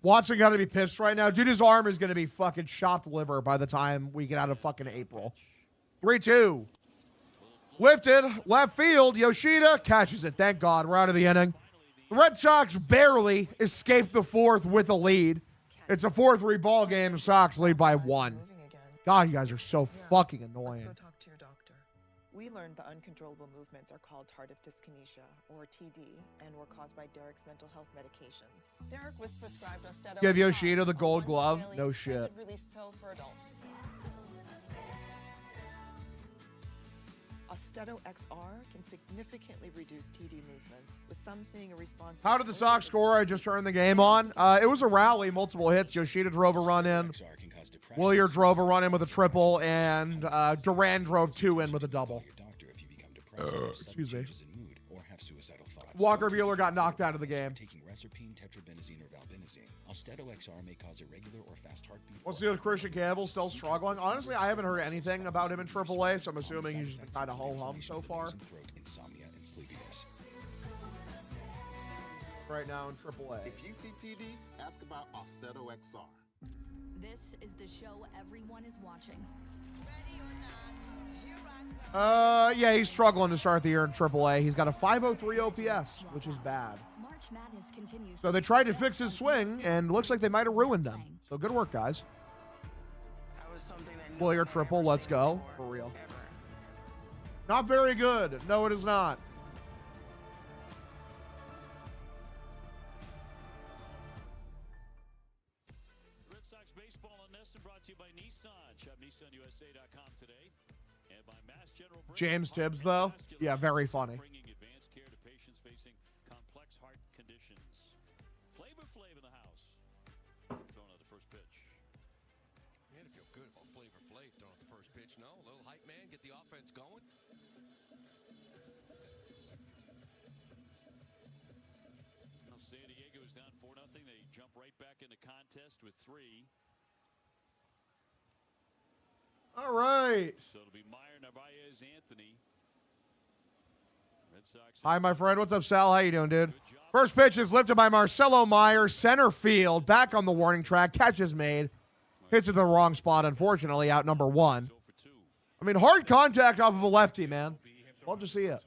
Speaker 4: Watson got to be pissed right now. Dude, his arm is going to be fucking chopped liver by the time we get out of fucking April. 3-2. Lifted. Left field. Yoshida catches it. Thank God. We're out of the inning. The Red Sox barely escaped the fourth with a lead. It's a 4-3 ball game. The Sox lead by 1. God, you guys are so fucking annoying.
Speaker 2: Let's go talk to your doctor. We learned the uncontrollable movements are called tardive dyskinesia, or TD, and were caused by Derek's mental health medications. Derek was prescribed Austedo.
Speaker 4: Give Yoshida the gold glove? No shit.
Speaker 2: Release pill for adults. Austedo XR can significantly reduce TD movements, with some seeing a response.
Speaker 4: How did the Sox score? I just turned the game on. It was a rally, multiple hits. Yoshida drove a run in. Willier drove a run in with a triple, and Duran drove 2 in with a double. Excuse me. Walker Buehler got knocked out of the game. What's the deal with Christian Campbell? Still struggling? Honestly, I haven't heard anything about him in AAA, so I'm assuming he's just been kind of ho-hum so far. Right now in AAA.
Speaker 9: If you see TD, ask about Austedo XR.
Speaker 19: This is the show everyone is watching.
Speaker 10: Ready or not, here I
Speaker 4: Yeah, he's struggling to start the year in AAA. He's got a 503 OPS, which is bad. So they tried to fix his swing, and looks like they might have ruined him. So good work, guys. Player triple, let's go. For real. Not very good. No, it is not.
Speaker 20: Red Sox baseball on Nesson brought to you by Nissan. Shop NissanUSA.com today. And by Mass General.
Speaker 4: James Tibbs, though? Yeah, very funny.
Speaker 20: Bringing advanced care to patients facing complex heart conditions. Flavor Flav in the house. Throwing out the first pitch.
Speaker 21: Man, I feel good about Flavor Flav throwing out the first pitch. No, a little hype man, get the offense going.
Speaker 20: Well, San Diego's down 4-0. They jump right back in the contest with 3.
Speaker 4: All right.
Speaker 20: So it'll be Meyer, Narvaez, Anthony. Red Sox.
Speaker 4: Hi, my friend. What's up, Sal? How you doing, dude? First pitch is lifted by Marcelo Meyer. Center field. Back on the warning track. Catch is made. Hits it the wrong spot, unfortunately. Out number 1. I mean, hard contact off of a lefty, man. Love to see it.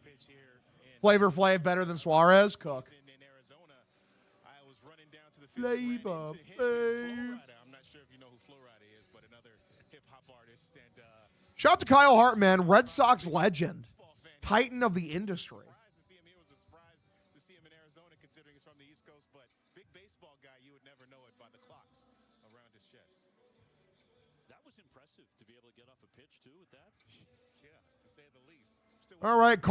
Speaker 4: Flavor Flav better than Suarez. Cook. Flavor Flav. Shout out to Kyle Hart, man. Red Sox legend. Titan of the industry.
Speaker 20: That was impressive to be able to get off a pitch, too, with that.
Speaker 18: Yeah, to say the least.
Speaker 4: All right,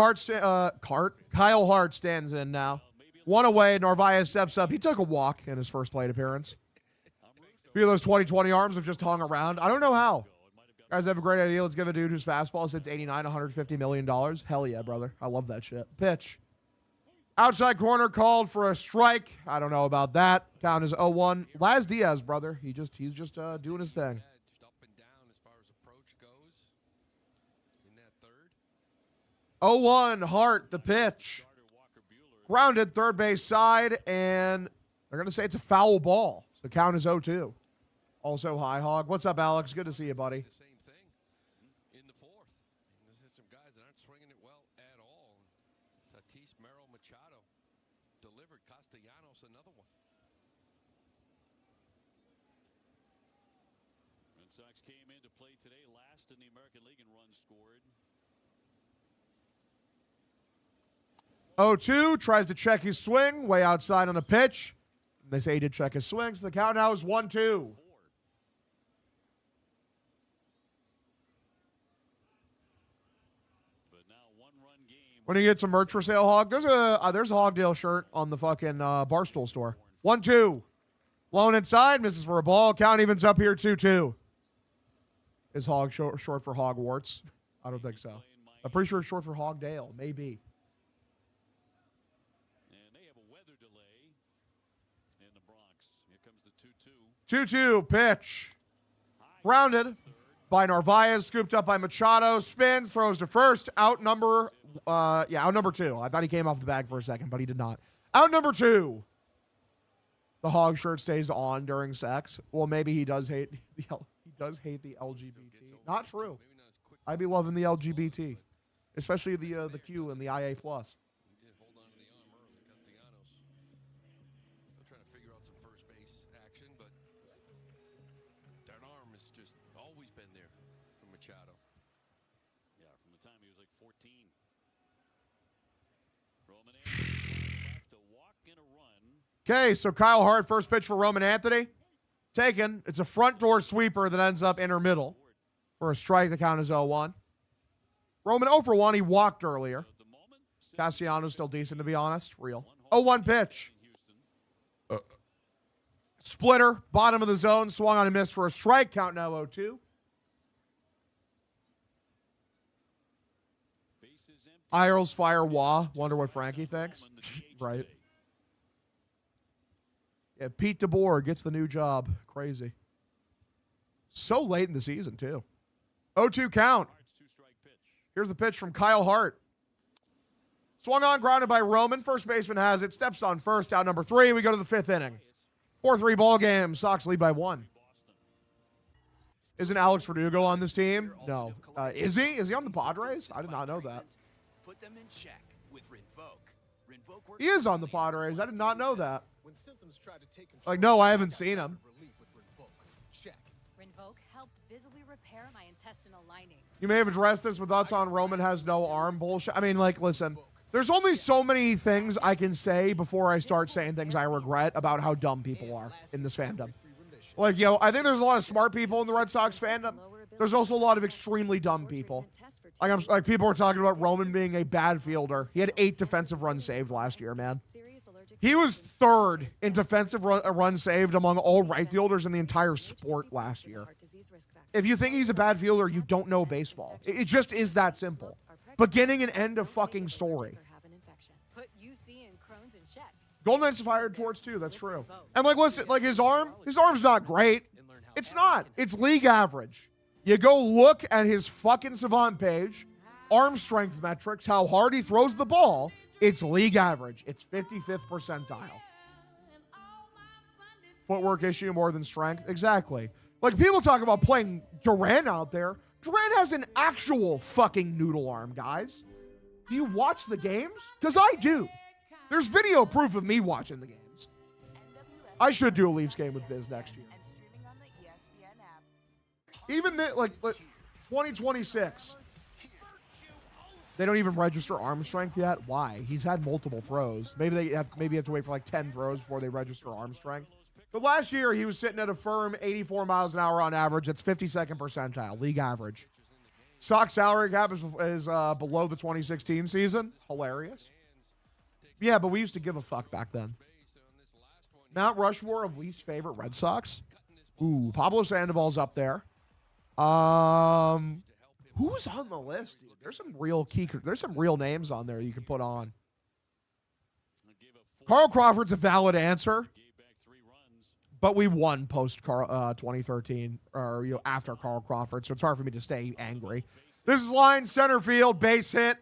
Speaker 4: Kyle Hart stands in now. 1 away. Narvaez steps up. He took a walk in his first plate appearance. A few of those 20-20 arms have just hung around. I don't know how. Guys have a great idea. Let's give a dude whose fastball sits 89, $150 million. Hell yeah, brother. I love that shit. Pitch. Outside corner called for a strike. I don't know about that. Count is 0-1. Laz Diaz, brother. He's just doing his thing.
Speaker 21: Just up and down as far as approach goes in that third.
Speaker 4: 0-1. Hart, the pitch. Grounded third base side, and they're going to say it's a foul ball. So count is 0-2. Also, hi, Hog. What's up, Alex? Good to see you, buddy.
Speaker 21: The same thing in the fourth. And there's some guys that aren't swinging it well at all. Tatis, Merrill, Machado delivered. Castellanos, another one.
Speaker 20: Red Sox came into play today last in the American League in runs scored.
Speaker 4: 0-2. Tries to check his swing. Way outside on a pitch. They say he did check his swing. So the count now is 1-2. When you get some merch for sale, Hog, there's a Hogdale shirt on the fucking Barstool store. 1-2. Blown inside, misses for a ball. Count evens up here 2-2. Is Hog short for Hogwarts? I don't think so. I'm pretty sure it's short for Hogdale. Maybe.
Speaker 20: And they have a weather delay in the Bronx. Here comes the 2-2.
Speaker 4: 2-2 pitch. Grounded by Narvaez, scooped up by Machado. Spins, throws to first. Out number 2. I thought he came off the bag for a second, but he did not. Out number 2. The Hog shirt stays on during sex. Well, maybe he does hate the LGBT. Not true. I'd be loving the LGBT, especially the Q and the IA+.
Speaker 21: He did hold on to the arm early, Castellanos. Still trying to figure out some first base action, but that arm has just always been there for Machado.
Speaker 20: Yeah, from the time he was like 14. Roman Anthony left, a walk and a run.
Speaker 4: Okay, so Kyle Hart, first pitch for Roman Anthony. Taken. It's a front door sweeper that ends up inner middle. For a strike, the count is 0-1. Roman 0 for 1. He walked earlier. Castellanos still decent, to be honest. Real. 0-1 pitch. Splitter, bottom of the zone. Swung on and missed for a strike. Count now 0-2. Irles fire Wah. Wonder what Frankie thinks. Right. Yeah, Pete DeBoer gets the new job. Crazy. So late in the season, too. 0-2 count. Here's the pitch from Kyle Hart. Swung on, grounded by Roman. First baseman has it. Steps on first. Out number 3. We go to the 5th inning. 4-3 ball game. Sox lead by 1. Isn't Alex Verdugo on this team? No. Is he? Is he on the Padres? I did not know that.
Speaker 7: Put them in check with Rinvoke.
Speaker 4: He is on the Padres. I did not know that. Like, no, I haven't seen him.
Speaker 11: Rinvoke helped visibly repair my intestinal lining.
Speaker 4: You may have addressed this with us on Roman has no arm bullshit. I mean, like, listen, there's only so many things I can say before I start saying things I regret about how dumb people are in this fandom. Like, yo, I think there's a lot of smart people in the Red Sox fandom. There's also a lot of extremely dumb people. Like people were talking about Roman being a bad fielder. He had 8 defensive runs saved last year, man. He was 3rd in defensive runs saved among all right fielders in the entire sport last year. If you think he's a bad fielder, you don't know baseball. It just is that simple. Beginning and end of fucking story. Golden Knights have hired Torts too. That's true. And like, listen, like his arm's not great. It's not. It's league average. You go look at his fucking Savant page, arm strength metrics, how hard he throws the ball. It's league average. It's 55th percentile. Footwork issue more than strength. Exactly. Like people talk about playing Duran out there. Duran has an actual fucking noodle arm, guys. Do you watch the games? Because I do. There's video proof of me watching the games. I should do a Leafs game with Biz next year. Even like 2026. They don't even register arm strength yet. Why? He's had multiple throws. Maybe you have to wait for like 10 throws before they register arm strength. But last year he was sitting at a firm 84 miles an hour on average. It's 52nd percentile, league average. Sox salary cap is below the 2016 season. Hilarious. Yeah, but we used to give a fuck back then. Mount Rushmore of least favorite Red Sox. Ooh, Pablo Sandoval's up there. Who's on the list, dude? There's some real names on there you can put on. Carl Crawford's a valid answer, but we won post 2013 or after Carl Crawford, so it's hard for me to stay angry. This is line center field, base hit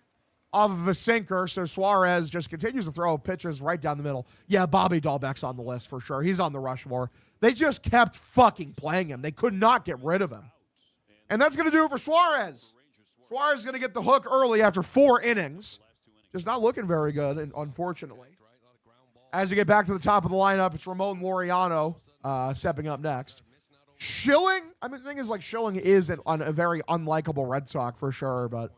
Speaker 4: off of a sinker, so Suarez just continues to throw pitches right down the middle. Yeah, Bobby Dahlbeck's on the list for sure. He's on the Rushmore. They just kept fucking playing him. They could not get rid of him. And that's going to do it for Suarez. Suarez is going to get the hook early after 4 innings. Just not looking very good, unfortunately. As you get back to the top of the lineup, it's Ramon Laureano stepping up next. Schilling, I mean, the thing is, like, Schilling is a very unlikable Red Sox for sure, but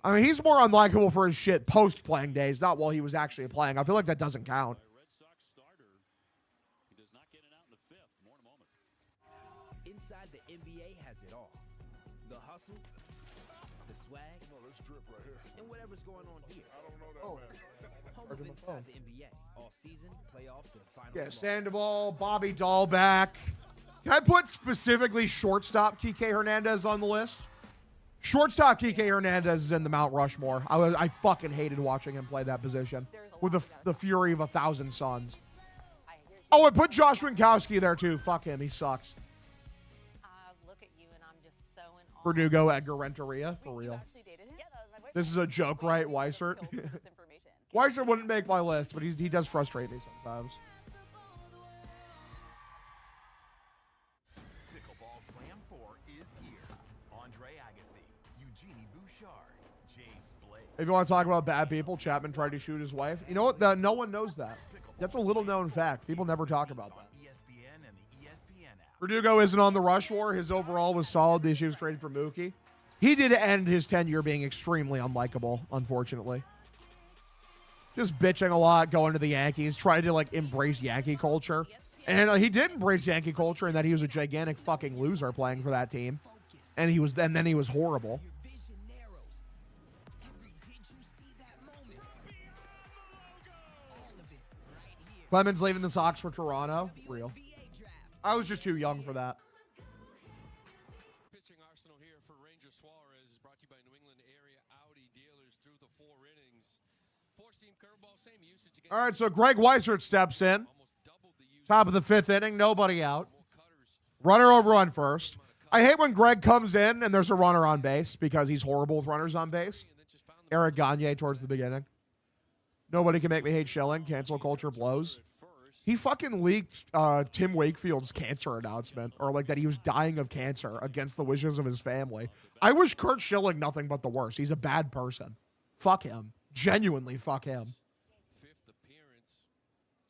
Speaker 4: I mean, he's more unlikable for his shit post-playing days, not while he was actually playing. I feel like that doesn't count.
Speaker 10: Inside the NBA has it all. The hustle, the swag, and whatever's going on here. I don't know that, man. Home of Inside the NBA, all season, playoffs, and finals.
Speaker 4: Yeah, Sandoval, Bobby Dahlbeck. Can I put specifically shortstop Kike Hernandez on the list? Shortstop Kike Hernandez is in the Mount Rushmore. I fucking hated watching him play that position with the fury of 1,000 suns. Oh, and put Josh Winkowski there too. Fuck him. He sucks.
Speaker 14: Look at you and I'm just so in awe.
Speaker 4: Verdugo, Edgar Renteria, for real. This is a joke, right, Weissert? Weissert wouldn't make my list, but he does frustrate me sometimes. If you want to talk about bad people, Chapman tried to shoot his wife. You know what? No one knows that. That's a little known fact. People never talk about that. Verdugo isn't on the Rushmore. His overall was solid. The issue was traded for Mookie. He did end his tenure being extremely unlikable, unfortunately. Just bitching a lot, going to the Yankees, trying to like embrace Yankee culture. And he did embrace Yankee culture in that he was a gigantic fucking loser playing for that team. And then he was horrible. Clemens leaving the Sox for Toronto. Real. I was just too young for that.
Speaker 21: Pitching arsenal here for Ranger Suarez is brought to you by New England area Audi dealers through the 4 innings. 4-seam curveball, same usage again.
Speaker 4: All right, so Greg Weissert steps in. Top of the 5th inning, nobody out. Runner over on first. I hate when Greg comes in and there's a runner on base because he's horrible with runners on base. Eric Gagne towards the beginning. Nobody can make me hate Schilling. Cancel culture blows. He fucking leaked Tim Wakefield's cancer announcement, or like that he was dying of cancer against the wishes of his family. I wish Kurt Schilling nothing but the worst. He's a bad person. Fuck him. Genuinely fuck him.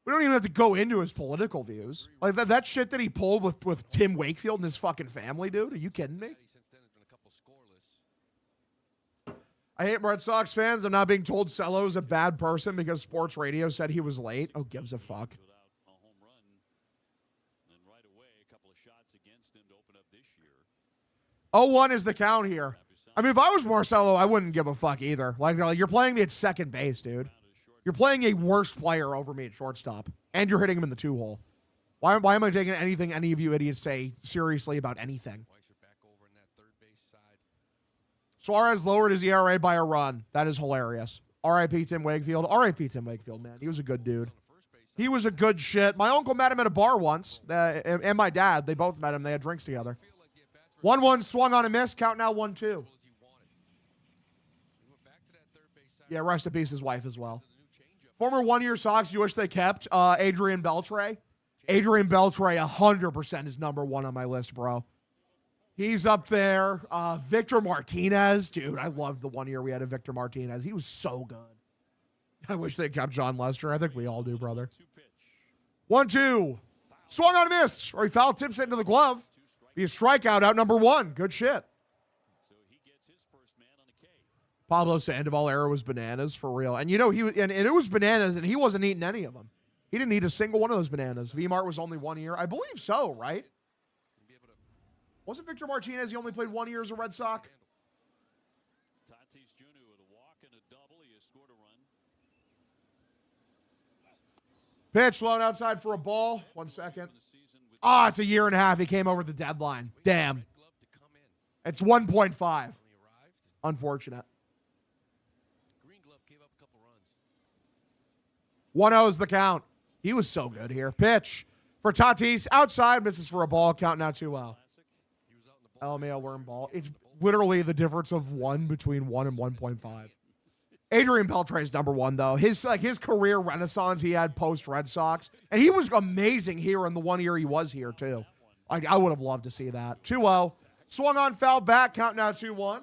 Speaker 4: We don't even have to go into his political views. Like that shit that he pulled with Tim Wakefield and his fucking family, dude. Are you kidding me? I hate Red Sox fans. I'm not being told Cello's a bad person because sports radio said he was late. Oh, gives a fuck. 0-1 is the count here. I mean, if I was Marcelo, I wouldn't give a fuck either. Like you're playing me at second base, dude. You're playing a worse player over me at shortstop, and you're hitting him in the 2-hole. Why am I taking anything any of you idiots say seriously about anything? Suarez lowered his ERA by a run. That is hilarious. R.I.P. Tim Wakefield. R.I.P. Tim Wakefield, man. He was a good dude. He was a good shit. My uncle met him at a bar once, and my dad. They both met him. They had drinks together. 1-1 swung on a miss. Count now 1-2. Yeah, rest in peace, his wife as well. Former one-year Sox you wish they kept, Adrian Beltre. Adrian Beltre, 100% is number one on my list, bro. He's up there. Victor Martinez. Dude, I loved the 1 year we had of Victor Martinez. He was so good. I wish they kept John Lester. I think we all do, brother. 1-2. Swung on a miss. Or he foul tips it into the glove. Be a strikeout out number one. Good shit. Pablo Sandoval era was bananas for real. And you know, and it was bananas, and he wasn't eating any of them. He didn't eat a single one of those bananas. V-Mart was only 1 year. I believe so, right? Wasn't Victor Martinez, he only played 1 year as a Red Sox?
Speaker 20: Tatis Jr. with a walk and a double. He has scored a run.
Speaker 4: Pitch, low outside for a ball. 1 second. Ah, it's a year and a half. He came over the deadline. Damn. It's 1.5. Unfortunate. 1-0 is the count. He was so good here. Pitch for Tatis. Outside, misses for a ball. Count now 2-0. LMAO worm ball. It's literally the difference of 1 between 1 and 1.5. Adrian Beltre is number one, though. His career renaissance he had post Red Sox. And he was amazing here in the 1 year he was here, too. I would have loved to see that. 2-0. Swung on, foul back. Count now 2-1.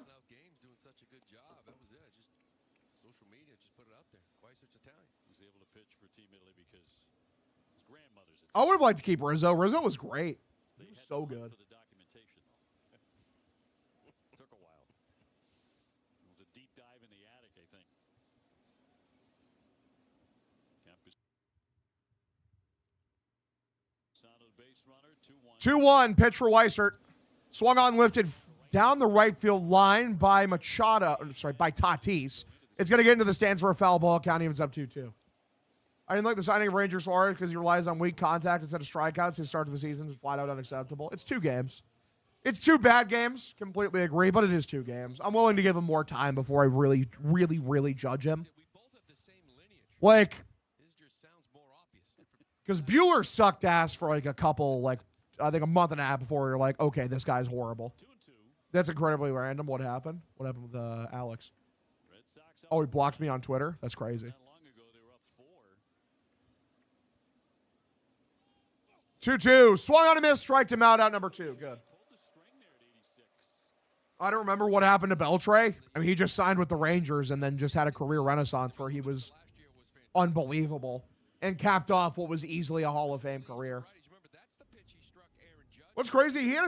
Speaker 4: I would have liked to keep Rizzo. Rizzo was great. He was so good.
Speaker 20: Took a while. It was a deep dive in the attic, I think. Sound of the base runner,
Speaker 4: 2-1. Pitch for Weissert. Swung on, lifted down the right field line by Machado. By Tatis. It's going to get into the stands for a foul ball. Count evens up 2-2. I didn't like the signing of Ranger Suarez because he relies on weak contact instead of strikeouts. His start to the season is flat out unacceptable. It's 2 games. It's 2 bad games. Completely agree, but it is 2 games. I'm willing to give him more time before I really, really, really judge him. Like, because Buehler sucked ass for like a couple, like, I think a month and a half before you're like, okay, this guy's horrible. That's incredibly random. What happened? What happened with Alex? Oh, he blocked me on Twitter? That's crazy. 2-2. Swung on a miss. Striked him out number 2. Good. I don't remember what happened to Beltre. I mean, he just signed with the Rangers and then just had a career renaissance where he was unbelievable and capped off what was easily a Hall of Fame career. What's crazy, he had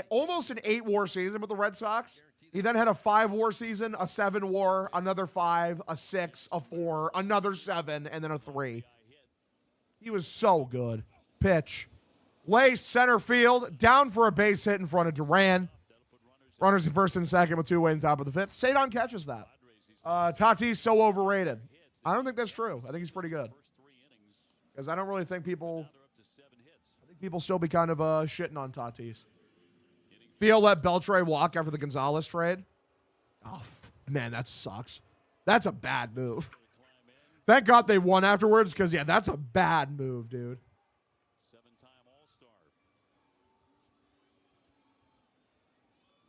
Speaker 4: almost an 8-WAR season with the Red Sox. He then had a 5-WAR season, a 7-WAR, another 5, a 6, a 4, another 7, and then a 3. He was so good. Pitch. Lace, center field, down for a base hit in front of Duran. Runners in first and second with 2 away in top of the 5th. Sadon catches that. Tatis so overrated. I don't think that's true. I think he's pretty good. Because I don't really think people still be kind of shitting on Tatis. Theo let Beltre walk after the Gonzalez trade. Oh, man, that sucks. That's a bad move. Thank God they won afterwards because, yeah, that's a bad move, dude.
Speaker 20: 7-time All-Star.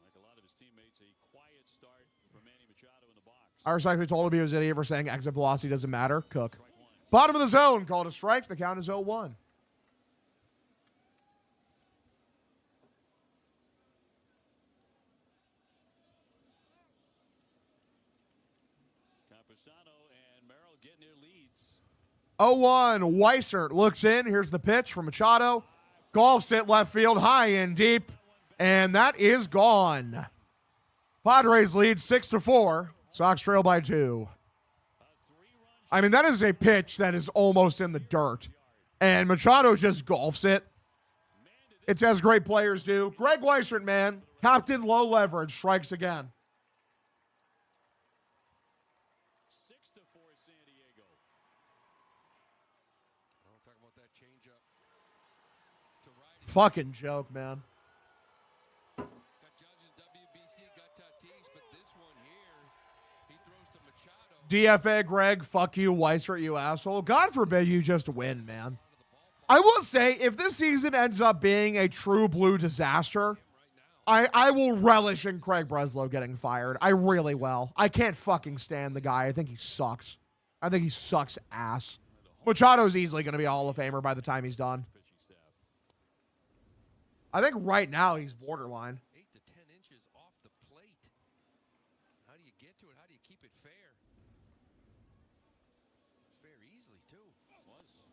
Speaker 20: Like a lot of his teammates, a quiet start for Manny Machado in the box.
Speaker 4: I respectfully told him he was an idiot for saying exit velocity doesn't matter. Cook. Bottom of the zone, called a strike. The count is 0-1.
Speaker 20: Campusano and Merrill getting their leads.
Speaker 4: 0-1. Weissert looks in. Here's the pitch from Machado. Golfs it left field, high and deep. And that is gone. Padres lead 6-4. Sox trail by 2. I mean, that is a pitch that is almost in the dirt. And Machado just golfs it. It's as great players do. Greg Weissert, man. Captain low leverage, strikes again.
Speaker 21: 6-4 San Diego. I'll talk about that changeup.
Speaker 4: Fucking joke, man.
Speaker 21: Got Judge in WBC, got Tatis, but this one here, he throws to Machado.
Speaker 4: DFA, Greg, fuck you, Weissert, you asshole. God forbid you just win, man. I will say, if this season ends up being a true blue disaster, I will relish in Craig Breslow getting fired. I really will. I can't fucking stand the guy. I think he sucks. I think he sucks ass. Machado's easily going to be a Hall of Famer by the time he's done. I think right now he's borderline.
Speaker 21: 8 to 10 inches off the plate. How do you get to it? How do you keep it fair? Fair easily, too.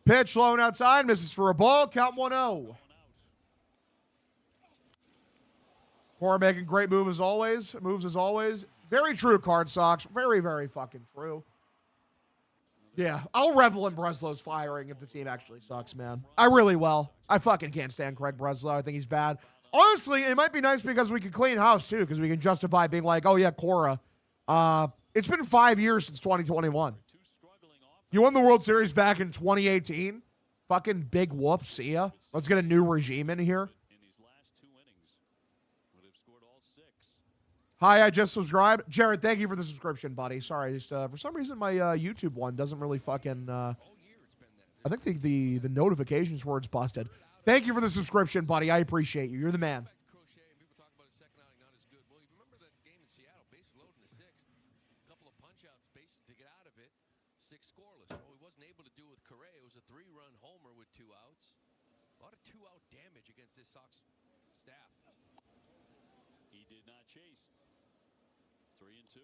Speaker 4: Pitch low and outside, misses for a ball. Count 1-0. Cora making great moves as always. Very true, Card Sox. Very, very fucking true. Yeah, I'll revel in Breslow's firing if the team actually sucks, man. I really will. I fucking can't stand Craig Breslow. I think he's bad. Honestly, it might be nice because we can clean house, too, because we can justify being like, oh, yeah, Cora. It's been 5 years since 2021. You won the World Series back in 2018. Fucking big whoop. See ya. Let's get a new regime in here. Hi, I just subscribed. Jared, thank you for the subscription, buddy. Sorry, just for some reason my YouTube one doesn't really fucking. I think the notifications for it's busted. Thank you for the subscription, buddy. I appreciate you. You're the man.
Speaker 20: He did not chase. 3-2.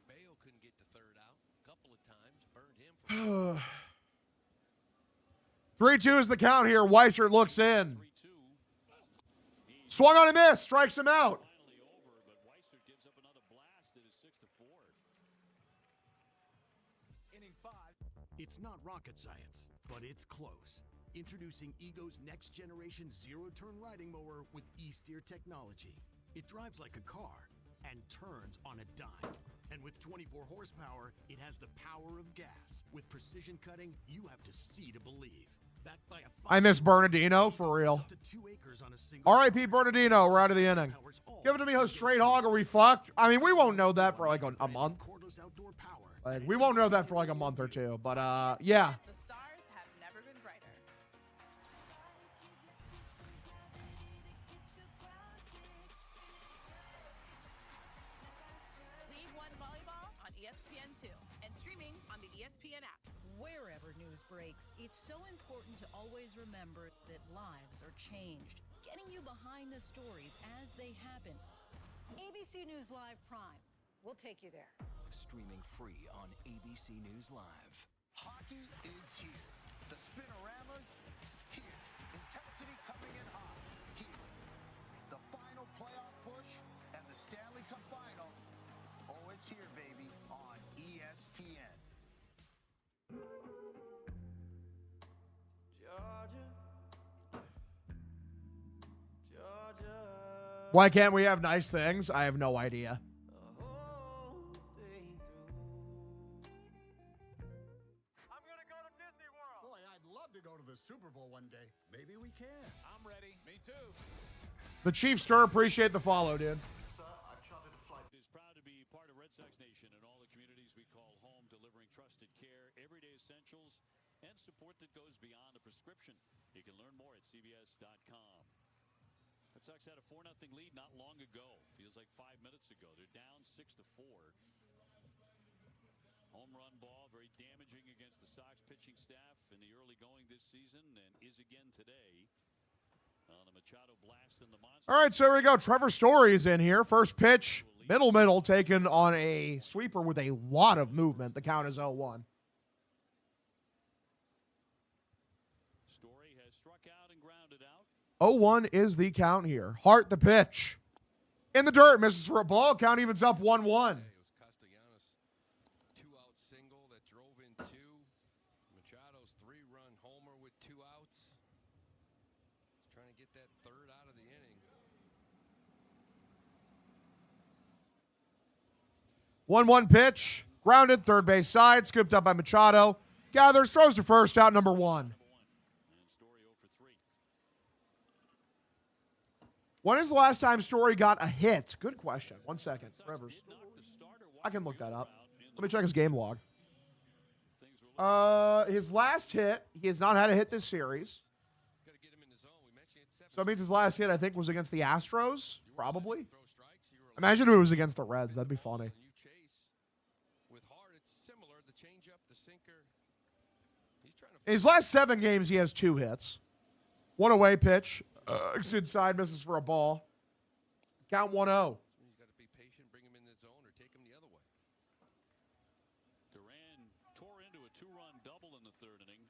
Speaker 21: Bayo couldn't get the third out a couple of times. Burned him.
Speaker 4: 3-2 is the count here. Weissert looks in. Swung on a miss. Strikes him out.
Speaker 8: It's not rocket science, but it's close. Introducing Ego's next generation zero-turn riding mower with E-Steer technology. It drives like a car and turns on a dime. And with 24 horsepower, it has the power of gas. With precision cutting, you have to see to believe. Backed by a
Speaker 4: I miss Bernardino, for real. R.I.P. Bernardino, we're out of the inning. Give it to me, host straight hog, are we fucked? I mean, we won't know that for like a month. Like, we won't know that for like a month or two, but yeah.
Speaker 2: The stars have never been brighter. League One Volleyball on ESPN2 and streaming on the ESPN app.
Speaker 15: Wherever news breaks, it's so important to always remember that lives are changed. Getting you behind the stories as they happen. ABC News Live Prime. We'll take you there.
Speaker 7: Streaming free on ABC News Live.
Speaker 6: Hockey is here. The Spinorama's here. Intensity coming in hot here. The final playoff push and the Stanley Cup final. Oh, it's here, baby, on ESPN.
Speaker 4: Why can't we have nice things? I have no idea.
Speaker 12: Boy, I'd love to go to the Super Bowl one day. Maybe we can.
Speaker 21: I'm ready. Me too.
Speaker 4: The Chief Stir, appreciate the follow, dude.
Speaker 20: Is proud to be part of Red Sox Nation and all the communities we call home, delivering trusted care, everyday essentials, and support that goes beyond a prescription. You can learn more at CBS.com. Red Sox had a 4-0 lead not long ago. Feels like 5 minutes ago. They're down 6-4. Home run ball, very damaging against the Sox pitching staff in the early going this season, and is again today. On a Machado blast in the monster.
Speaker 4: All right, so here we go. Trevor Story is in here. First pitch, middle, taken on a sweeper with a lot of movement. The count is 0-1.
Speaker 20: Story has struck out and grounded out.
Speaker 4: 0-1 is the count here. Hart the pitch. In the dirt, misses for a ball. Count evens up 1-1. One 1 pitch, grounded, third base side, scooped up by Machado. Gathers, throws to first, out number 1. When is the last time Story got a hit? Good question. 1 second. Rivers. I can look that up. Let me check his game log. His last hit, he has not had a hit this series. So it means his last hit, I think, was against the Astros, probably. Imagine if it was against the Reds. That'd be funny. In his last 7 games, he has 2 hits. 1 away pitch. Inside, misses for a ball. Count 1-0.
Speaker 21: He's got to be patient, bring him in the zone, or take him the other way.
Speaker 20: Duran tore into a 2-run double in the 3rd inning.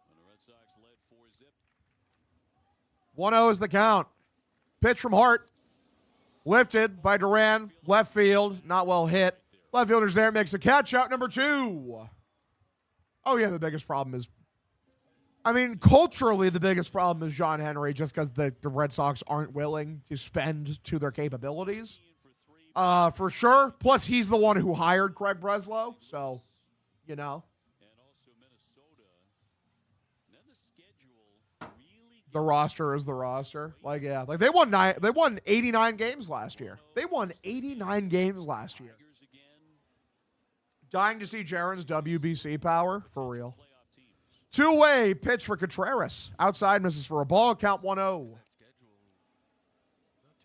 Speaker 20: When the Red Sox led 4-0.
Speaker 4: 1-0 is the count. Pitch from Hart. Lifted by Duran. Left field. Not well hit. Left fielder's there. Makes a catch. Out number 2. Oh, yeah, the biggest problem is, culturally, the biggest problem is John Henry, just because the Red Sox aren't willing to spend to their capabilities. For sure. Plus, he's the one who hired Craig Breslow. So, you know. The roster is the roster. They won 89 games last year. They won 89 games last year. Dying to see Jaron's WBC power, for real. 2-way pitch for Contreras. Outside, misses for a ball. Count 1-0.
Speaker 21: Not too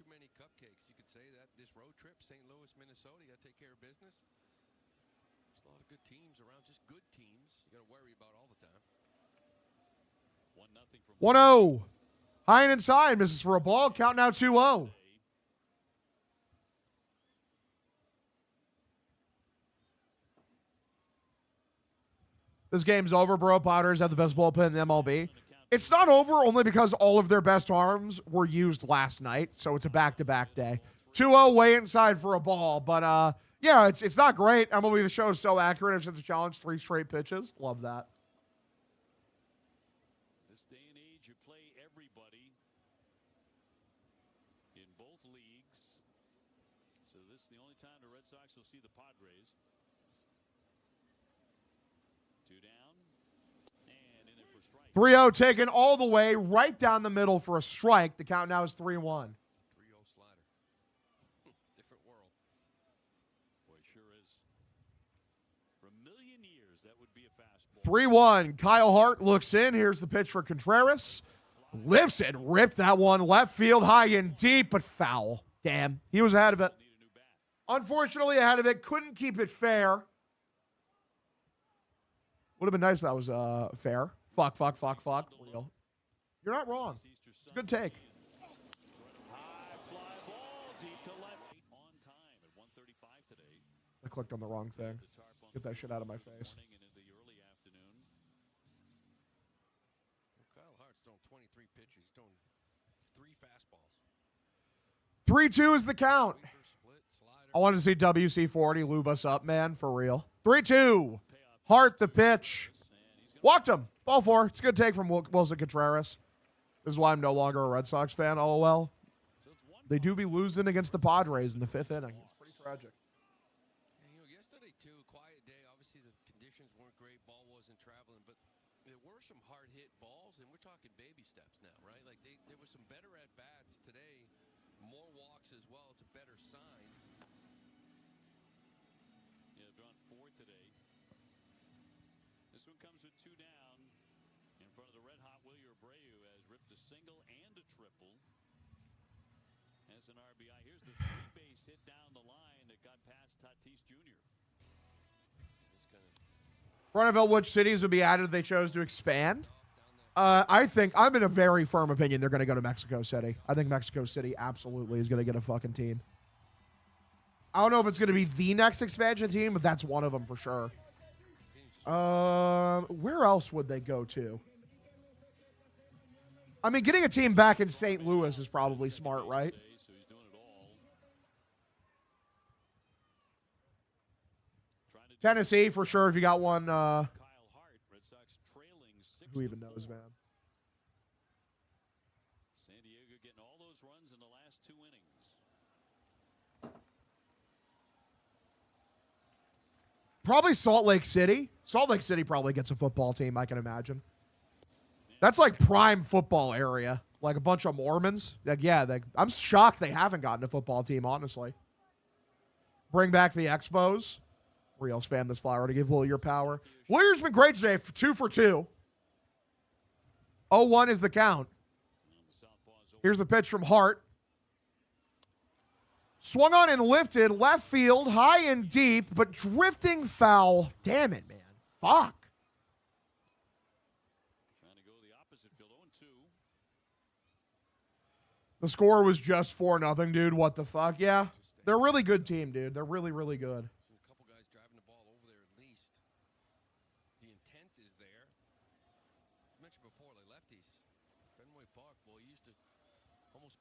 Speaker 21: many cupcakes. You could say that this road trip, St. Louis, Minnesota, you got to take care of business. There's a lot of good teams around, just good teams. You got to worry about all the time.
Speaker 20: 1-0
Speaker 4: 1-0. High and inside, misses for a ball. Count now 2-0. This game's over, bro. Padres have the best bullpen in the MLB. It's not over only because all of their best arms were used last night, so it's a back-to-back day. 2-0 way inside for a ball, but yeah, it's not great. MLB The Show is so accurate. It's such a challenge. 3 straight pitches. Love that.
Speaker 20: This day and age, you play everybody in both leagues. So this is the only time the Red Sox will see the Padres. 2 down, and in there for strike.
Speaker 4: 3-0 taken all the way right down the middle for a strike. The count now is 3-1.
Speaker 21: 3-0 slider. Different world.
Speaker 20: Boy, sure is. For a million years, that would be a fastball.
Speaker 4: 3-1. Kyle Hart looks in. Here's the pitch for Contreras. Lifts it. Ripped that one left field high and deep, but foul. Damn. He was ahead of it. Unfortunately, ahead of it. Couldn't keep it fair. Would have been nice if that was fair. Fuck. Real. You're not wrong. It's a good take.
Speaker 20: High fly ball deep to left. On time at 1:35 today.
Speaker 4: I clicked on the wrong thing. Get that shit out of my face.
Speaker 20: And in the early afternoon.
Speaker 21: Well, Kyle Hart's throwing 23 pitches. He's throwing 3 fastballs.
Speaker 4: 3-2 is the count. I wanted to see WC-40 lube us up, man, for real. 3-2. Hart the pitch. Walked him. Ball 4. It's a good take from Wilson Contreras. This is why I'm no longer a Red Sox fan, LOL. They do be losing against the Padres in the 5th inning. It's pretty tragic.
Speaker 21: Yesterday, too, quiet day. Obviously, the conditions weren't great. Ball wasn't traveling, but there were some hard-hit balls, and we're talking baby steps now, right? Like, there were some better at-bats today. More walks as well. It's a better sign.
Speaker 20: Yeah, drawn 4 today. This one comes with 2 down in front of the red-hot Wilyer Abreu, has ripped a single and a triple. As an RBI, here's the three-base hit down the line that got past Tatis Jr.
Speaker 4: Front of which cities would be added if they chose to expand? I think I'm in a very firm opinion they're going to go to Mexico City. I think Mexico City absolutely is going to get a fucking team. I don't know if it's going to be the next expansion team, but that's one of them for sure. Where else would they go to? I mean, getting a team back in St. Louis is probably smart, right? Tennessee for sure if you got one. Who even knows, man?
Speaker 20: San Diego getting all those runs in the last 2 innings.
Speaker 4: Probably Salt Lake City. Salt Lake City probably gets a football team, I can imagine. That's like prime football area. Like a bunch of Mormons. Like, yeah, I'm shocked they haven't gotten a football team, honestly. Bring back the Expos. Real spam this flower to give Will your power. Warriors been great today. 2 for 2. 0-1 is the count. Here's the pitch from Hart. Swung on and lifted. Left field. High and deep. But drifting foul. Damn it, man. Fuck.
Speaker 20: Trying to go the opposite field. 0-2.
Speaker 4: The score was just 4-0, dude. What the fuck? Yeah. They're a really good team, dude. They're really, really good.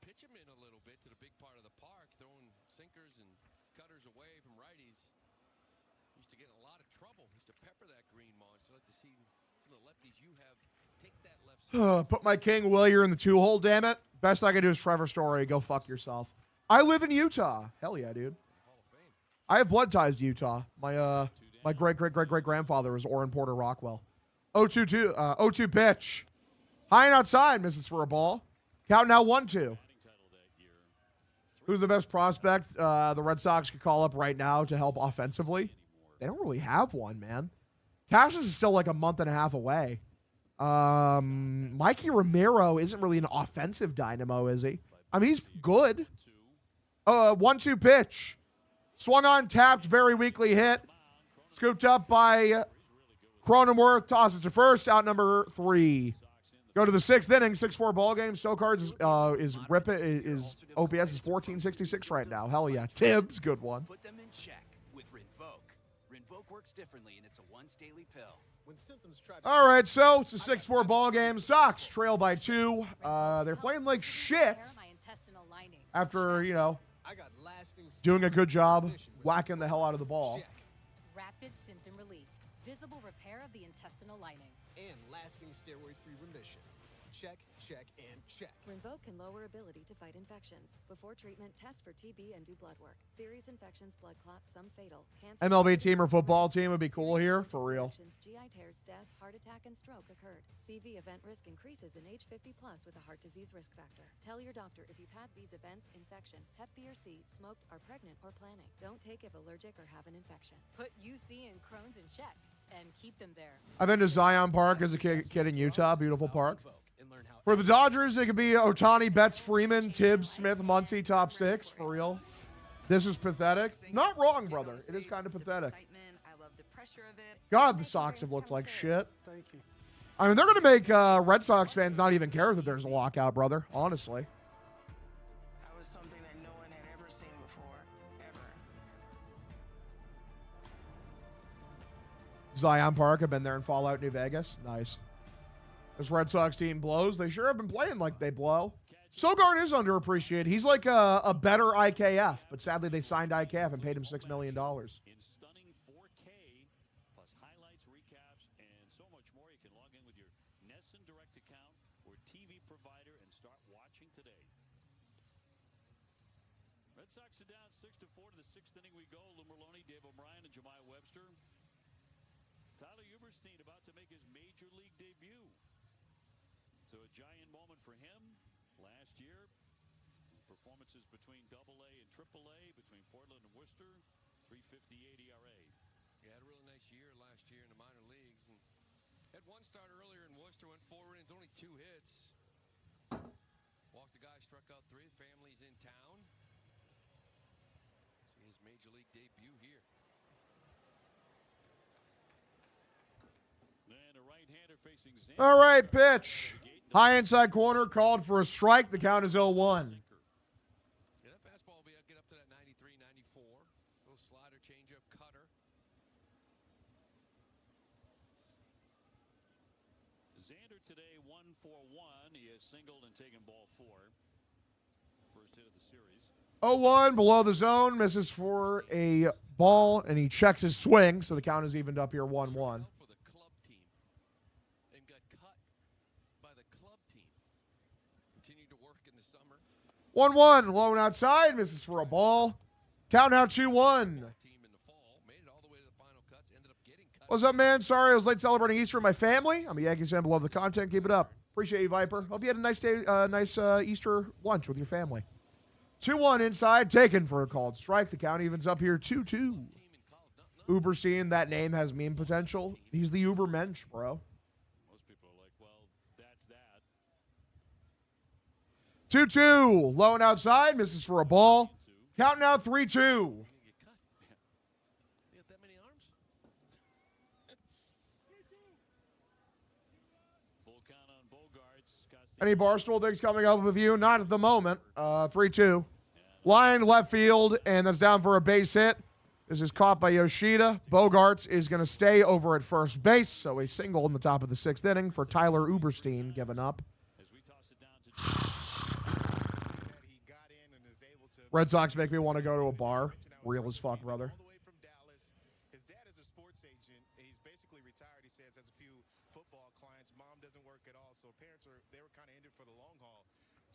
Speaker 21: Pitch him in a little bit to the big part of the park, throwing sinkers and cutters away from righties. Used to get in a lot of trouble. Used to pepper that green monster. Like to see some of the lefties you have take that left side.
Speaker 4: Put my king Willier in the 2-hole, damn it. Best I can do is Trevor Story. Go fuck yourself. I live in Utah. Hell yeah, dude. I have blood ties to Utah. My great-great-great-great-grandfather was Orrin Porter Rockwell. 0-2 pitch. High and outside, misses for a ball. Count now 1-2. Who's the best prospect the Red Sox could call up right now to help offensively? They don't really have one, man. Casas is still like a month and a half away. Mikey Romero isn't really an offensive dynamo, is he? I mean, he's good. 1-2 pitch. Swung on, tapped, very weakly hit. Scooped up by Cronenworth. Tosses to first, out number 3. Go to the 6th inning, 6-4 ball game. Stokards is OPS is 1466 right now. Hell yeah. Tibbs, good one.
Speaker 7: Put them in check with Rinvoq. Rinvoq works differently, and it's a once daily pill.
Speaker 12: When symptoms try
Speaker 4: All right, so it's a 6-4 ball game. Sox trail by 2. They're playing like shit after, you know, doing a good job whacking the hell out of the ball.
Speaker 11: Rapid symptom relief. Visible repair of the intestinal lining.
Speaker 12: And lasting steroid-free remission. Check, check, and check.
Speaker 16: Rinvoq can lower ability to fight infections. Before treatment, test for TB and do blood work. Serious infections, blood clots, some fatal. Cancer,
Speaker 4: MLB team or football team would be cool here, for real.
Speaker 16: GI tears, death, heart attack, and stroke occurred. CV event risk increases in age 50 plus with a heart disease risk factor. Tell your doctor if you've had these events, infection, Hep B or C, smoked, are pregnant, or planning. Don't take if allergic or have an infection.
Speaker 11: Put UC and Crohn's in check and keep them there.
Speaker 4: I've been to Zion Park as a kid in Utah. Beautiful park. For the Dodgers, it could be Ohtani, Betts, Freeman, Tibbs, Smith, Muncy, top 6. For real. This is pathetic. Not wrong, brother. It is kind of pathetic. God, the Sox have looked like shit.
Speaker 12: Thank you.
Speaker 4: I mean, they're going to make Red Sox fans not even care that there's a lockout, brother. Honestly.
Speaker 22: That was something that no one had ever seen before, ever.
Speaker 4: Zion Park. I've been there in Fallout, New Vegas. Nice. This Red Sox team blows. They sure have been playing like they blow. Sogard is underappreciated. He's like a better IKF, but sadly they signed IKF and paid him $6 million.
Speaker 20: In stunning 4K, plus highlights, recaps, and so much more. You can log in with your Nesson Direct account or TV provider and start watching today. Red Sox are down 6-4 to the 6th inning we go. Lou Merlone, Dave O'Brien, and Jemai Webster. Tyler Uberstein about to make his major league debut. So a giant moment for him last year. Performances between AA and AAA, between Portland and Worcester, 3.58 ERA.
Speaker 21: Yeah, had a really nice year last year in the minor leagues. And had one start earlier in Worcester, went 4 innings, only 2 hits. Walked the guy, struck out 3. Family's in town. See his major league debut here.
Speaker 20: And a right-hander facing Xander.
Speaker 4: All right, pitch. High inside corner, called for a strike. The count is 0-1.
Speaker 21: Yeah, that fastball will get up to that 93, 94. Little slider, changeup, cutter.
Speaker 20: Xander today 1 for 1. He has singled and taken ball 4. First hit of the series.
Speaker 4: 0-1 below the zone, misses for a ball, and he checks his swing, so the count is evened up here 1-1. 1-1, low and outside, misses for a ball. Count now 2-1. What's up, man? Sorry I was late celebrating Easter with my family. I'm a Yankees fan, but love the content. Keep it up. Appreciate you, Viper. Hope you had a nice day, Easter lunch with your family. 2-1 inside, taken for a called strike. The count evens up here 2-2. Uberstein, that name has meme potential. He's the Uber Mensch, bro.
Speaker 20: Most people are like, well, that's that.
Speaker 4: 2-2, low and outside, misses for a ball. Count now 3-2. Any Barstool things coming up with you? Not at the moment. 3-2. Line left field, and that's down for a base hit. This is caught by Yoshida. Bogarts is going to stay over at first base, so a single in the top of the 6th inning for Tyler Uberstein giving up. Red Sox make me want to go to a bar. Real as fuck, brother.
Speaker 18: His dad is a sports agent. He's basically retired. He says has a few football clients. Mom doesn't work at all, so parents were kind of in it for the long haul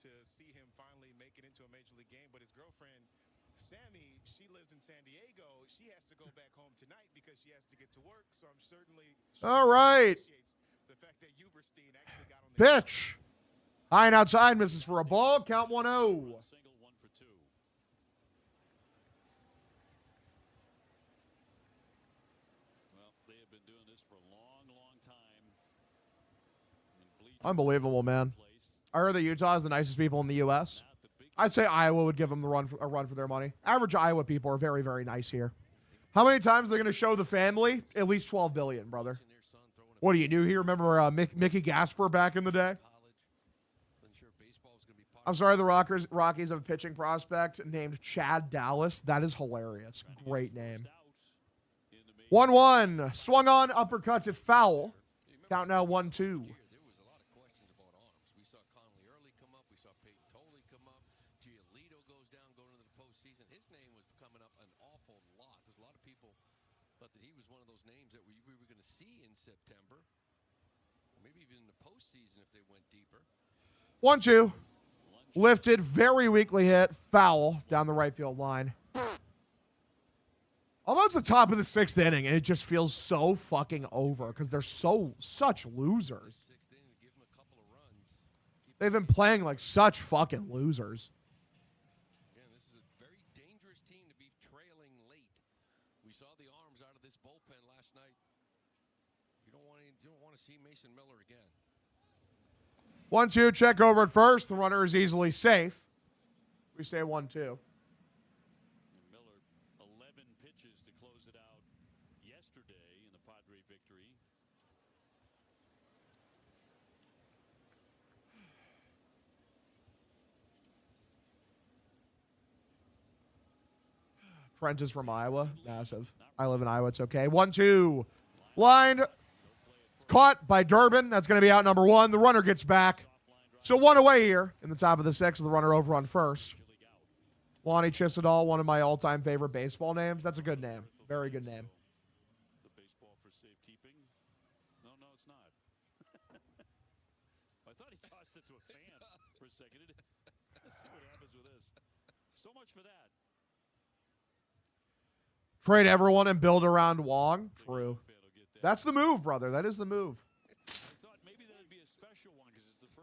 Speaker 18: to see him finally make it into a major league game. But his girlfriend, Sammy, she lives in San Diego. She has to go back home tonight because she has to get to work. So I'm certainly
Speaker 4: all right.
Speaker 18: The fact that Uberstein actually got on the
Speaker 4: pitch. High and outside, misses for a ball. Count 1-0. Unbelievable, man. I heard that Utah is the nicest people in the U.S. I'd say Iowa would give them a run for their money. Average Iowa people are very, very nice here. How many times are they going to show the family? At least 12 billion, brother. What are you new here? Remember Mickey Gasper back in the day? I'm sorry, the Rockies have a pitching prospect named Chad Dallas. That is hilarious. Great name. 1-1. Swung on, uppercuts it foul. Count now 1-2.
Speaker 21: September, maybe even in the postseason if they went deeper.
Speaker 4: 1-2, lifted, very weakly hit, foul down the right field line. Although it's the top of the 6th inning, and it just feels so fucking over because they're such losers. They've been playing like such fucking losers.
Speaker 21: Yeah, this is a very dangerous team to be trailing late. We saw the arms out of this bullpen last night. You don't want to see Mason Miller again.
Speaker 4: 1-2, check over at first. The runner is easily safe. We stay 1-2.
Speaker 20: Miller, 11 pitches to close it out yesterday in the Padre victory.
Speaker 4: Trent is from Iowa. Massive. I live in Iowa. It's okay. 1-2. Line caught by Durbin. That's going to be out number 1. The runner gets back. So 1 away here in the top of the 6th with the runner over on first. Lonnie Chisadol, one of my all-time favorite baseball names. That's a good name. Very good name.
Speaker 20: The baseball for safekeeping. No, it's not. I thought he tossed it to a fan for a second. Let's see what happens with this. So much for that.
Speaker 4: Trade everyone and build around Wong. True. That's the move, brother. That is the move.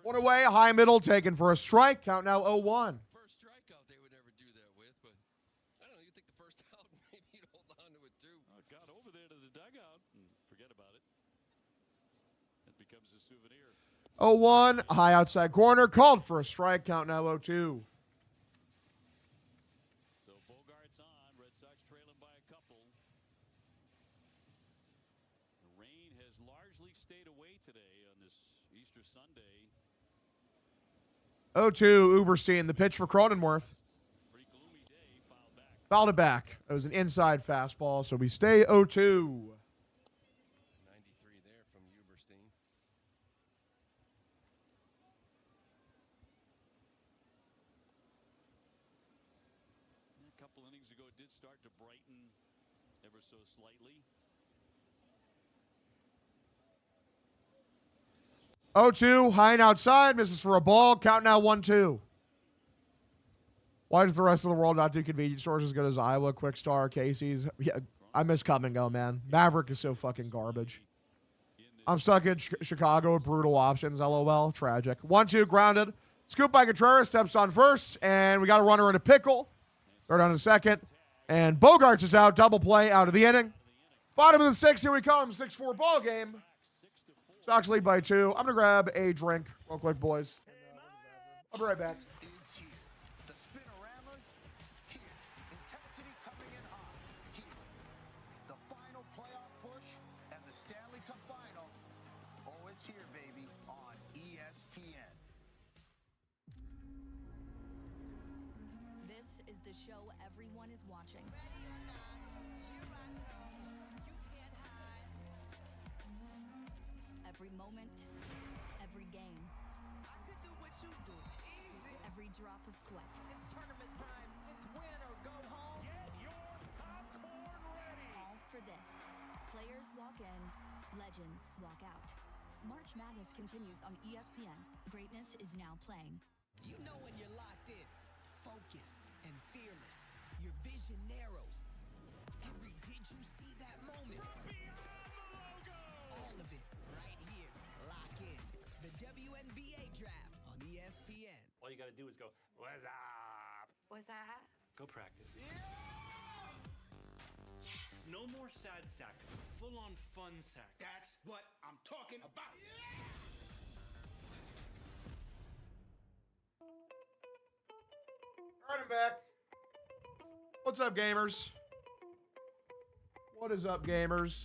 Speaker 4: One away, high middle, taken for a strike. Count now 0-1.
Speaker 21: First strikeout they would never do that with, but I don't know. You think the first out, maybe you'd hold on to it too.
Speaker 20: Got over there to the dugout and forget about it. becomes a souvenir.
Speaker 4: 0-1, high outside corner, called for a strike, count now 0-2.
Speaker 20: So Bogart's on. Red Sox trailing by a couple. The rain has largely stayed away today on this Easter Sunday.
Speaker 4: 0-2, Uberstein, the pitch for Cronenworth. Fouled it back. It was an inside fastball, so we stay 0-2.
Speaker 21: 93 there from Uberstein.
Speaker 20: A couple innings ago, it did start to brighten ever so slightly.
Speaker 4: 0-2, high and outside, misses for a ball, count now 1-2. Why does the rest of the world not do convenience stores as good as Iowa, Quick Star, Casey's? Yeah, I miss Come and Go, man. Maverick is so fucking garbage. I'm stuck in Chicago with brutal options, LOL. Tragic. 1-2, grounded. Scoop by Contreras, steps on first, and we got a runner in a pickle. Third on a second. And Bogarts is out, double play out of the inning. Bottom of the sixth, here we come, 6-4 ball game. Sox lead by 2. I'm going to grab a drink real quick, boys. I'll be right back.
Speaker 19: Show everyone is watching. Every moment, every game. I could do what you do. Easy. Every drop of sweat. It's tournament time. It's win or go home. Get your popcorn ready. All for this. Players walk in, legends walk out. March Madness continues on ESPN. Greatness is now playing.
Speaker 13: You know when you're locked in, focused, and fearless. Your vision narrows. Did you see that moment? From beyond the logo. All of it right here. Lock in. The WNBA draft on ESPN.
Speaker 17: All you got to do is go, what's up?
Speaker 13: What's that?
Speaker 17: Go practice.
Speaker 13: Yeah! Yes.
Speaker 17: No more sad sack. Full-on fun sack.
Speaker 13: That's what I'm talking about. Yeah!
Speaker 4: All right, I'm back. What's up, gamers? What is up, gamers?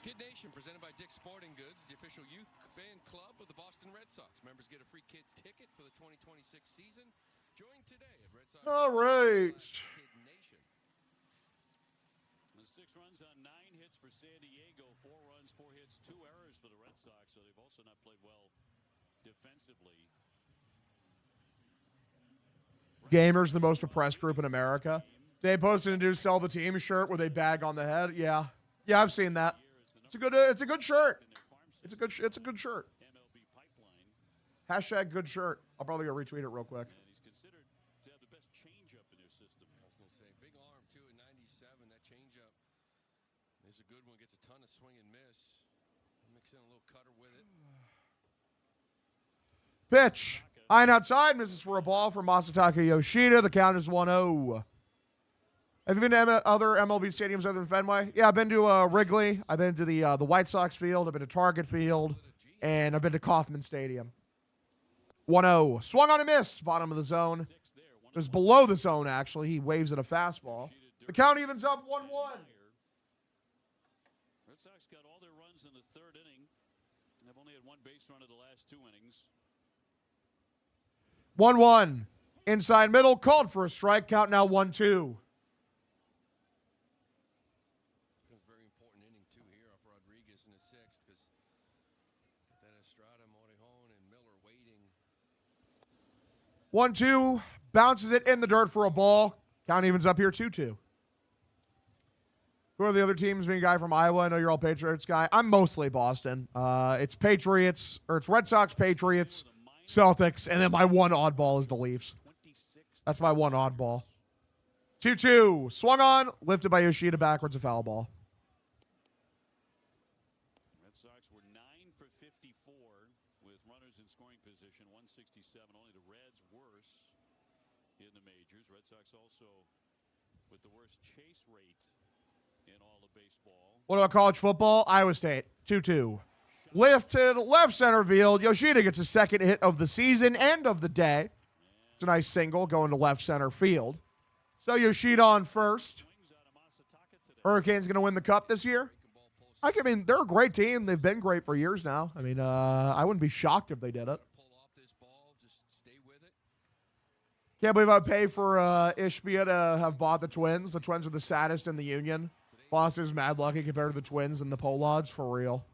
Speaker 21: Kid Nation, presented by Dick's Sporting Goods, the official youth fan club of the Boston Red Sox. Members get a free kids ticket for the 2026 season. Join today at Red Sox.
Speaker 4: All right.
Speaker 21: Kid Nation.
Speaker 20: 6 runs on 9 hits for San Diego, 4 runs, 4 hits, 2 errors for the Red Sox, so they've also not played well defensively.
Speaker 4: Gamers, the most oppressed group in America. They posted a new "Sell the Team" shirt with a bag on the head. Yeah, I've seen that. It's a good shirt. It's a good shirt. Hashtag good shirt. I'll probably go retweet it real quick.
Speaker 20: And he's considered to have the best changeup in their system.
Speaker 21: I was going to say, big arm too at 97. That changeup is a good one. Gets a ton of swing and miss. Mix in a little cutter with it.
Speaker 4: Pitch. High and outside. Misses for a ball from Masataka Yoshida. The count is 1-0. Have you been to other MLB stadiums other than Fenway? Yeah, I've been to Wrigley. I've been to the White Sox field. I've been to Target Field. And I've been to Kauffman Stadium. 1-0. Swung on a miss. Bottom of the zone. It was below the zone, actually. He waves at a fastball. The count evens up 1-1.
Speaker 20: Red Sox got all their runs in the 3rd inning. They've only had 1 base run in the last 2 innings.
Speaker 4: 1-1. Inside middle. Called for a strike. Count now 1-2.
Speaker 21: Very important inning too here off Rodriguez in the 6th because then Estrada, Morejon, and Miller waiting.
Speaker 4: 1-2. Bounces it in the dirt for a ball. Count evens up here 2-2. Who are the other teams? Being a guy from Iowa. I know you're all Patriots guy. I'm mostly Boston. It's Red Sox, Patriots, Celtics, and then my one oddball is the Leafs. That's my one oddball. 2-2. Swung on, lifted by Yoshida backwards, a foul ball.
Speaker 20: Red Sox were 9 for 54 with runners in scoring position, 167. Only the Reds worse in the majors. Red Sox also with the worst chase rate in all of baseball.
Speaker 4: What about college football? Iowa State, 2-2. Lifted left center field. Yoshida gets a second hit of the season and of the day. It's a nice single going to left center field. So Yoshida on first. Hurricanes going to win the Cup this year? I mean, they're a great team. They've been great for years now. I mean, I wouldn't be shocked if they did it. Can't believe I'd pay for Ishbia to have bought the Twins. The Twins are the saddest in the union. Foster's mad lucky compared to the Twins and the Pollards, for real.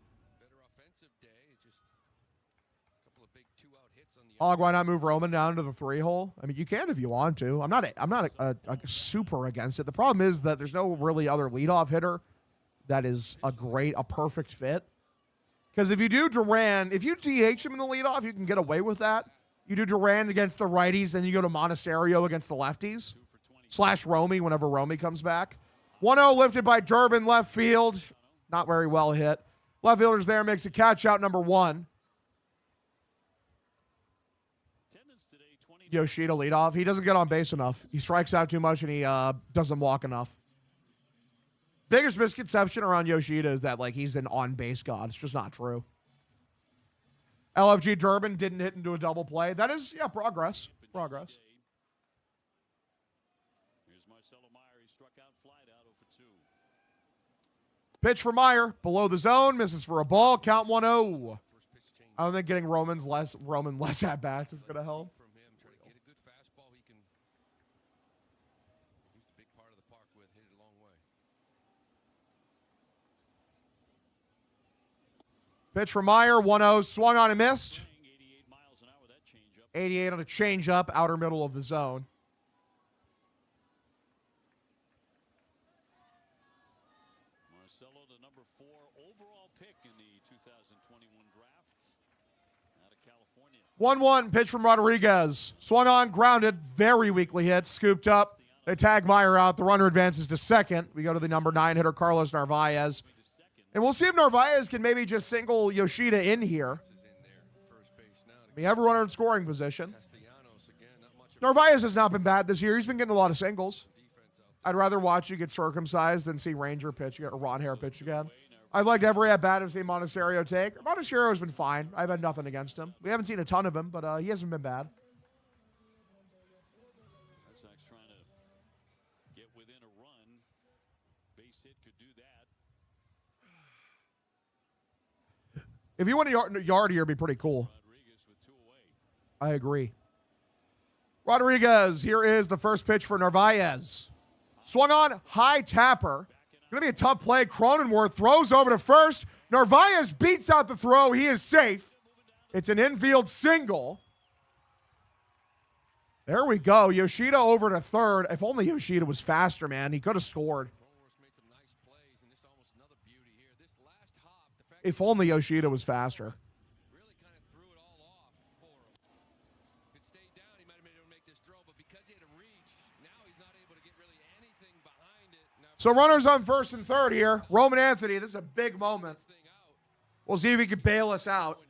Speaker 4: Hog, why not move Roman down to the 3-hole? I mean, you can if you want to. I'm not a super against it. The problem is that there's no really other leadoff hitter that is a perfect fit. Because if you do Duran, if you DH him in the leadoff, you can get away with that. You do Duran against the righties, then you go to Monasterio against the lefties. / Romy whenever Romy comes back. 1-0 lifted by Durbin, left field. Not very well hit. Left fielder's there, makes a catch out number 1. Yoshida leadoff. He doesn't get on base enough. He strikes out too much and he doesn't walk enough. Biggest misconception around Yoshida is that he's an on-base god. It's just not true. LFG Durbin didn't hit into a double play. That is, progress. Progress.
Speaker 20: Here's Marcelo Meyer. He struck out, flied out 0 for 2.
Speaker 4: Pitch for Meyer. Below the zone. Misses for a ball. Count 1-0. I don't think getting Roman less at-bats is going to help. Pitch for Meyer, 1-0, swung on and missed. 88 on a changeup, outer middle of the zone.
Speaker 20: Marcelo, the number 4 overall pick in the 2021 draft out of California.
Speaker 4: 1-1, pitch from Rodriguez. Swung on, grounded, very weakly hit, scooped up. They tag Meyer out. The runner advances to second. We go to the number 9 hitter, Carlos Narvaez. And we'll see if Narvaez can maybe just single Yoshida in here. We have a runner in scoring position. Narvaez has not been bad this year. He's been getting a lot of singles. I'd rather watch you get circumcised than see Ranger pitch or Ron Hare pitch again. I've liked every at-bat I've seen Monasterio take. Monasterio has been fine. I've had nothing against him. We haven't seen a ton of him, but he hasn't been bad.
Speaker 20: Trying to get within a run. Base hit could do that.
Speaker 4: If you win a yard here, it'd be pretty cool. I agree. Rodriguez, here is the first pitch for Narvaez. Swung on, high tapper. Going to be a tough play. Cronenworth throws over to first. Narvaez beats out the throw. He is safe. It's an infield single. There we go. Yoshida over to third. If only Yoshida was faster, man. He could have scored. If only Yoshida was faster. So runners on first and third here. Roman Anthony, this is a big moment. We'll see if he can bail us out.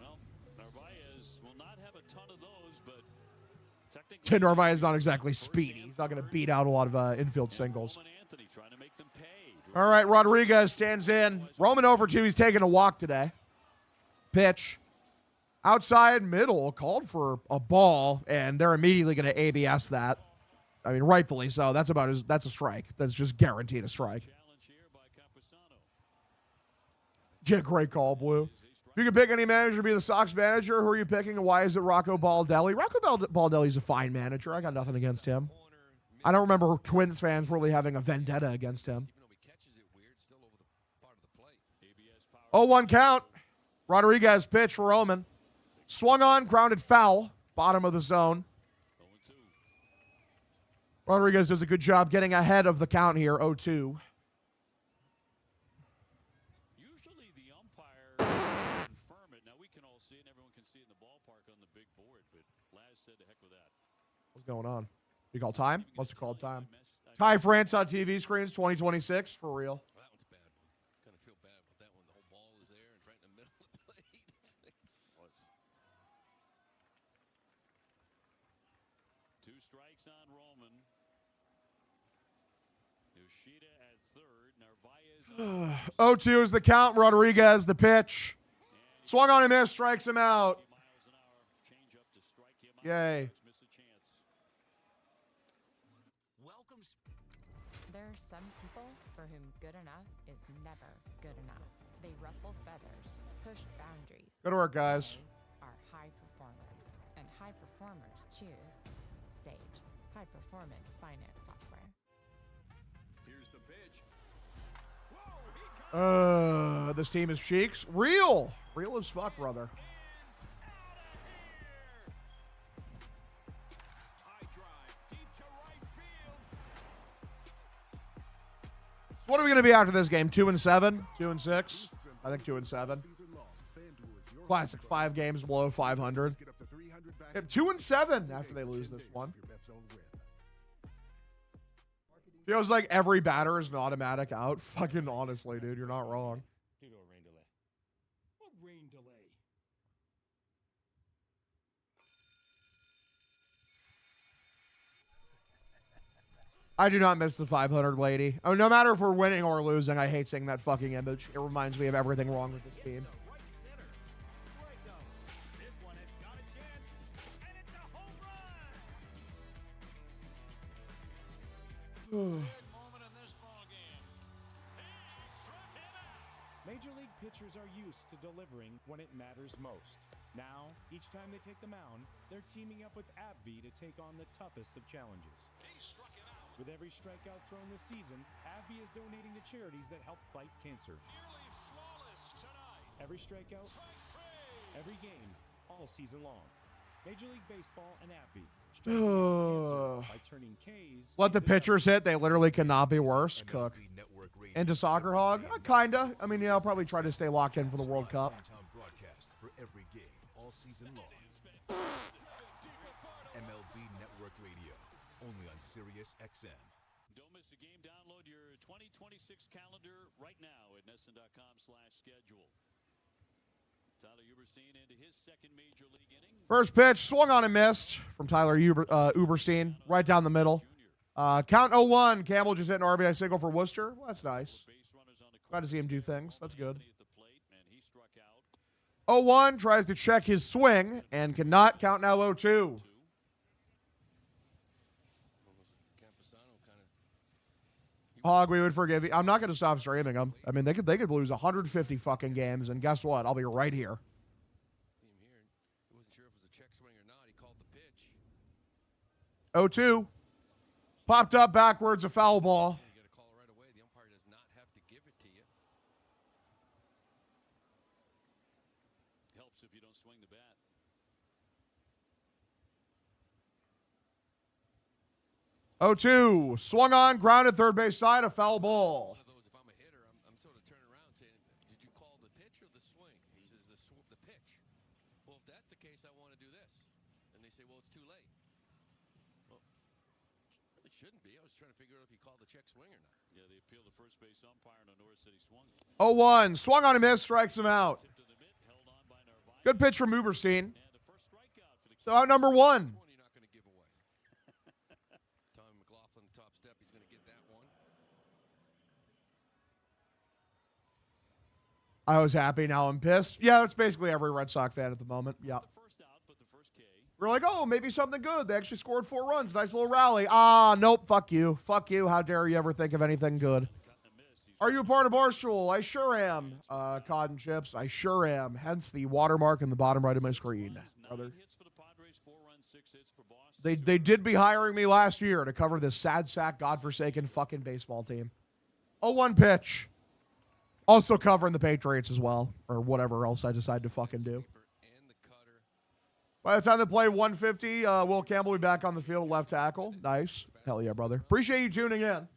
Speaker 20: Well, Narvaez will not have a ton of those, but technically
Speaker 4: Narvaez is not exactly speedy. He's not going to beat out a lot of infield singles. All right, Rodriguez stands in. Roman over 2. He's taking a walk today. Pitch. Outside middle. Called for a ball, and they're immediately going to ABS that. I mean, rightfully so. That's a strike. That's just guaranteed a strike. Yeah, great call, Blue. If you could pick any manager to be the Sox manager, who are you picking, and why is it Rocco Baldelli? Rocco Baldelli's a fine manager. I got nothing against him. I don't remember Twins fans really having a vendetta against him. 0-1 count. Rodriguez pitch for Roman. Swung on, grounded foul. Bottom of the zone. Rodriguez does a good job getting ahead of the count here, 0-2.
Speaker 20: Usually the umpire confirm it. Now we can all see it, and everyone can see it in the ballpark on the big board, but Laz said the heck with that.
Speaker 4: What's going on? You call time? Must have called time. Ty France on TV screens 2026, for real.
Speaker 20: strikes on Roman. Yoshida at third. Narvaez.
Speaker 4: 0-2 is the count. Rodriguez, the pitch. Swung on and missed. Strikes him out. Yay.
Speaker 1: There are some people for whom good enough is never good enough. They ruffle feathers, push boundaries.
Speaker 4: Good work, guys.
Speaker 1: They are high performers, and high performers choose Sage, high performance finance software.
Speaker 21: Here's the pitch.
Speaker 4: This team is cheeks. Real as fuck, brother. So what are we going to be after this game? 2-7? 2-6? I think 2-7. Classic 5 games below 500. 2-7 after they lose this one. Feels like every batter is an automatic out. Fucking honestly, dude, you're not wrong.
Speaker 17: Due to a rain delay. What rain delay?
Speaker 4: I do not miss the 500 lady. Oh, no matter if we're winning or losing, I hate seeing that fucking image. It reminds me of everything wrong with this team.
Speaker 3: Major League pitchers are used to delivering when it matters most. Now, each time they take the mound, they're teaming up with AbbVie to take on the toughest of challenges. With every strikeout thrown this season, AbbVie is donating to charities that help fight cancer. Every strikeout, every game, all season long. Major League Baseball and AbbVie. By turning K's
Speaker 4: Let the pitchers hit. They literally cannot be worse. Cook. Into Soccer Hog? Kinda. I mean, yeah, I'll probably try to stay locked in for the World Cup.
Speaker 5: For every game, all season long. MLB Network Radio, only on Sirius XM.
Speaker 20: Don't miss a game. Download your 2026 calendar right now at NESN.com/schedule. Tyler Uberstein into his second major league inning.
Speaker 4: First pitch, swung on and missed from Tyler Uberstein, right down the middle. Count 0-1. Campbell just hit an RBI single for Worcester. Well, that's nice. Glad to see him do things. That's good. 0-1 tries to check his swing and cannot. Count now 0-2. Hog, we would forgive you. I'm not going to stop streaming them. I mean, they could lose 150 fucking games, and guess what? I'll be right here.
Speaker 21: See him here. He wasn't sure if it was a check swing or not. He called the pitch.
Speaker 4: 0-2. Popped up backwards, a foul ball.
Speaker 21: You got to call it right away. The umpire does not have to give it to you.
Speaker 20: Helps if you don't swing the bat.
Speaker 4: 0-2. Swung on, grounded third base side, a foul ball.
Speaker 21: One of those, if I'm a hitter, I'm sort of turning around saying, did you call the pitch or the swing? He says the pitch. Well, if that's the case, I want to do this. And they say, well, it's too late. Well, it really shouldn't be. I was trying to figure out if he called the check swing or not.
Speaker 20: Yeah, they appealed to first base umpire, and Honora said he swung.
Speaker 4: 0-1. Swung on a miss, strikes him out. Good pitch from Uberstein. So out number 1. I was happy. Now I'm pissed. Yeah, that's basically every Red Sox fan at the moment. Yeah. We're like, oh, maybe something good. They actually scored 4 runs. Nice little rally. Nope. Fuck you. Fuck you. How dare you ever think of anything good? Are you a part of Barstool? I sure am. Cod and Chips. I sure am. Hence the watermark in the bottom right of my screen. Brother. They did be hiring me last year to cover this sad sack, godforsaken fucking baseball team. 0-1 pitch. Also covering the Patriots as well, or whatever else I decide to fucking do. By the time they play 150, Will Campbell will be back on the field, left tackle. Nice. Hell yeah, brother. Appreciate you tuning in.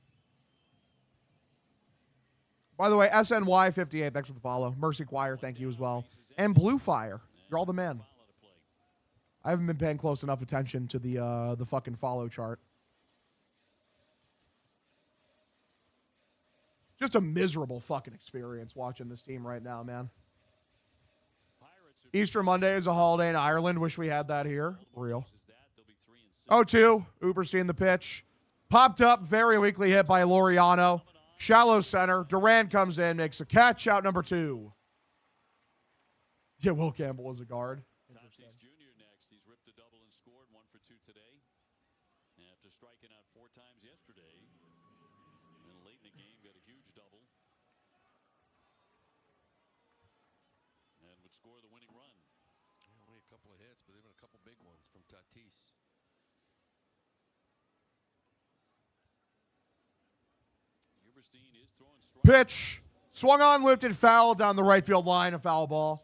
Speaker 4: By the way, SNY58, thanks for the follow. Mercy Choir, thank you as well. And Blue Fire, you're all the men. I haven't been paying close enough attention to the fucking follow chart. Just a miserable fucking experience watching this team right now, man. Easter Monday is a holiday in Ireland. Wish we had that here. Real. 0-2. Uberstein the pitch. Popped up, very weakly hit by Laureano. Shallow center. Duran comes in, makes a catch, out number 2. Yeah, Will Campbell is a guard.
Speaker 20: Tatis Jr. next. He's ripped a double and scored 1 for 2 today. After striking out 4 times yesterday. And late in the game, got a huge double. And would score the winning run.
Speaker 21: Yeah, only a couple of hits, but they've been a couple big ones from Tatis.
Speaker 20: Is throwing
Speaker 4: Pitch. Swung on, lifted, foul down the right field line, a foul ball.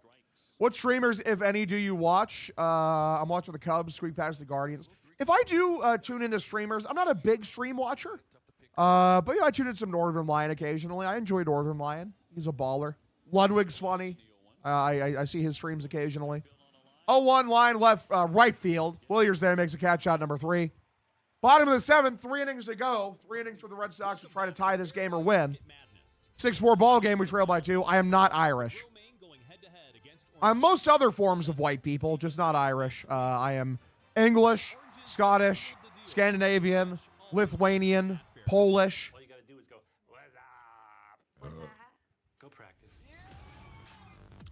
Speaker 4: What streamers, if any, do you watch? I'm watching the Cubs squeak past the Guardians. If I do tune into streamers, I'm not a big stream watcher. But yeah, I tune in some Northern Lion occasionally. I enjoy Northern Lion. He's a baller. Ludwig's funny. I see his streams occasionally. 0-1 line left, right field. Williers there makes a catch out number 3. Bottom of the 7th, 3 innings to go. 3 innings for the Red Sox to try to tie this game or win. 6-4 ball game, we trail by 2. I am not Irish. I'm most other forms of white people, just not Irish. I am English, Scottish, Scandinavian, Lithuanian, Polish.
Speaker 9: All you got to do is go, what's up? Go practice.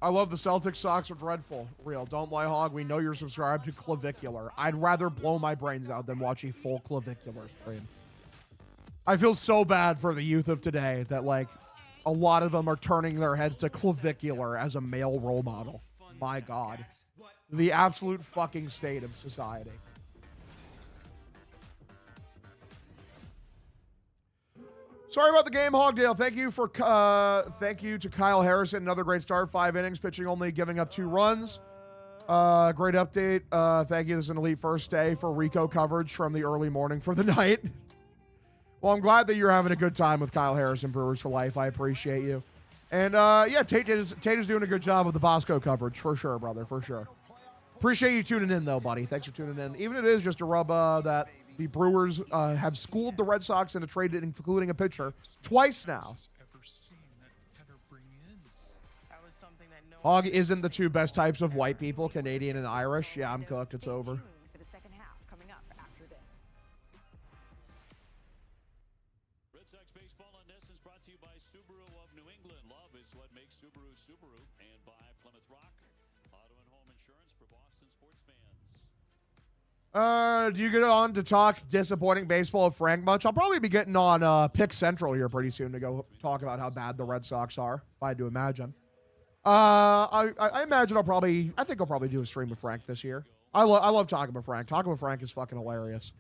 Speaker 4: I love the Celtics. Socks are dreadful. Real. Don't lie, Hog. We know you're subscribed to Clavicular. I'd rather blow my brains out than watch a full Clavicular stream. I feel so bad for the youth of today that, like, a lot of them are turning their heads to Clavicular as a male role model. My God. The absolute fucking state of society. Sorry about the game, Hogdale. Thank you to Kyle Harrison. Another great start. 5 innings, pitching only, giving up 2 runs. Great update. Thank you. This is an elite first day for Rico coverage from the early morning for the night. Well, I'm glad that you're having a good time with Kyle Harrison, Brewers for Life. I appreciate you. And yeah, Tate is doing a good job with the Bosco coverage for sure, brother, for sure. Appreciate you tuning in, though, buddy. Thanks for tuning in. Even if it is just a rub that the Brewers have schooled the Red Sox into trade, including a pitcher, twice now. Hog isn't the 2 best types of white people, Canadian and Irish. Yeah, I'm cooked. It's over.
Speaker 10: For the second half coming up after this.
Speaker 20: Red Sox baseball on Nesson's brought to you by Subaru of New England. Love is what makes Subaru Subaru. And by Plymouth Rock, auto and home insurance for Boston sports fans.
Speaker 4: Do you get on to talk disappointing baseball with Frank much? I'll probably be getting on Pick Central here pretty soon to go talk about how bad the Red Sox are, if I had to imagine. I imagine I think I'll probably do a stream with Frank this year. I love talking with Frank. Talking with Frank is fucking hilarious.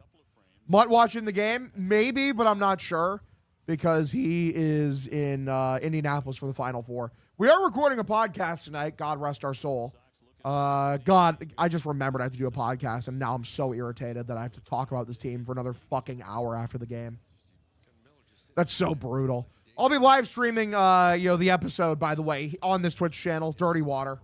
Speaker 4: Mutt watching the game? Maybe, but I'm not sure because he is in Indianapolis for the Final Four. We are recording a podcast tonight. God rest our soul. God, I just remembered I have to do a podcast, and now I'm so irritated that I have to talk about this team for another fucking hour after the game. That's so brutal. I'll be live streaming, the episode, by the way, on this Twitch channel, Dirty Water.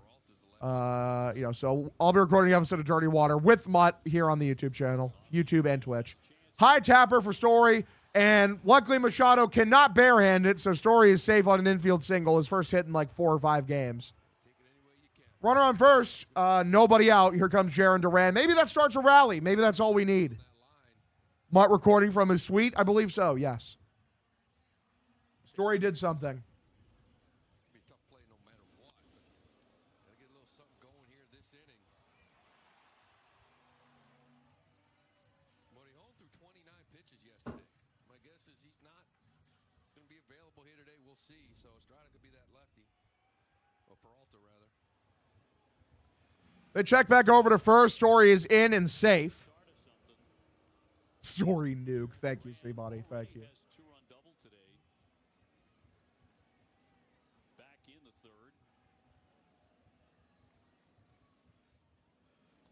Speaker 4: So I'll be recording the episode of Dirty Water with Mutt here on the YouTube channel, YouTube and Twitch. High tapper for Story, and luckily Machado cannot barehand it, so Story is safe on an infield single. His first hit in like 4 or 5 games. Runner on first, nobody out. Here comes Jaron Duran. Maybe that starts a rally. Maybe that's all we need. Mutt recording from his suite? I believe so, yes. Story did something.
Speaker 21: Be a tough play no matter what, but gotta get a little something going here this inning. Well, he hauled through 29 pitches yesterday. My guess is he's not going to be available here today. We'll see. So Estrada could be that lefty. Or Peralta, rather.
Speaker 4: They check back over to first. Story is in and safe. Story nuke. Thank you, Seabody. Thank you.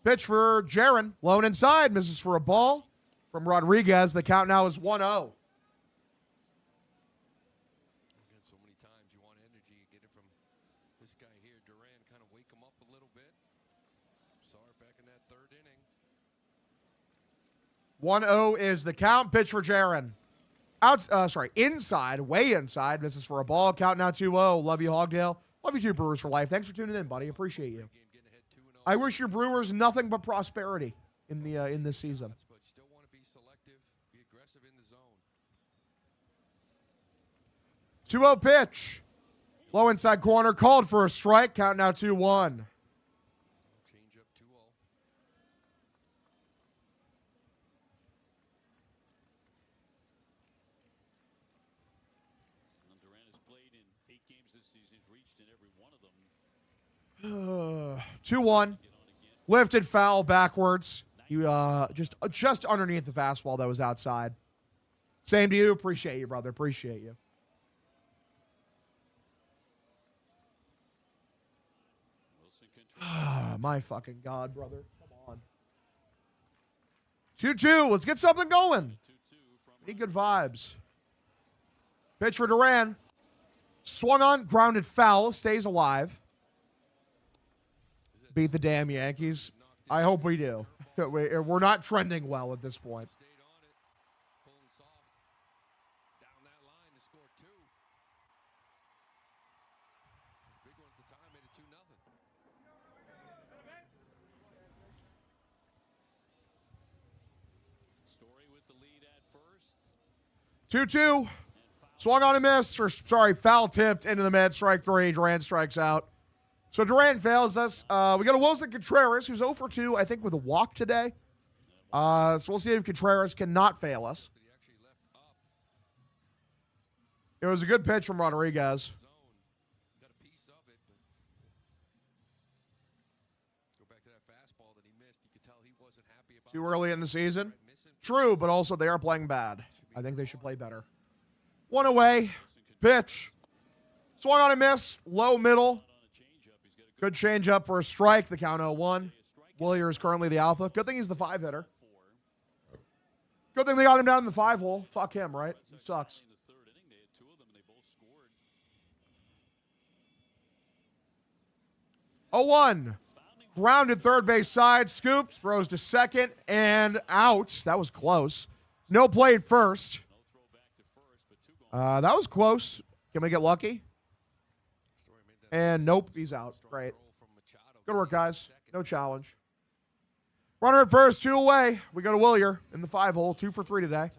Speaker 4: Pitch for Jaron. Lone inside. Misses for a ball from Rodriguez. The count now is 1-0.
Speaker 21: Again, so many times you want energy. You get it from this guy here, Duran. Kind of wake him up a little bit. Saw it back in that 3rd inning.
Speaker 4: 1-0 is the count. Pitch for Jaron. Inside. Way inside. Misses for a ball. Count now 2-0. Love you, Hogdale. Love you too, Brewers for Life. Thanks for tuning in, buddy. Appreciate you. I wish your Brewers nothing but prosperity in this season.
Speaker 21: But
Speaker 4: 2-0 pitch. Low inside corner, called for a strike. Count now 2-1.
Speaker 21: Change up 2-0.
Speaker 20: Duran has played in 8 games this season. He's reached in every one of them.
Speaker 4: 2-1. Lifted foul backwards. You just underneath the fastball that was outside. Same to you. Appreciate you, brother. Appreciate you. My fucking God, brother. Come on. 2-2. Let's get something going. Need good vibes. Pitch for Duran. Swung on, grounded foul. Stays alive. Beat the damn Yankees. I hope we do. We're not trending well at this point.
Speaker 21: Stayed on it. Pulling soft. Down that line to score 2. It was a big one at the time. Made it 2-0.
Speaker 20: Story with the lead at first.
Speaker 4: 2-2. Swung on a miss. Foul tipped into the mid. Strike 3. Duran strikes out. So Duran fails us. We got a Wilson Contreras, who's 0 for 2, I think, with a walk today. So we'll see if Contreras cannot fail us. It was a good pitch from Rodriguez.
Speaker 21: Got a piece of it, but go back to that fastball that he missed. You could tell he wasn't happy about
Speaker 4: Too early in the season. True, but also they are playing bad. I think they should play better. 1 away. Pitch. Swung on a miss. Low middle. Good change up for a strike. The count 0-1. Buehler is currently the alpha. Good thing he's the 5-hitter. Good thing they got him down in the 5-hole. Fuck him, right? He sucks. 0-1. Grounded third base side. Scooped. Throws to second. And out. That was close. No play at first. That was close. Can we get lucky? And nope, he's out. Great. Good work, guys. No challenge. Runner at first, 2 away. We go to Buehler in the 5-hole. 2 for 3 today.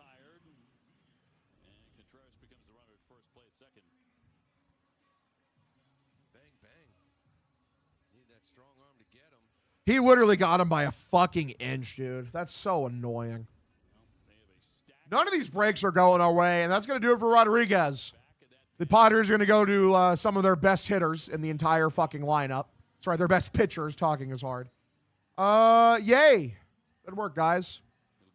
Speaker 4: He literally got him by a fucking inch, dude. That's so annoying. None of these breaks are going our way, and that's going to do it for Rodriguez. The Padres are going to go to some of their best hitters in the entire fucking lineup. Sorry, their best pitchers. Talking is hard. Yay. Good work, guys.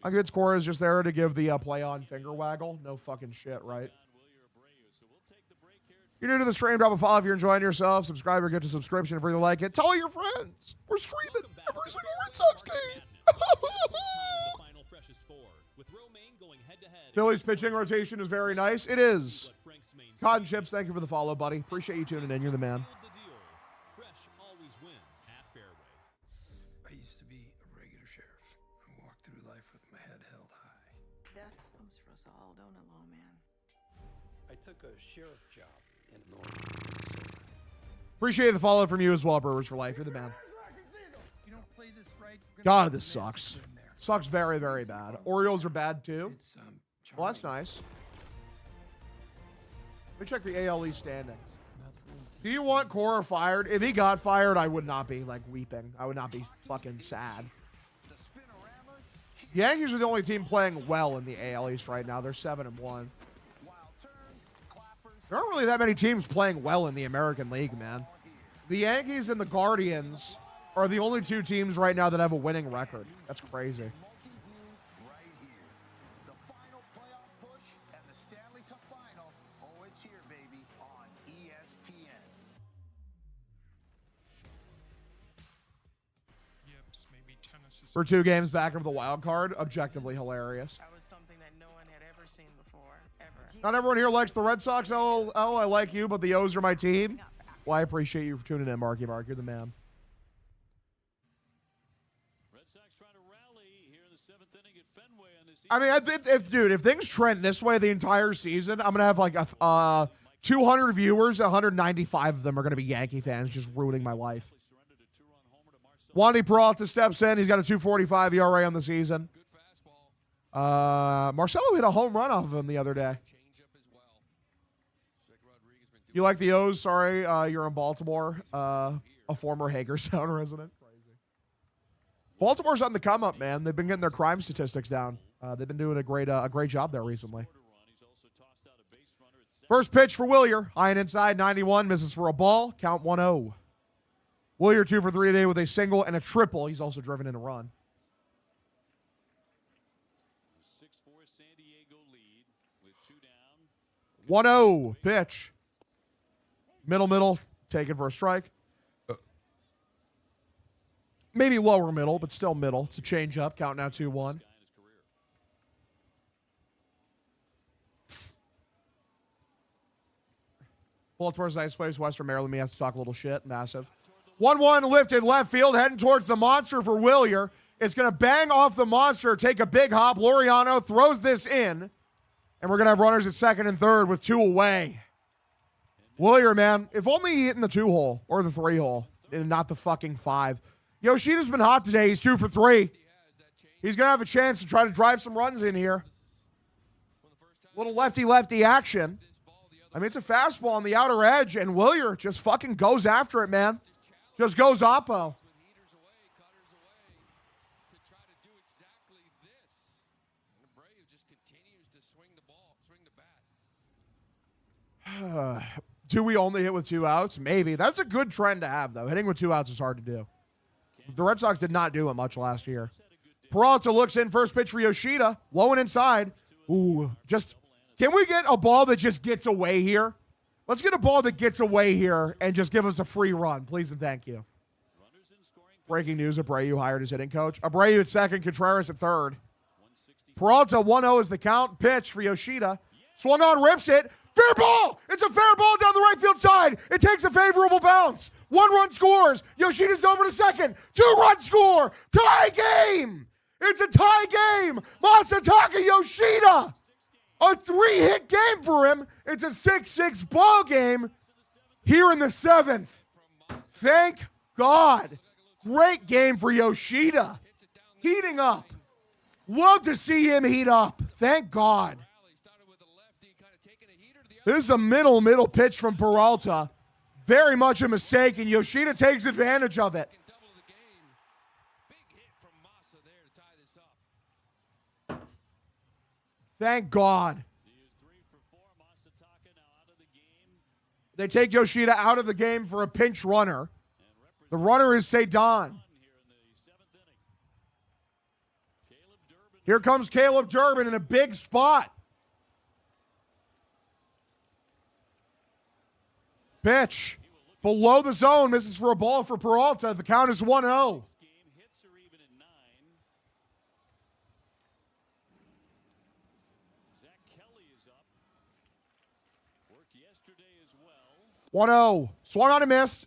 Speaker 4: A good score is just there to give the play-on finger waggle. No fucking shit, right? If you're new to the stream, drop a follow if you're enjoying yourself. Subscribe or get a subscription if you really like it. Tell all your friends. We're streaming every single Red Sox game. Philly's pitching rotation is very nice. It is. Cotton Chips, thank you for the follow, buddy. Appreciate you tuning in. You're the man.
Speaker 22: I used to be a regular sheriff. I walked through life with my head held high.
Speaker 10: Death comes for us all, don't it, lawman?
Speaker 22: I took a sheriff job in
Speaker 4: Appreciate the follow from you as well, Brewers for Life. You're the man.
Speaker 22: You don't play this right.
Speaker 4: God, this sucks. Sucks very, very bad. Orioles are bad too. Well, that's nice. Let me check the AL East standings. Do you want Cora fired? If he got fired, I would not be, like, weeping. I would not be fucking sad. The Yankees are the only team playing well in the AL East right now. They're 7-1. There aren't really that many teams playing well in the American League, man. The Yankees and the Guardians are the only 2 teams right now that have a winning record. That's crazy. We're 2 games back of the wild card. Objectively hilarious.
Speaker 22: That was something that no one had ever seen before, ever.
Speaker 4: Not everyone here likes the Red Sox. Oh, I like you, but the O's are my team. Well, I appreciate you for tuning in, Marky Mark. You're the man.
Speaker 20: Red Sox trying to rally here in the 7th inning at Fenway on this.
Speaker 4: I mean, if things trend this way the entire season, I'm gonna have like 200 viewers. 195 of them are gonna be Yankee fans, just ruining my life. Wandy Peralta steps in. He's got a 2.45 ERA on the season. Marcelo hit a home run off of him the other day. You like the O's? Sorry, you're in Baltimore. A former Hagerstown resident. Crazy. Baltimore's on the come up, man. They've been getting their crime statistics down. They've been doing a great job there recently. First pitch for Willier. High and inside, 91. Misses for a ball. Count 1-0. Willier 2 for 3 today with a single and a triple. He's also driven in a run.
Speaker 20: 6-4 San Diego lead with 2 down.
Speaker 4: 1-0 pitch. Middle. Taken for a strike. Maybe lower middle, but still middle. It's a change up. Count now 2-1. Baltimore's nice place. Western Maryland. He has to talk a little shit. Massive. 1-1 lifted left field. Heading towards the monster for Willier. It's going to bang off the monster. Take a big hop. Laureano throws this in. And we're going to have runners at second and third with 2 away. Willier, man. If only he hit in the 2-hole or the 3-hole and not the fucking 5. Yoshida's been hot today. He's 2 for 3. He's going to have a chance to try to drive some runs in here. Little lefty-lefty action. I mean, it's a fastball on the outer edge, and Willier just fucking goes after it, man. Just goes oppo. Do we only hit with 2 outs? Maybe. That's a good trend to have, though. Hitting with 2 outs is hard to do. The Red Sox did not do it much last year. Peralta looks in. First pitch for Yoshida. Low and inside. Ooh, just... Can we get a ball that just gets away here? Let's get a ball that gets away here and just give us a free run, please and thank you. Breaking news, Abreu hired his hitting coach. Abreu at second, Contreras at third. Peralta 1-0 is the count. Pitch for Yoshida. Swung on, rips it. Fair ball! It's a fair ball down the right field side. It takes a favorable bounce. 1 run scores. Yoshida's over to second. 2-run score. Tie game! It's a tie game! Masataka Yoshida! A 3-hit game for him. It's a 6-6 ball game here in the 7th. Thank God. Great game for Yoshida. Heating up. Love to see him heat up. Thank God. This is a middle pitch from Peralta. Very much a mistake, and Yoshida takes advantage of it. Thank God. They take Yoshida out of the game for a pinch runner. The runner is Cedon. Here comes Caleb Durbin in a big spot. Pitch. Below the zone. Misses for a ball for Peralta. The count is 1-0.
Speaker 20: Hits are even at 9. Zach Kelly is up. Worked yesterday as well.
Speaker 4: 1-0. Swung on a miss.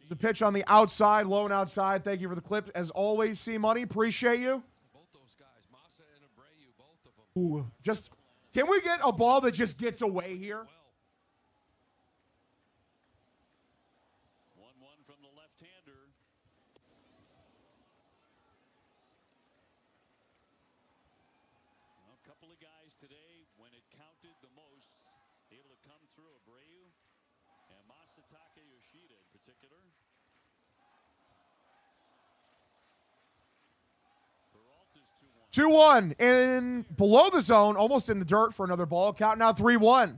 Speaker 4: The pitch on the outside, low and outside. Thank you for the clip. As always, C-Money, appreciate you. Ooh, just, can we get a ball that just gets away here?
Speaker 20: 1-1 from the left-hander. A couple of guys today, when it counted the most, able to come through. Abreu and Masataka Yoshida in particular. Peralta's
Speaker 4: 2-1 in below the zone, almost in the dirt for another ball. Count now 3-1.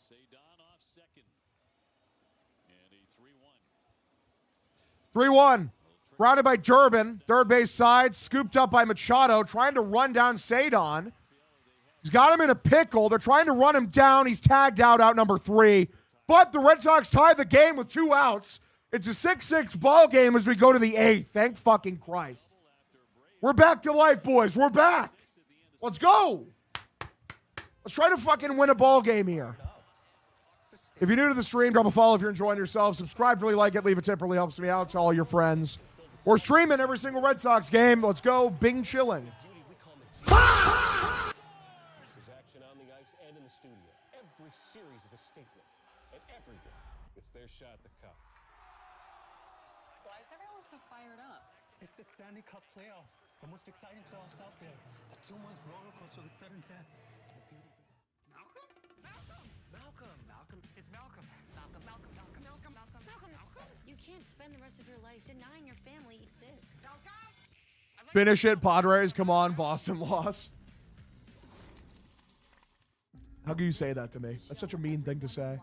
Speaker 20: Cedon off second. And a
Speaker 4: 3-1.
Speaker 20: 3-1.
Speaker 4: Grounded by Durbin. Third base side. Scooped up by Machado. Trying to run down Cedon. He's got him in a pickle. They're trying to run him down. He's tagged out number 3. But the Red Sox tie the game with 2 outs. It's a 6-6 ball game as we go to the 8th. Thank fucking Christ. We're back to life, boys. We're back. Let's go. Let's try to fucking win a ball game here. If you're new to the stream, drop a follow if you're enjoying yourself. Subscribe if you really like it. Leave a tip, really helps me out. Tell all your friends. We're streaming every single Red Sox game. Let's go. Bing chilling.
Speaker 8: There's action on the ice and in the studio. Every series is a statement. And every game, it's their shot at the cup.
Speaker 2: everyone so fired up?
Speaker 8: It's the Stanley Cup playoffs, the most exciting playoffs out there. A 2-month roller coaster with sudden deaths. And a beautiful...
Speaker 9: Malcolm? Malcolm! Malcolm! Malcolm! It's Malcolm! Malcolm! Malcolm! Malcolm! Malcolm! Malcolm! Malcolm! Malcolm!
Speaker 14: You can't spend the rest of your life denying your family exists.
Speaker 9: Malcolm!
Speaker 4: Finish it, Padres. Come on, Boston loss. How can you say that to me? That's such a mean thing to say.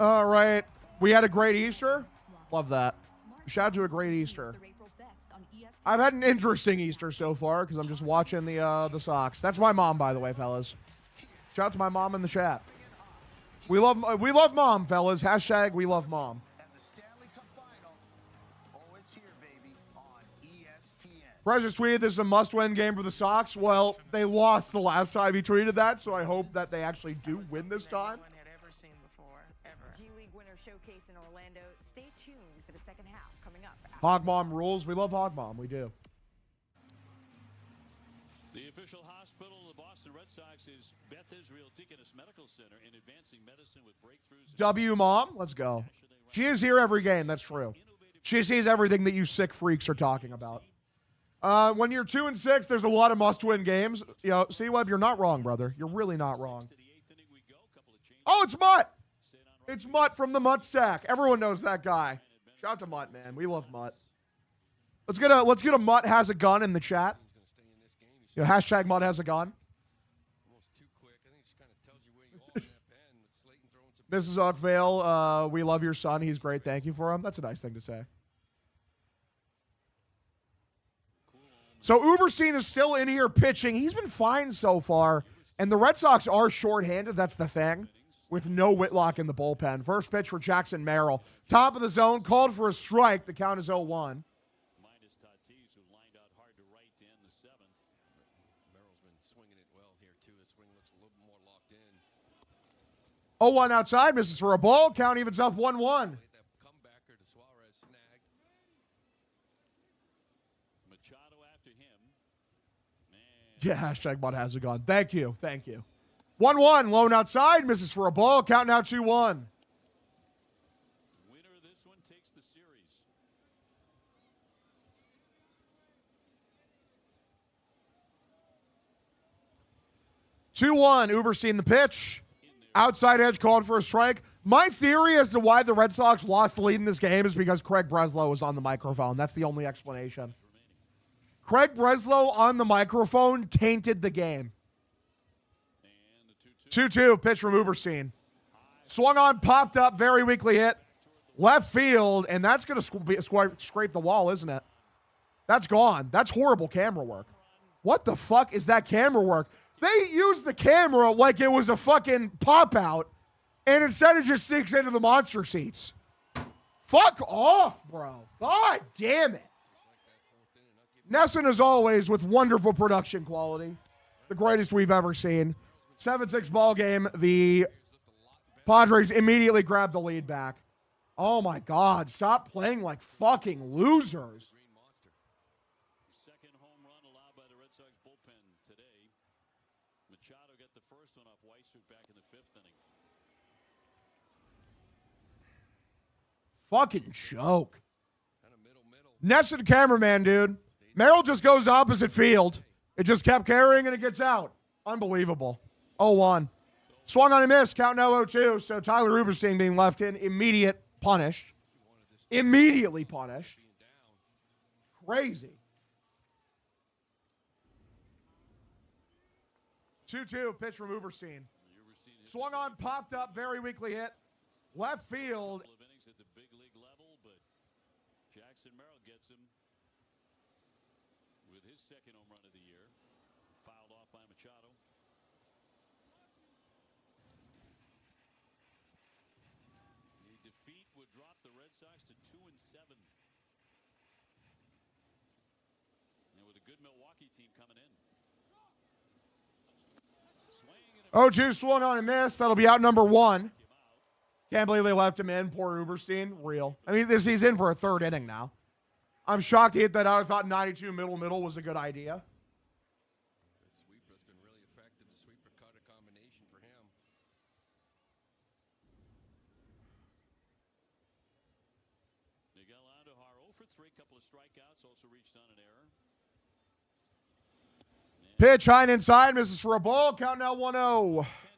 Speaker 4: All right. We had a great Easter. Love that. Shout out to a great Easter. I've had an interesting Easter so far because I'm just watching the Sox. That's my mom, by the way, fellas. Shout out to my mom in the chat. We love mom, fellas. Hashtag we love mom. Precious tweeted this is a must-win game for the Sox. Well, they lost the last time he tweeted that, so I hope that they actually do win this time.
Speaker 2: G League winner showcase in Orlando. Stay tuned for the second half coming up.
Speaker 4: Hog Mom rules. We love Hog Mom. We do.
Speaker 20: The official hospital of the Boston Red Sox is Beth Israel Deaconess Medical Center in advancing medicine with breakthroughs.
Speaker 4: W Mom, let's go. She is here every game. That's true. She sees everything that you sick freaks are talking about. When you're 2-6, there's a lot of must-win games. You know, C-Web, you're not wrong, brother. You're really not wrong. Oh, it's Mutt. It's Mutt from the Mutt Stack. Everyone knows that guy. Shout out to Mutt, man. We love Mutt. Let's get a Mutt has a gun in the chat. You know, hashtag Mutt has a gun. Mrs. Oakvale, we love your son. He's great. Thank you for him. That's a nice thing to say. So Uberstein is still in here pitching. He's been fine so far. And the Red Sox are shorthanded. That's the thing. With no Whitlock in the bullpen. First pitch for Jackson Merrill. Top of the zone. Called for a strike. The count is 0-1.
Speaker 20: Minus Tatis, who lined out hard to right to end the seventh.
Speaker 21: Merrill's been swinging it well here, too. His swing looks a little more locked in.
Speaker 4: 0-1 outside. Misses for a ball. Count evens up 1-1. Yeah, hashtag Bud has it gone. Thank you. Thank you. 1-1. Lone outside. Misses for a ball. Count now 2-1.
Speaker 20: Winner of this one takes the series.
Speaker 4: 2-1. Uberstein the pitch. Outside edge called for a strike. My theory as to why the Red Sox lost the lead in this game is because Craig Breslow was on the microphone. That's the only explanation. Craig Breslow on the microphone tainted the game. 2-2, pitch from Uberstein. Swung on, popped up, very weakly hit. Left field, and that's going to scrape the wall, isn't it? That's gone. That's horrible camera work. What the fuck is that camera work? They used the camera like it was a fucking pop-out, and instead it just sneaks into the monster seats. Fuck off, bro. God damn it. Nesson, as always, with wonderful production quality. The greatest we've ever seen. 7-6 ball game. The Padres immediately grab the lead back. Oh, my God. Stop playing like fucking losers.
Speaker 20: Second home run allowed by the Red Sox bullpen today. Machado got the first one off Weissert back in the 5th inning.
Speaker 4: Fucking joke. Nesson cameraman, dude. Merrill just goes opposite field. It just kept carrying and it gets out. Unbelievable. 0-1. Swung on a miss. Count now 0-2. So Tyler Uberstein being left in. Immediate punish. Immediately punished. Crazy. 2-2. Pitch from Uberstein. Swung on, popped up, very weakly hit. Left field.
Speaker 20: Innings at the big league level, but Jackson Merrill gets him with his second home run of the year. Fouled off by Machado. The defeat would drop the Red Sox to 2-7. And with a good Milwaukee team coming in.
Speaker 4: 0-2 swung on a miss. That'll be out number 1. Can't believe they left him in. Poor Uberstein. Real. I mean, he's in for a third inning now. I'm shocked he hit that out. I thought 92 middle was a good idea.
Speaker 21: That sweeper's been really effective. The sweeper cutter combination for him.
Speaker 20: of strikeouts, also reached on an error.
Speaker 4: Pitch high and inside, misses for a ball. Count now 1-0.
Speaker 20: 10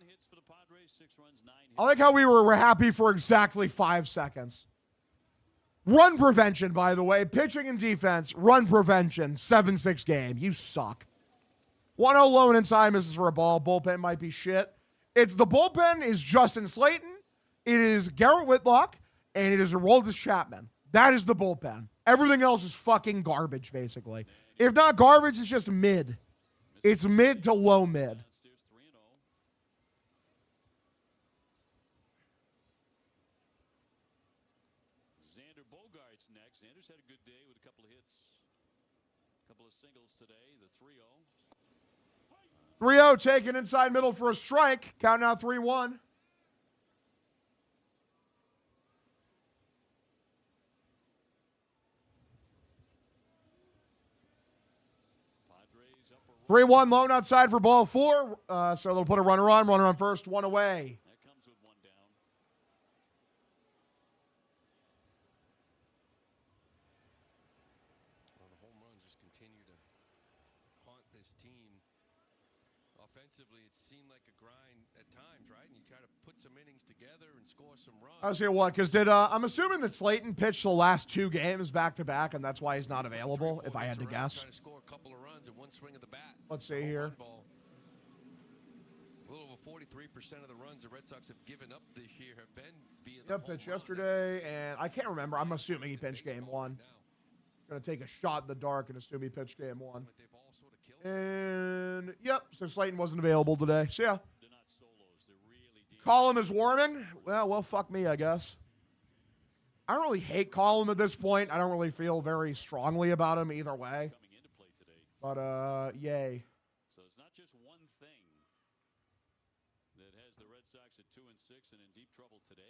Speaker 20: hits for the Padres, 6 runs, 9 hits.
Speaker 4: I like how we were happy for exactly 5 seconds. Run prevention, by the way. Pitching and defense. Run prevention. 7-6 game. You suck. 1-0 low and inside, misses for a ball. Bullpen might be shit. It's the bullpen is Justin Slayton. It is Garrett Whitlock. And it is Aroldis Chapman. That is the bullpen. Everything else is fucking garbage, basically. If not garbage, it's just mid. It's mid to low mid.
Speaker 20: Xander Bogaerts next. Xander's had a good day with a couple of hits. A couple of singles today. The 3-0.
Speaker 4: 3-0 taken inside middle for a strike. Count now 3-1.
Speaker 20: Padres up a
Speaker 4: 3-1 lone outside for ball 4. So they'll put a runner on first, 1 away.
Speaker 20: That comes with 1 down.
Speaker 21: Well, the home runs just continue to haunt this team. Offensively, it seemed like a grind at times, right? And you try to put some innings together and score some runs.
Speaker 4: I was here what? Because I'm assuming that Slayton pitched the last 2 games back to back, and that's why he's not available. If I had to guess.
Speaker 21: Trying to score a couple of runs in one swing of the bat.
Speaker 4: Let's see here.
Speaker 21: A little over 43% of the runs the Red Sox have given up this year have been via the
Speaker 4: Yep, pitched yesterday, and I can't remember. I'm assuming he pitched game 1. Going to take a shot in the dark and assume he pitched game 1. And, yep, so Slayton wasn't available today. So, yeah. Column is warming. Well, fuck me, I guess. I don't really hate Column at this point. I don't really feel very strongly about him either way. But, yay.
Speaker 20: So it's not just one thing that has the Red Sox at 2-6 and in deep trouble today.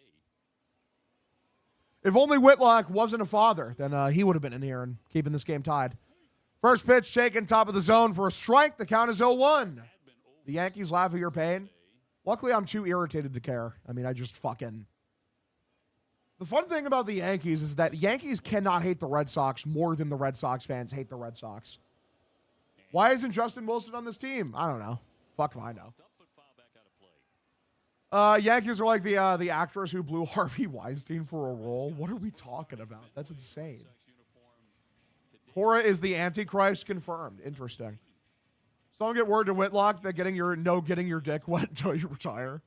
Speaker 4: If only Whitlock wasn't a father, then he would have been in here and keeping this game tied. First pitch taken top of the zone for a strike. The count is 0-1. The Yankees laugh at your pain. Luckily, I'm too irritated to care. I mean, I just fucking... The fun thing about the Yankees is that Yankees cannot hate the Red Sox more than the Red Sox fans hate the Red Sox. Why isn't Justin Wilson on this team? I don't know. Fuck if I know. Yankees are like the actress who blew Harvey Weinstein for a role. What are we talking about? That's insane. Cora is the Antichrist confirmed. Interesting. Someone get word to Whitlock that getting your dick wet until you retire.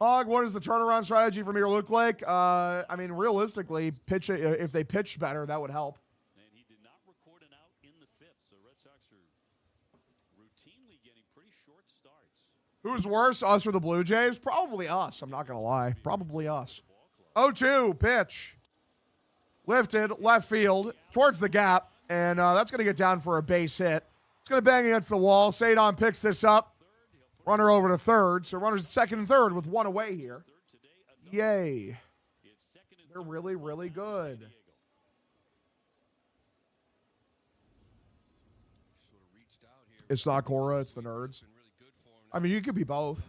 Speaker 4: Hog, what does the turnaround strategy from here look like? I mean, realistically, pitch it, if they pitched better, that would help.
Speaker 20: And he did not record an out in the 5th, so Red Sox are routinely getting pretty short starts.
Speaker 4: Who's worse, us or the Blue Jays? Probably us. I'm not going to lie. Probably us. 0-2, pitch. Lifted, left field, towards the gap, and that's going to get down for a base hit. It's going to bang against the wall. Sadon picks this up. Runner over to third. So runners at second and third with 1 away here. Yay. They're really, really good. It's not Cora, it's the Nerds. I mean, you could be both.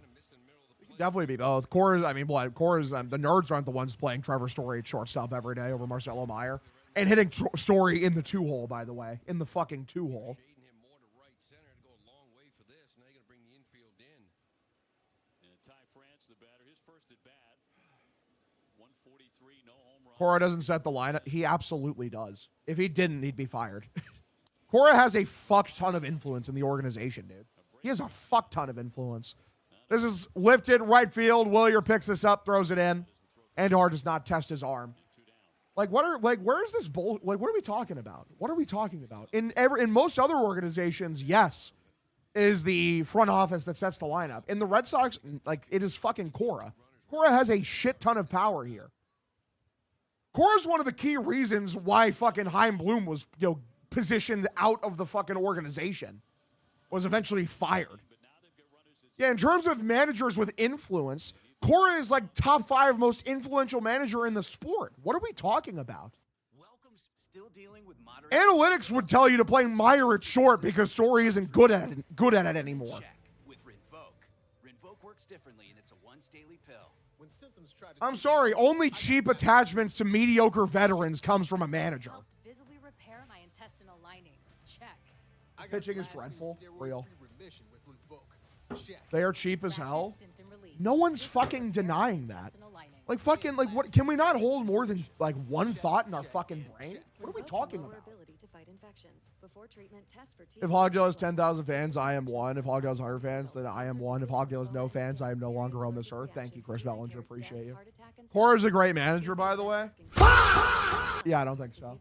Speaker 4: You could definitely be both. Cora's, I mean, what? Cora's, the Nerds aren't the ones playing Trevor Story at shortstop every day over Marcelo Meyer. And hitting Story in the 2-hole, by the way. In the fucking 2-hole. Cora doesn't set the lineup. He absolutely does. If he didn't, he'd be fired. Cora has a fuck ton of influence in the organization, dude. He has a fuck ton of influence. This is lifted right field. Willier picks this up, throws it in. Andar does not test his arm. Where is this bull? Like, what are we talking about? What are we talking about? In most other organizations, yes, is the front office that sets the lineup. In the Red Sox, like, it is fucking Cora. Cora has a shit ton of power here. Cora's one of the key reasons why fucking Chaim Bloom was, positioned out of the fucking organization. Was eventually fired. Yeah, in terms of managers with influence, Cora is like top 5 most influential manager in the sport. What are we talking about?
Speaker 7: Still dealing with moderate
Speaker 4: Analytics would tell you to play Meyer at short because Story isn't good at it anymore.
Speaker 7: With Rinvoke. Rinvoke works differently, and it's a once daily pill.
Speaker 12: When symptoms try to
Speaker 4: I'm sorry, only cheap attachments to mediocre veterans comes from a manager.
Speaker 11: Visibly repair
Speaker 4: Pitching is dreadful. Real. They are cheap as hell. No one's fucking denying that. Like, fucking, like, what? Can we not hold more than, like, one thought in our fucking brain? What are we talking about? If Hogdale has 10,000 fans, I am one. If Hogdale has 100 fans, then I am one. If Hogdale has no fans, I am no longer on this earth. Thank you, Chris Bellinger. Appreciate you. Cora's a great manager, by the way. Yeah, I don't think so.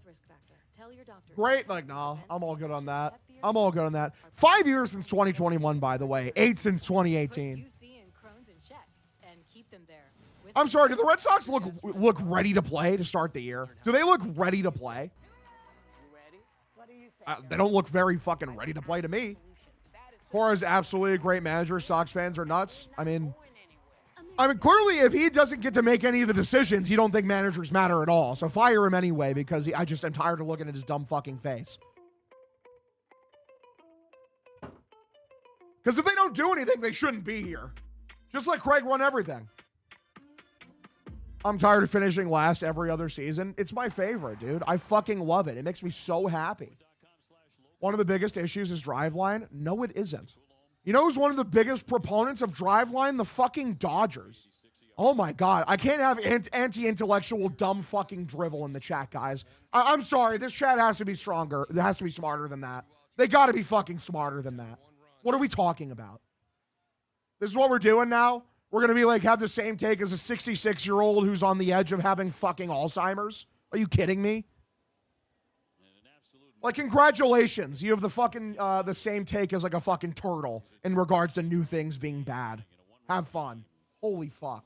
Speaker 4: Great. Like, no, I'm all good on that. I'm all good on that. 5 years since 2021, by the way. 8 since 2018. I'm sorry, do the Red Sox look ready to play to start the year? Do they look ready to play? They don't look very fucking ready to play to me. Cora is absolutely a great manager. Sox fans are nuts. I mean, clearly, if he doesn't get to make any of the decisions, you don't think managers matter at all. So fire him anyway, because I just am tired of looking at his dumb fucking face. Because if they don't do anything, they shouldn't be here. Just let Craig run everything. I'm tired of finishing last every other season. It's my favorite, dude. I fucking love it. It makes me so happy. One of the biggest issues is Driveline. No, it isn't. You know who's one of the biggest proponents of Driveline? The fucking Dodgers. Oh my God. I can't have anti-intellectual dumb fucking drivel in the chat, guys. I'm sorry. This chat has to be stronger. It has to be smarter than that. They got to be fucking smarter than that. What are we talking about? This is what we're doing now? We're going to be like, have the same take as a 66-year-old who's on the edge of having fucking Alzheimer's? Are you kidding me? Like, congratulations. You have the fucking, the same take as like a fucking turtle in regards to new things being bad. Have fun. Holy fuck.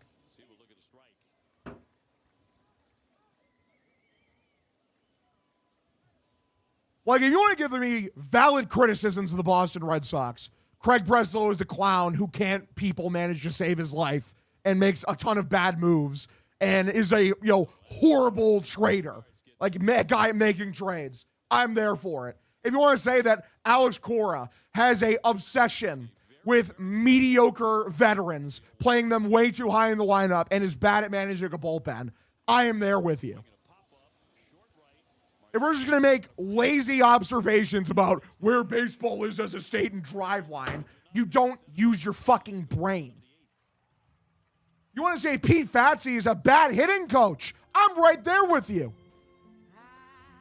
Speaker 4: Like, if you want to give me valid criticisms of the Boston Red Sox, Craig Breslow is a clown who can't people manage to save his life and makes a ton of bad moves and is a, horrible trader. Like, guy making trades. I'm there for it. If you want to say that Alex Cora has a obsession with mediocre veterans, playing them way too high in the lineup, and is bad at managing a bullpen, I am there with you. If we're just going to make lazy observations about where baseball is as a state and Driveline, you don't use your fucking brain. You want to say Pete Fatsi is a bad hitting coach? I'm right there with you.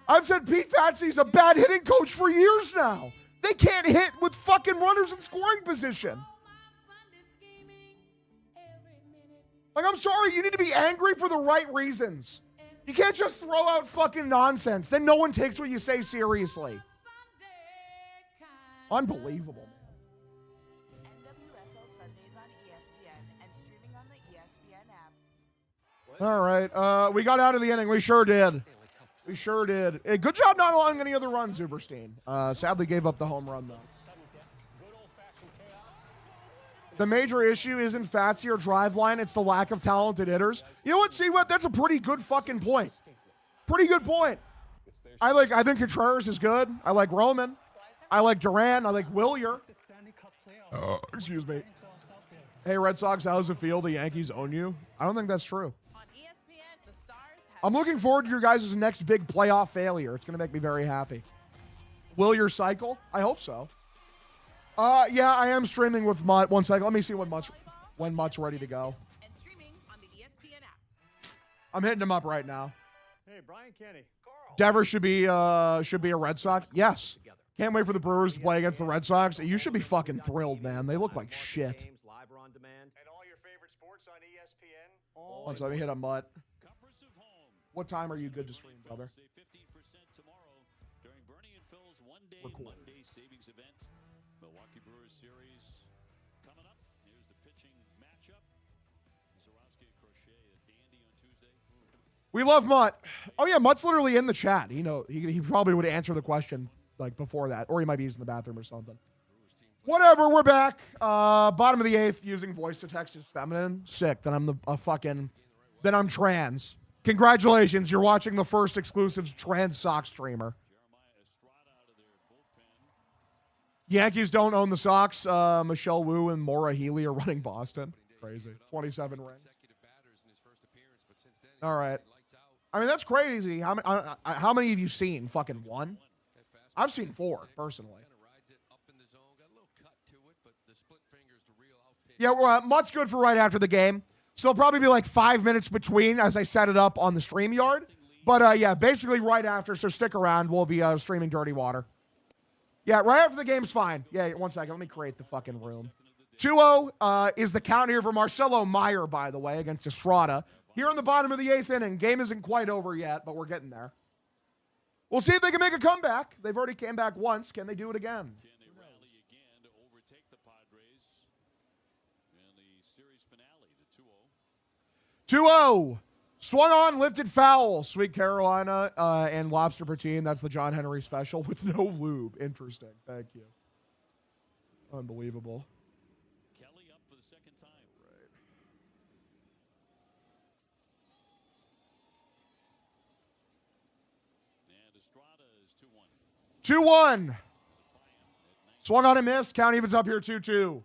Speaker 4: I've said Pete Fatsi is a bad hitting coach for years now. They can't hit with fucking runners in scoring position. Like, I'm sorry, you need to be angry for the right reasons. You can't just throw out fucking nonsense. Then no one takes what you say seriously. Unbelievable, man.
Speaker 6: NWSL Sundays on ESPN and streaming on the ESPN app.
Speaker 4: All right. We got out of the inning. We sure did. We sure did. Hey, good job not allowing any other runs, Zuberstein. Sadly gave up the home run, though. The major issue isn't Fatsi or Driveline. It's the lack of talented hitters. You know what? See what? That's a pretty good fucking point. Pretty good point. I think Contreras is good. I like Roman. I like Duran. I like Willier. Excuse me. Hey, Red Sox, how does it feel the Yankees own you? I don't think that's true. I'm looking forward to your guys' next big playoff failure. It's going to make me very happy. Willier cycle? I hope so. Yeah, I am streaming with Mutt. 1 second. Let me see when Mutt's ready to go.
Speaker 6: And streaming on the ESPN app.
Speaker 4: I'm hitting him up right now.
Speaker 15: Hey, Brian Kenny.
Speaker 4: Devers should be a Red Sox. Yes. Can't wait for the Brewers to play against the Red Sox. You should be fucking thrilled, man. They look like shit.
Speaker 15: And all your favorite sports on ESPN.
Speaker 4: Once let me hit a Mutt. What time are you good to stream, brother? Record.
Speaker 20: Monday savings event. Milwaukee Brewers series coming up. Here's the pitching matchup. Zorowski and Crochet, a dandy on Tuesday.
Speaker 4: We love Mutt. Oh yeah, Mutt's literally in the chat. He probably would answer the question like before that, or he might be using the bathroom or something. Whatever, we're back. Bottom of the 8th, using voice to text is feminine. Sick. Then I'm trans. Congratulations, you're watching the first exclusive trans Sox streamer. Yankees don't own the Sox. Michelle Wu and Maura Healy are running Boston. Crazy. 27 rings. All right. I mean, that's crazy. How many have you seen? Fucking 1? I've seen 4, personally. Yeah, well, Mutt's good for right after the game. So it'll probably be like 5 minutes between as I set it up on the StreamYard. But yeah, basically right after, so stick around. We'll be streaming Dirty Water. Yeah, right after the game's fine. Yeah, 1 second. Let me create the fucking room. 2-0 is the count here for Marcelo Meyer, by the way, against Estrada. Here in the bottom of the 8th inning. Game isn't quite over yet, but we're getting there. We'll see if they can make a comeback. They've already came back once. Can they do it again?
Speaker 20: Can they rally again to overtake the Padres in the series finale, the
Speaker 4: 2-0.
Speaker 20: 2-0?
Speaker 4: Swung on, lifted foul. Sweet Carolina and Lobster Poutine. That's the John Henry special with no lube. Interesting. Thank you. Unbelievable.
Speaker 20: Kelly up for the second time.
Speaker 4: Right.
Speaker 20: And Estrada is 2-1.
Speaker 4: 2-1. Swung on and missed. Count evens up here 2-2.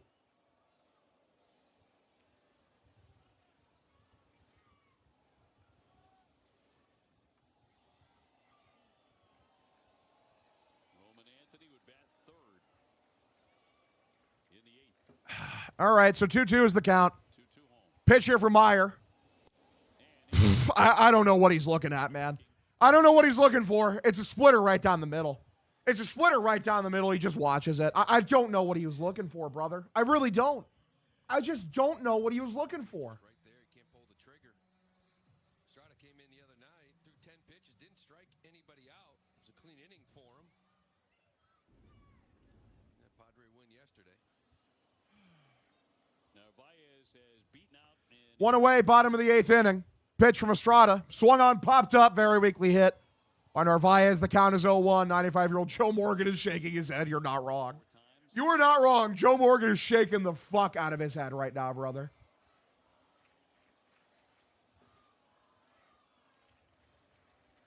Speaker 4: All right, so 2-2 is the count. Pitch here for Meyer. I don't know what he's looking at, man. I don't know what he's looking for. It's a splitter right down the middle. It's a splitter right down the middle. He just watches it. I don't know what he was looking for, brother. I really don't. I just don't know what he was looking for.
Speaker 21: Right there, he can't pull the trigger. Estrada came in the other night, threw 10 pitches, didn't strike anybody out. It was a clean inning for him. That Padre win yesterday.
Speaker 20: Narvaez has beaten out.
Speaker 4: One away, bottom of the 8th inning. Pitch from Estrada. Swung on, popped up, very weakly hit by Narvaez. The count is 0-1. 95-year-old Joe Morgan is shaking his head. You're not wrong. You are not wrong. Joe Morgan is shaking the fuck out of his head right now, brother.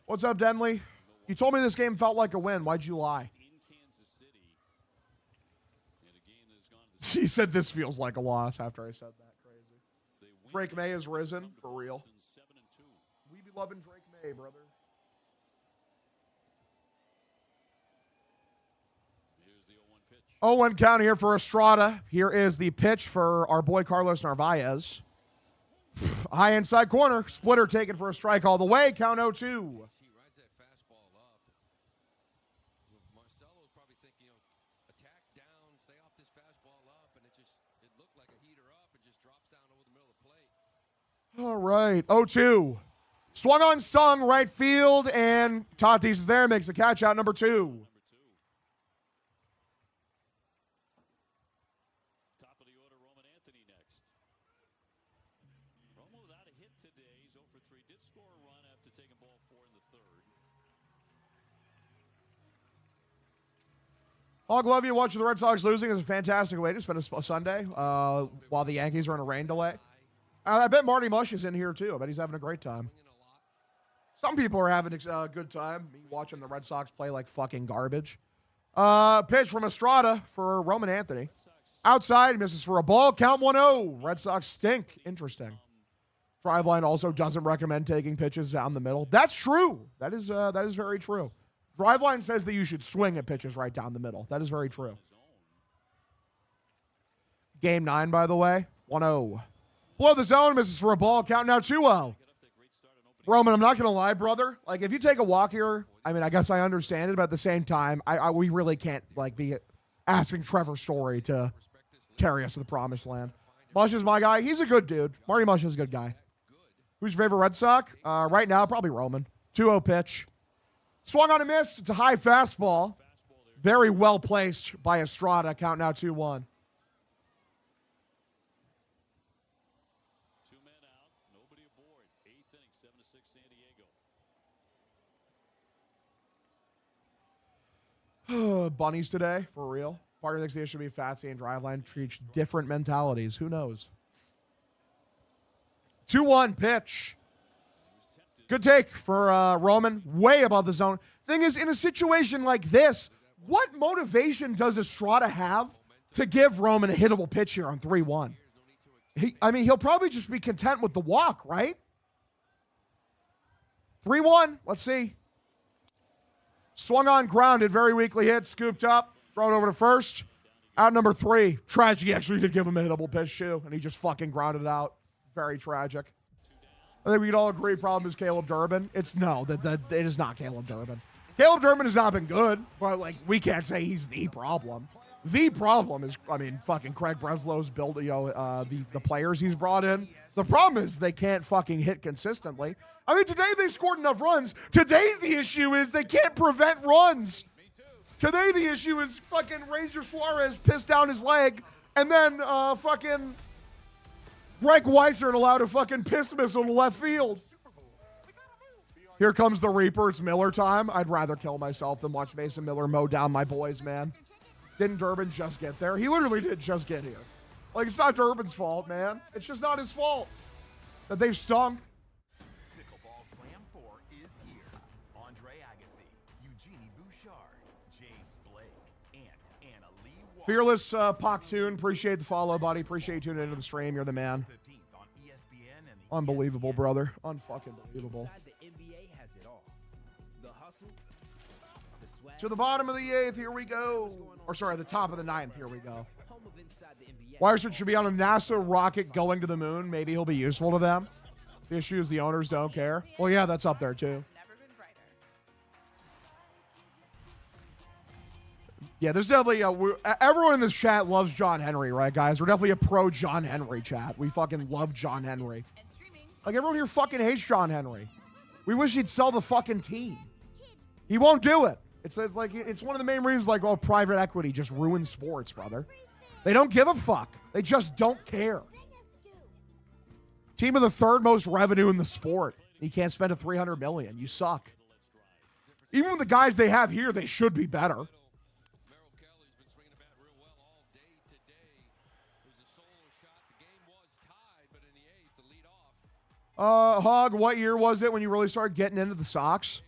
Speaker 4: What's up, Denley? You told me this game felt like a win. Why'd you lie? He said this feels like a loss after I said that. Crazy. Drake May has risen, for real. We be loving Drake May, brother. 0-1 count here for Estrada. Here is the pitch for our boy Carlos Narvaez. High inside corner. Splitter taken for a strike all the way. Count 0-2.
Speaker 21: He rides that fastball up. Marcelo's probably thinking, attack down, stay off this fastball up, and it looked like a heater up. It just drops down over the middle of the plate.
Speaker 4: All right, 0-2. Swung on, stung, right field, and Tatis is there, makes a catch out, number 2.
Speaker 20: Top of the order, Roman Anthony next. Romo without a hit today. He's 0 for 3. Did score a run after taking ball 4 in the third.
Speaker 4: Hog, love you. Watching the Red Sox losing is a fantastic way to spend a Sunday while the Yankees are in a rain delay. I bet Marty Mush is in here, too. I bet he's having a great time. Some people are having a good time. Me watching the Red Sox play like fucking garbage. Pitch from Estrada for Roman Anthony. Outside, misses for a ball. Count 1-0. Red Sox stink. Interesting. Driveline also doesn't recommend taking pitches down the middle. That's true. That is very true. Driveline says that you should swing at pitches right down the middle. That is very true. Game 9, by the way. 1-0. Below the zone, misses for a ball. Count now 2-0. Roman, I'm not going to lie, brother. Like, if you take a walk here, I mean, I guess I understand it, but at the same time, we really can't, like, be asking Trevor Story to carry us to the promised land. Mush is my guy. He's a good dude. Marty Mush is a good guy. Who's your favorite Red Sox? Right now, probably Roman. 2-0 pitch. Swung on a miss. It's a high fastball. Very well placed by Estrada. Count now 2-1. Bunnies today, for real. Parker thinks the issue should be Fatsy and Driveline teach different mentalities. Who knows? 2-1 pitch. Good take for Roman. Way above the zone. Thing is, in a situation like this, what motivation does Estrada have to give Roman a hittable pitch here on 3-1? He'll probably just be content with the walk, right? 3-1. Let's see. Swung on, grounded, very weakly hit, scooped up, thrown over to first. Out number 3. Tragic. He actually did give him a hittable pitch, too, and he just fucking grounded it out. Very tragic. I think we can all agree problem is Caleb Durbin. It is not Caleb Durbin. Caleb Durbin has not been good, but, like, we can't say he's the problem. The problem is, I mean, fucking Craig Breslow's built, the players he's brought in. The problem is they can't fucking hit consistently. I mean, today they scored enough runs. Today the issue is they can't prevent runs. Today the issue is fucking Ranger Suarez pissed down his leg, and then fucking Greg Weissert allowed a fucking piss missile to left field. Here comes the Reaper. It's Miller time. I'd rather kill myself than watch Mason Miller mow down my boys, man. Didn't Durbin just get there? He literally did just get here. Like, it's not Durbin's fault, man. It's just not his fault that they've stunk.
Speaker 16: Pickleball Slam 4 is here. Andre Agassi, Eugenie Bouchard, James Blake, and Anna Lee Walker.
Speaker 4: Fearless Poctoon, appreciate the follow, buddy. Appreciate you tuning into the stream. You're the man. Unbelievable, brother. Unfucking believable. To the bottom of the 8th, here we go. Or sorry, the top of the 9th, here we go. Weissert should be on a NASA rocket going to the moon. Maybe he'll be useful to them. The issue is the owners don't care. Well, yeah, that's up there too. Yeah, there's definitely everyone in this chat loves John Henry, right, guys? We're definitely a pro John Henry chat. We fucking love John Henry. Like, everyone here fucking hates John Henry. We wish he'd sell the fucking team. He won't do it. It's like, it's one of the main reasons, like, oh, private equity just ruins sports, brother. They don't give a fuck. They just don't care. Team of the 3rd most revenue in the sport. You can't spend a $300 million. You suck. Even with the guys they have here, they should be better. Hog, what year was it when you really started getting into the Sox?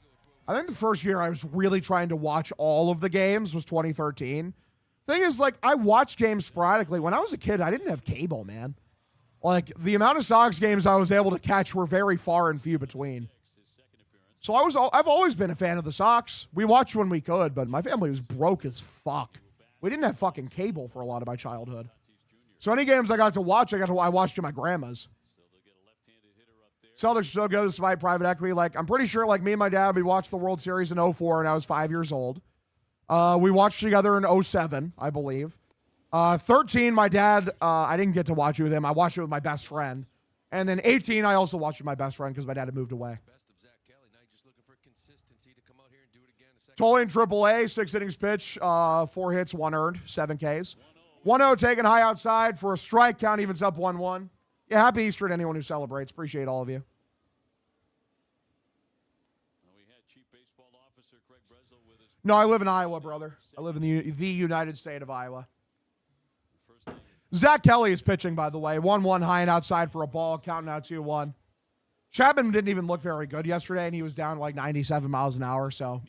Speaker 4: I think the first year I was really trying to watch all of the games was 2013. Thing is, like, I watched games sporadically. When I was a kid, I didn't have cable, man. Like, the amount of Sox games I was able to catch were very far and few between. So I've always been a fan of the Sox. We watched when we could, but my family was broke as fuck. We didn't have fucking cable for a lot of my childhood. So any games I got to watch, I watched at my grandma's. Celtics still go despite private equity. Like, I'm pretty sure, like, me and my dad, we watched the World Series in 2004, and I was 5 years old. We watched together in 2007, I believe. 13, my dad, I didn't get to watch it with him. I watched it with my best friend. And then 18, I also watched it with my best friend because my dad had moved away. Tolley in AAA, 6 innings pitch, 4 hits, 1 earned, 7 Ks. 1-0 taken high outside for a strike. Count evens up 1-1. Yeah, happy Easter to anyone who celebrates. Appreciate all of you. No, I live in Iowa, brother. I live in the United State of Iowa. Zach Kelly is pitching, by the way. 1-1 high and outside for a ball, counting out 2-1. Chapman didn't even look very good yesterday, and he was down like 97 miles an hour, so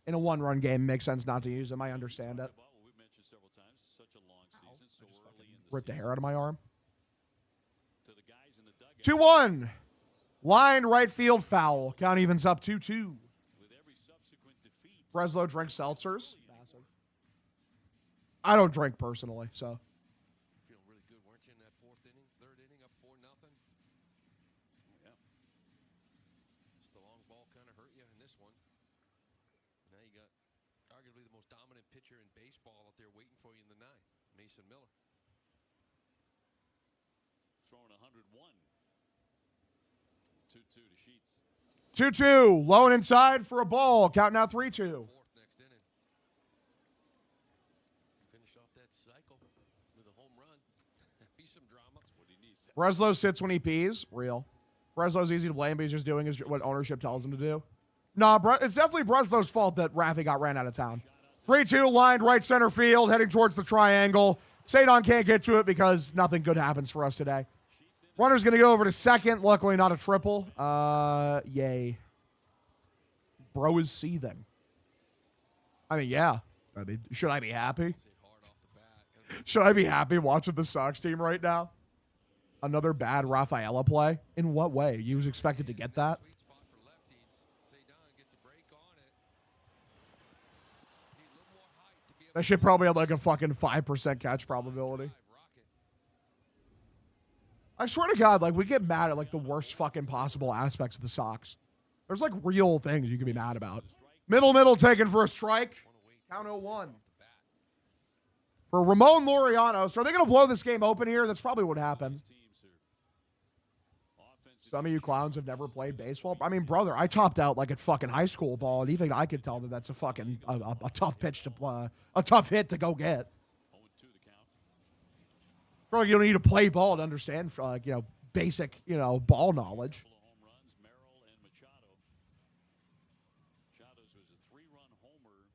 Speaker 4: in a 1-run game, it makes sense not to use him. I understand it. Ripped a hair out of my arm. 2-1. Line right field foul. Count evens up 2-2. Breslow drinks seltzers. Massive. I don't drink personally, so.
Speaker 21: Feeling really good, weren't you, in that 4th inning, 3rd inning, up 4-0? Yeah. Just the long ball kind of hurt you in this one. Now you got arguably the most dominant pitcher in baseball out there waiting for you in the 9th, Mason Miller.
Speaker 20: Throwing 101. 2-2 to Sheets.
Speaker 4: 2-2. Low and inside for a ball. Counting out 3-2.
Speaker 21: Next inning. Finished off that cycle with a home run. Be some drama. What he needs.
Speaker 4: Breslow sits when he pees. Real. Breslow's easy to blame, but he's just doing what ownership tells him to do. Nah, it's definitely Breslow's fault that Raffy got ran out of town. 3-2 lined right center field, heading towards the triangle. Sadon can't get to it because nothing good happens for us today. Runner's going to go over to second. Luckily, not a triple. Yay. Bro is seething. I mean, yeah. I mean, should I be happy? Should I be happy watching the Sox team right now? Another bad Rafaela play? In what way? You was expected to get that? That shit probably had like a fucking 5% catch probability. I swear to God, like, we get mad at like the worst fucking possible aspects of the Sox. There's like real things you can be mad about. Middle taken for a strike. Count 0-1. For Ramon Laureano. So are they going to blow this game open here? That's probably what happened. Some of you clowns have never played baseball. I mean, brother, I topped out like at fucking high school ball, and even I could tell that that's a fucking a tough pitch to a tough hit to go get. Feel like you don't need to play ball to understand, like, you know, basic, you know, ball knowledge.
Speaker 20: Machado's was a 3-run homer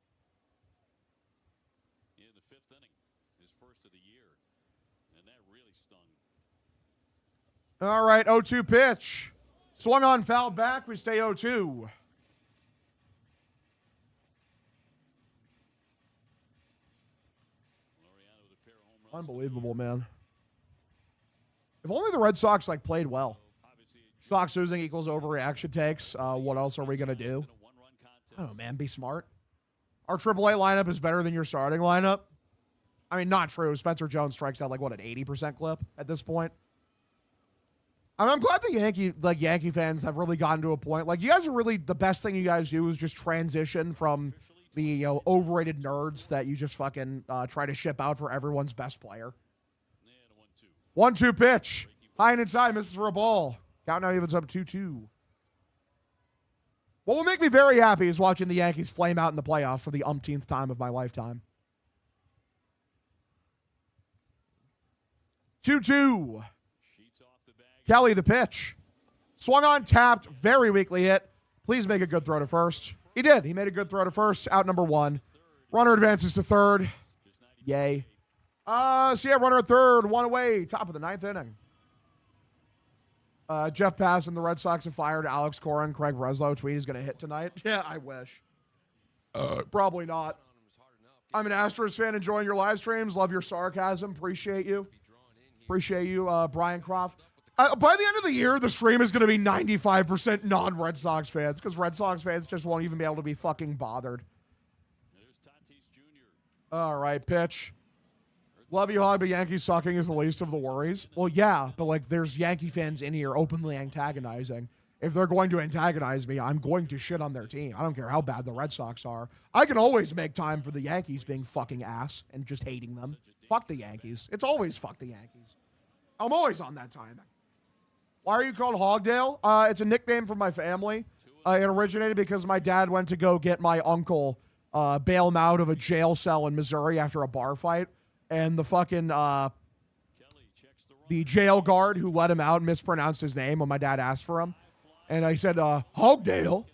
Speaker 20: in the 5th inning, his first of the year, and that really stung.
Speaker 4: All right, 0-2 pitch. Swung on, foul back. We stay 0-2. Unbelievable, man. If only the Red Sox like played well. Sox losing equals overreaction takes. What else are we gonna do? I don't know, man. Be smart. Our AAA lineup is better than your starting lineup. I mean, not true. Spencer Jones strikes out like what, an 80% clip at this point. I mean, I'm glad the Yankee fans have really gotten to a point. Like, you guys are really, the best thing you guys do is just transition from the, you know, overrated nerds that you just fucking try to ship out for everyone's best player. 1-2 pitch. High and inside, misses for a ball. Count now evens up 2-2. What will make me very happy is watching the Yankees flame out in the playoffs for the umpteenth time of my lifetime. 2-2. Kelly, the pitch. Swung on, tapped, very weakly hit. Please make a good throw to first. He did. He made a good throw to first. Out number 1. Runner advances to third. Yay. So yeah, runner at third, 1 away, top of the 9th inning. Jeff Pass and the Red Sox have fired Alex Cora and Craig Breslow. Tweet is going to hit tonight. Yeah, I wish. Probably not. I'm an Astros fan enjoying your live streams. Love your sarcasm. Appreciate you. Appreciate you, Brian Croft. By the end of the year, the stream is going to be 95% non-Red Sox fans because Red Sox fans just won't even be able to be fucking bothered. All right, pitch. Love you, Hog, but Yankees sucking is the least of the worries. Well, yeah, but like there's Yankee fans in here openly antagonizing. If they're going to antagonize me, I'm going to shit on their team. I don't care how bad the Red Sox are. I can always make time for the Yankees being fucking ass and just hating them. Fuck the Yankees. It's always fuck the Yankees. I'm always on that time. Why are you called Hogdale? It's a nickname from my family. It originated because my dad went to go get my uncle, bail him out of a jail cell in Missouri after a bar fight. And the fucking, the jail guard who let him out mispronounced his name when my dad asked for him. And I said, Hogdale,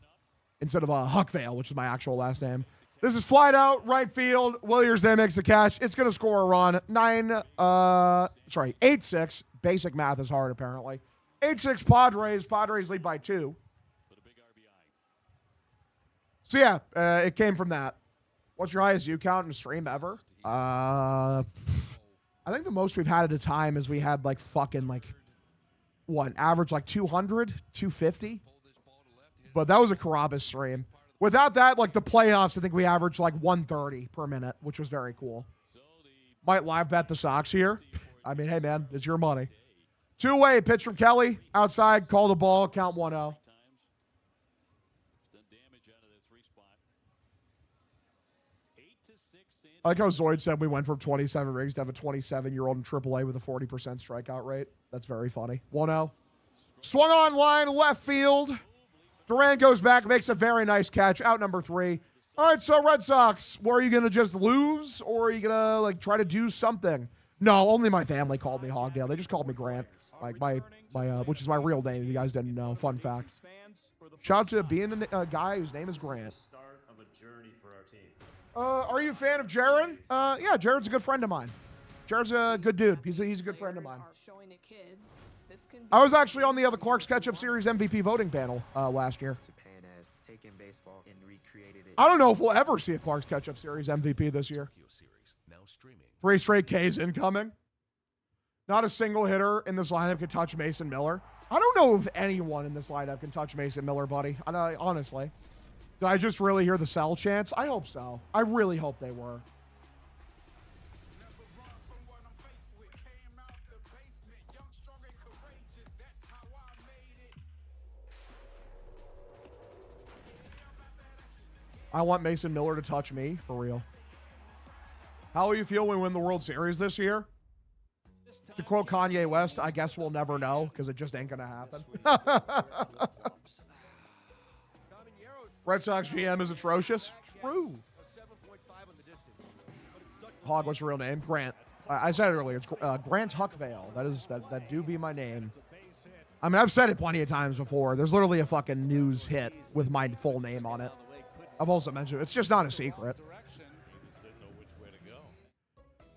Speaker 4: instead of Huckvale, which is my actual last name. This is flied out, right field. Williers then makes a catch. It's going to score a run. 8-6. Basic math is hard, apparently. 8-6 Padres. Padres lead by 2. So, yeah, it came from that. What's your highest view count in a stream ever? I think the most we've had at a time is we had, like, fucking, like, what, average, like, 200, 250? But that was a Carabas stream. Without that, like, the playoffs, I think we averaged, like, 130 per minute, which was very cool. Might live bet the Sox here. I mean, hey, man, it's your money. 2-way pitch from Kelly. Outside, call the ball, count 1-0. I like how Zoid said we went from 27 rings to have a 27-year-old in AAA with a 40% strikeout rate. That's very funny. 1-0. Swung on line, left field. Duran goes back, makes a very nice catch. Out number 3. All right, so Red Sox, were you going to just lose or are you going to like try to do something? No, only my family called me Hogdale. They just called me Grant, like my which is my real name if you guys didn't know. Fun fact. Shout out to being a guy whose name is Grant. Are you a fan of Jared? Yeah, Jared's a good friend of mine. Jared's a good dude. He's a good friend of mine. I was actually on the Clark's Ketchup Series MVP voting panel last year. I don't know if we'll ever see a Clark's Ketchup Series MVP this year. 3 straight Ks incoming. Not a single hitter in this lineup can touch Mason Miller. I don't know if anyone in this lineup can touch Mason Miller, buddy. Honestly. Did I just really hear the sell chants? I hope so. I really hope they were. I want Mason Miller to touch me, for real. How will you feel when we win the World Series this year? To quote Kanye West, I guess we'll never know, because it just ain't going to happen. Red Sox GM is atrocious. True. Hog, what's your real name? Grant. I said it earlier. It's Grant Huckvale. That do be my name. I mean, I've said it plenty of times before. There's literally a fucking news hit with my full name on it. I've also mentioned it. It's just not a secret.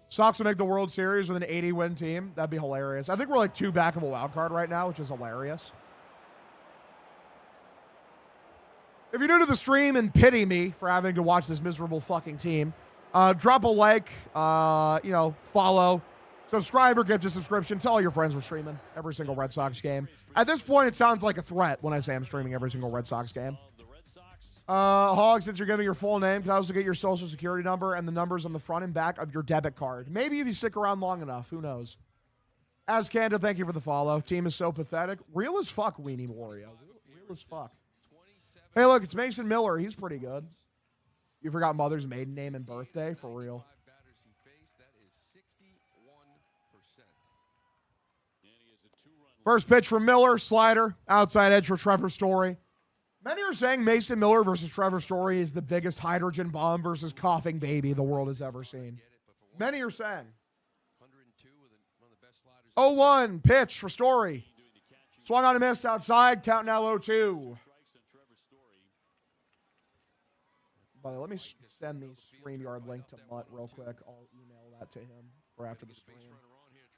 Speaker 4: Sox will make the World Series with an 80-win team. That'd be hilarious. I think we're like 2 back of a wild card right now, which is hilarious. If you're new to the stream and pity me for having to watch this miserable fucking team, drop a like, follow, subscribe or get a subscription. Tell all your friends we're streaming every single Red Sox game. At this point, it sounds like a threat when I say I'm streaming every single Red Sox game. Hog, since you're giving your full name, can I also get your social security number and the numbers on the front and back of your debit card? Maybe if you stick around long enough. Who knows? As Kanda, thank you for the follow. Team is so pathetic. Real as fuck, Weenie Wario. Real as fuck. Hey, look, it's Mason Miller. He's pretty good. You forgot mother's maiden name and birthday? For real. First pitch from Miller. Slider. Outside edge for Trevor Story. Many are saying Mason Miller versus Trevor Story is the biggest hydrogen bomb versus coughing baby the world has ever seen. Many are saying. 0-1 pitch for Story. Swung on a missed outside. Count now 0-2. By the way, let me send the StreamYard link to Mutt real quick. I'll email that to him for after the stream.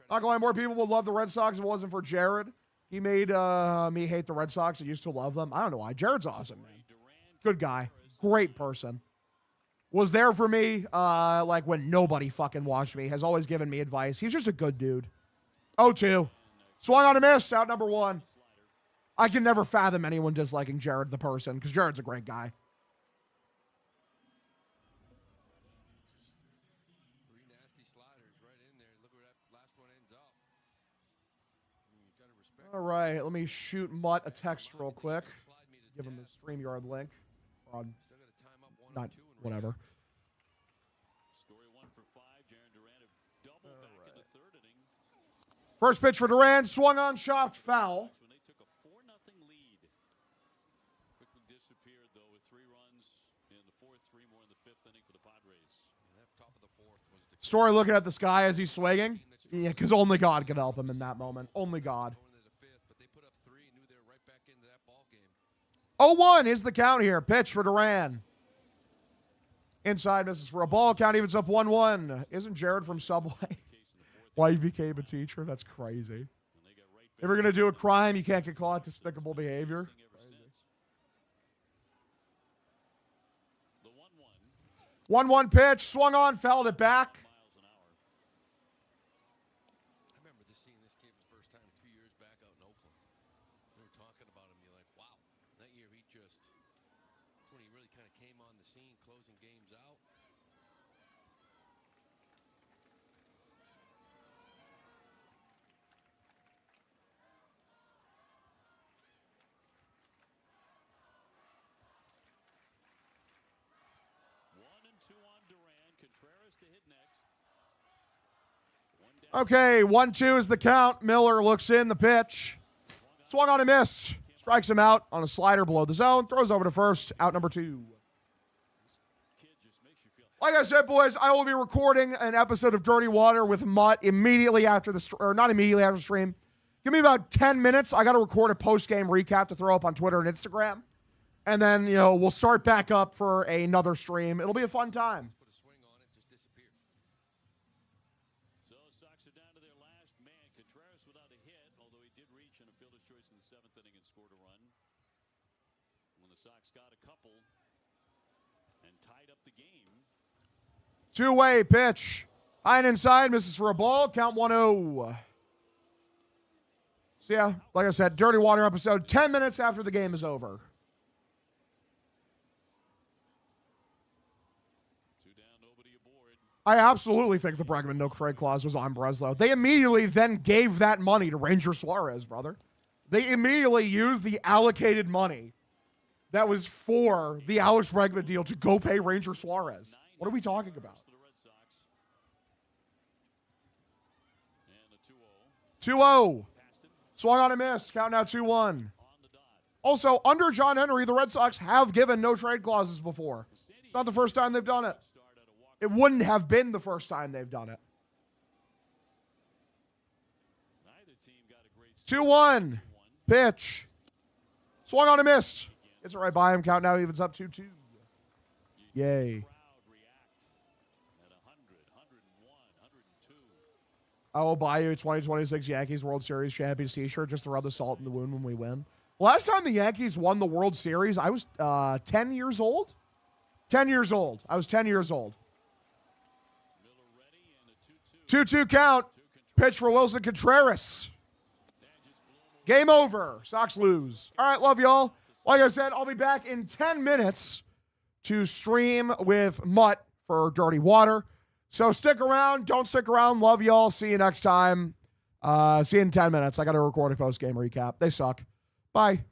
Speaker 4: Not gonna lie, more people would love the Red Sox if it wasn't for Jared. He made me hate the Red Sox. I used to love them. I don't know why. Jared's awesome, man. Good guy. Great person. Was there for me like when nobody fucking watched me. Has always given me advice. He's just a good dude. 0-2. Swung on a miss. Out number 1. I can never fathom anyone disliking Jared the person because Jared's a great guy. All right, let me shoot Mutt a text real quick. Give him the StreamYard link. Not whatever. First pitch for Duran, swung on, chopped, foul.
Speaker 20: When they took a 4-0 lead, quickly disappeared though with 3 runs in the 4th, 3 more in the 5th inning for the Padres. Top of the 4th was the
Speaker 4: Story looking at the sky as he's swinging. Yeah, because only God can help him in that moment. Only God. 0-1 is the count here. Pitch for Duran. Inside misses for a ball. Count evens up 1-1. Isn't Jared from Subway? Why you became a teacher? That's crazy. If you're going to do a crime, you can't get caught. Despicable behavior. 1-1 pitch. Swung on. Fouled it back. Okay, 1-2 is the count. Miller looks in the pitch. Swung on a miss. Strikes him out on a slider below the zone. Throws over to first. Out number 2. Like I said, boys, I will be recording an episode of Dirty Water with Mutt immediately after the stream. Or not immediately after the stream. Give me about 10 minutes. I got to record a post-game recap to throw up on Twitter and Instagram. And then, we'll start back up for another stream. It'll be a fun time. Two-way pitch. High and inside. Misses for a ball. Count 1-0. So, yeah, like I said, Dirty Water episode 10 minutes after the game is over. I absolutely think the Bregman no-trade clause was on Breslow. They immediately then gave that money to Ranger Suarez, brother. They immediately used the allocated money that was for the Alex Bregman deal to go pay Ranger Suarez. What are we talking about? 2-0. Swung on a miss. Count now 2-1. Also, under John Henry, the Red Sox have given no trade clauses before. It's not the first time they've done it. It wouldn't have been the first time they've done it. 2-1. Pitch. Swung on a miss. Gets it right by him. Count now evens up 2-2. Yay. I will buy you a 2026 Yankees World Series Champions t-shirt just to rub the salt in the wound when we win. Last time the Yankees won the World Series, I was 10 years old. 10 years old. I was 10 years old. 2-2 count. Pitch for Wilson Contreras. Game over. Sox lose. All right, love y'all. Like I said, I'll be back in 10 minutes to stream with Mutt for Dirty Water. So stick around. Don't stick around. Love y'all. See you next time. See you in 10 minutes. I got to record a post-game recap. They suck. Bye.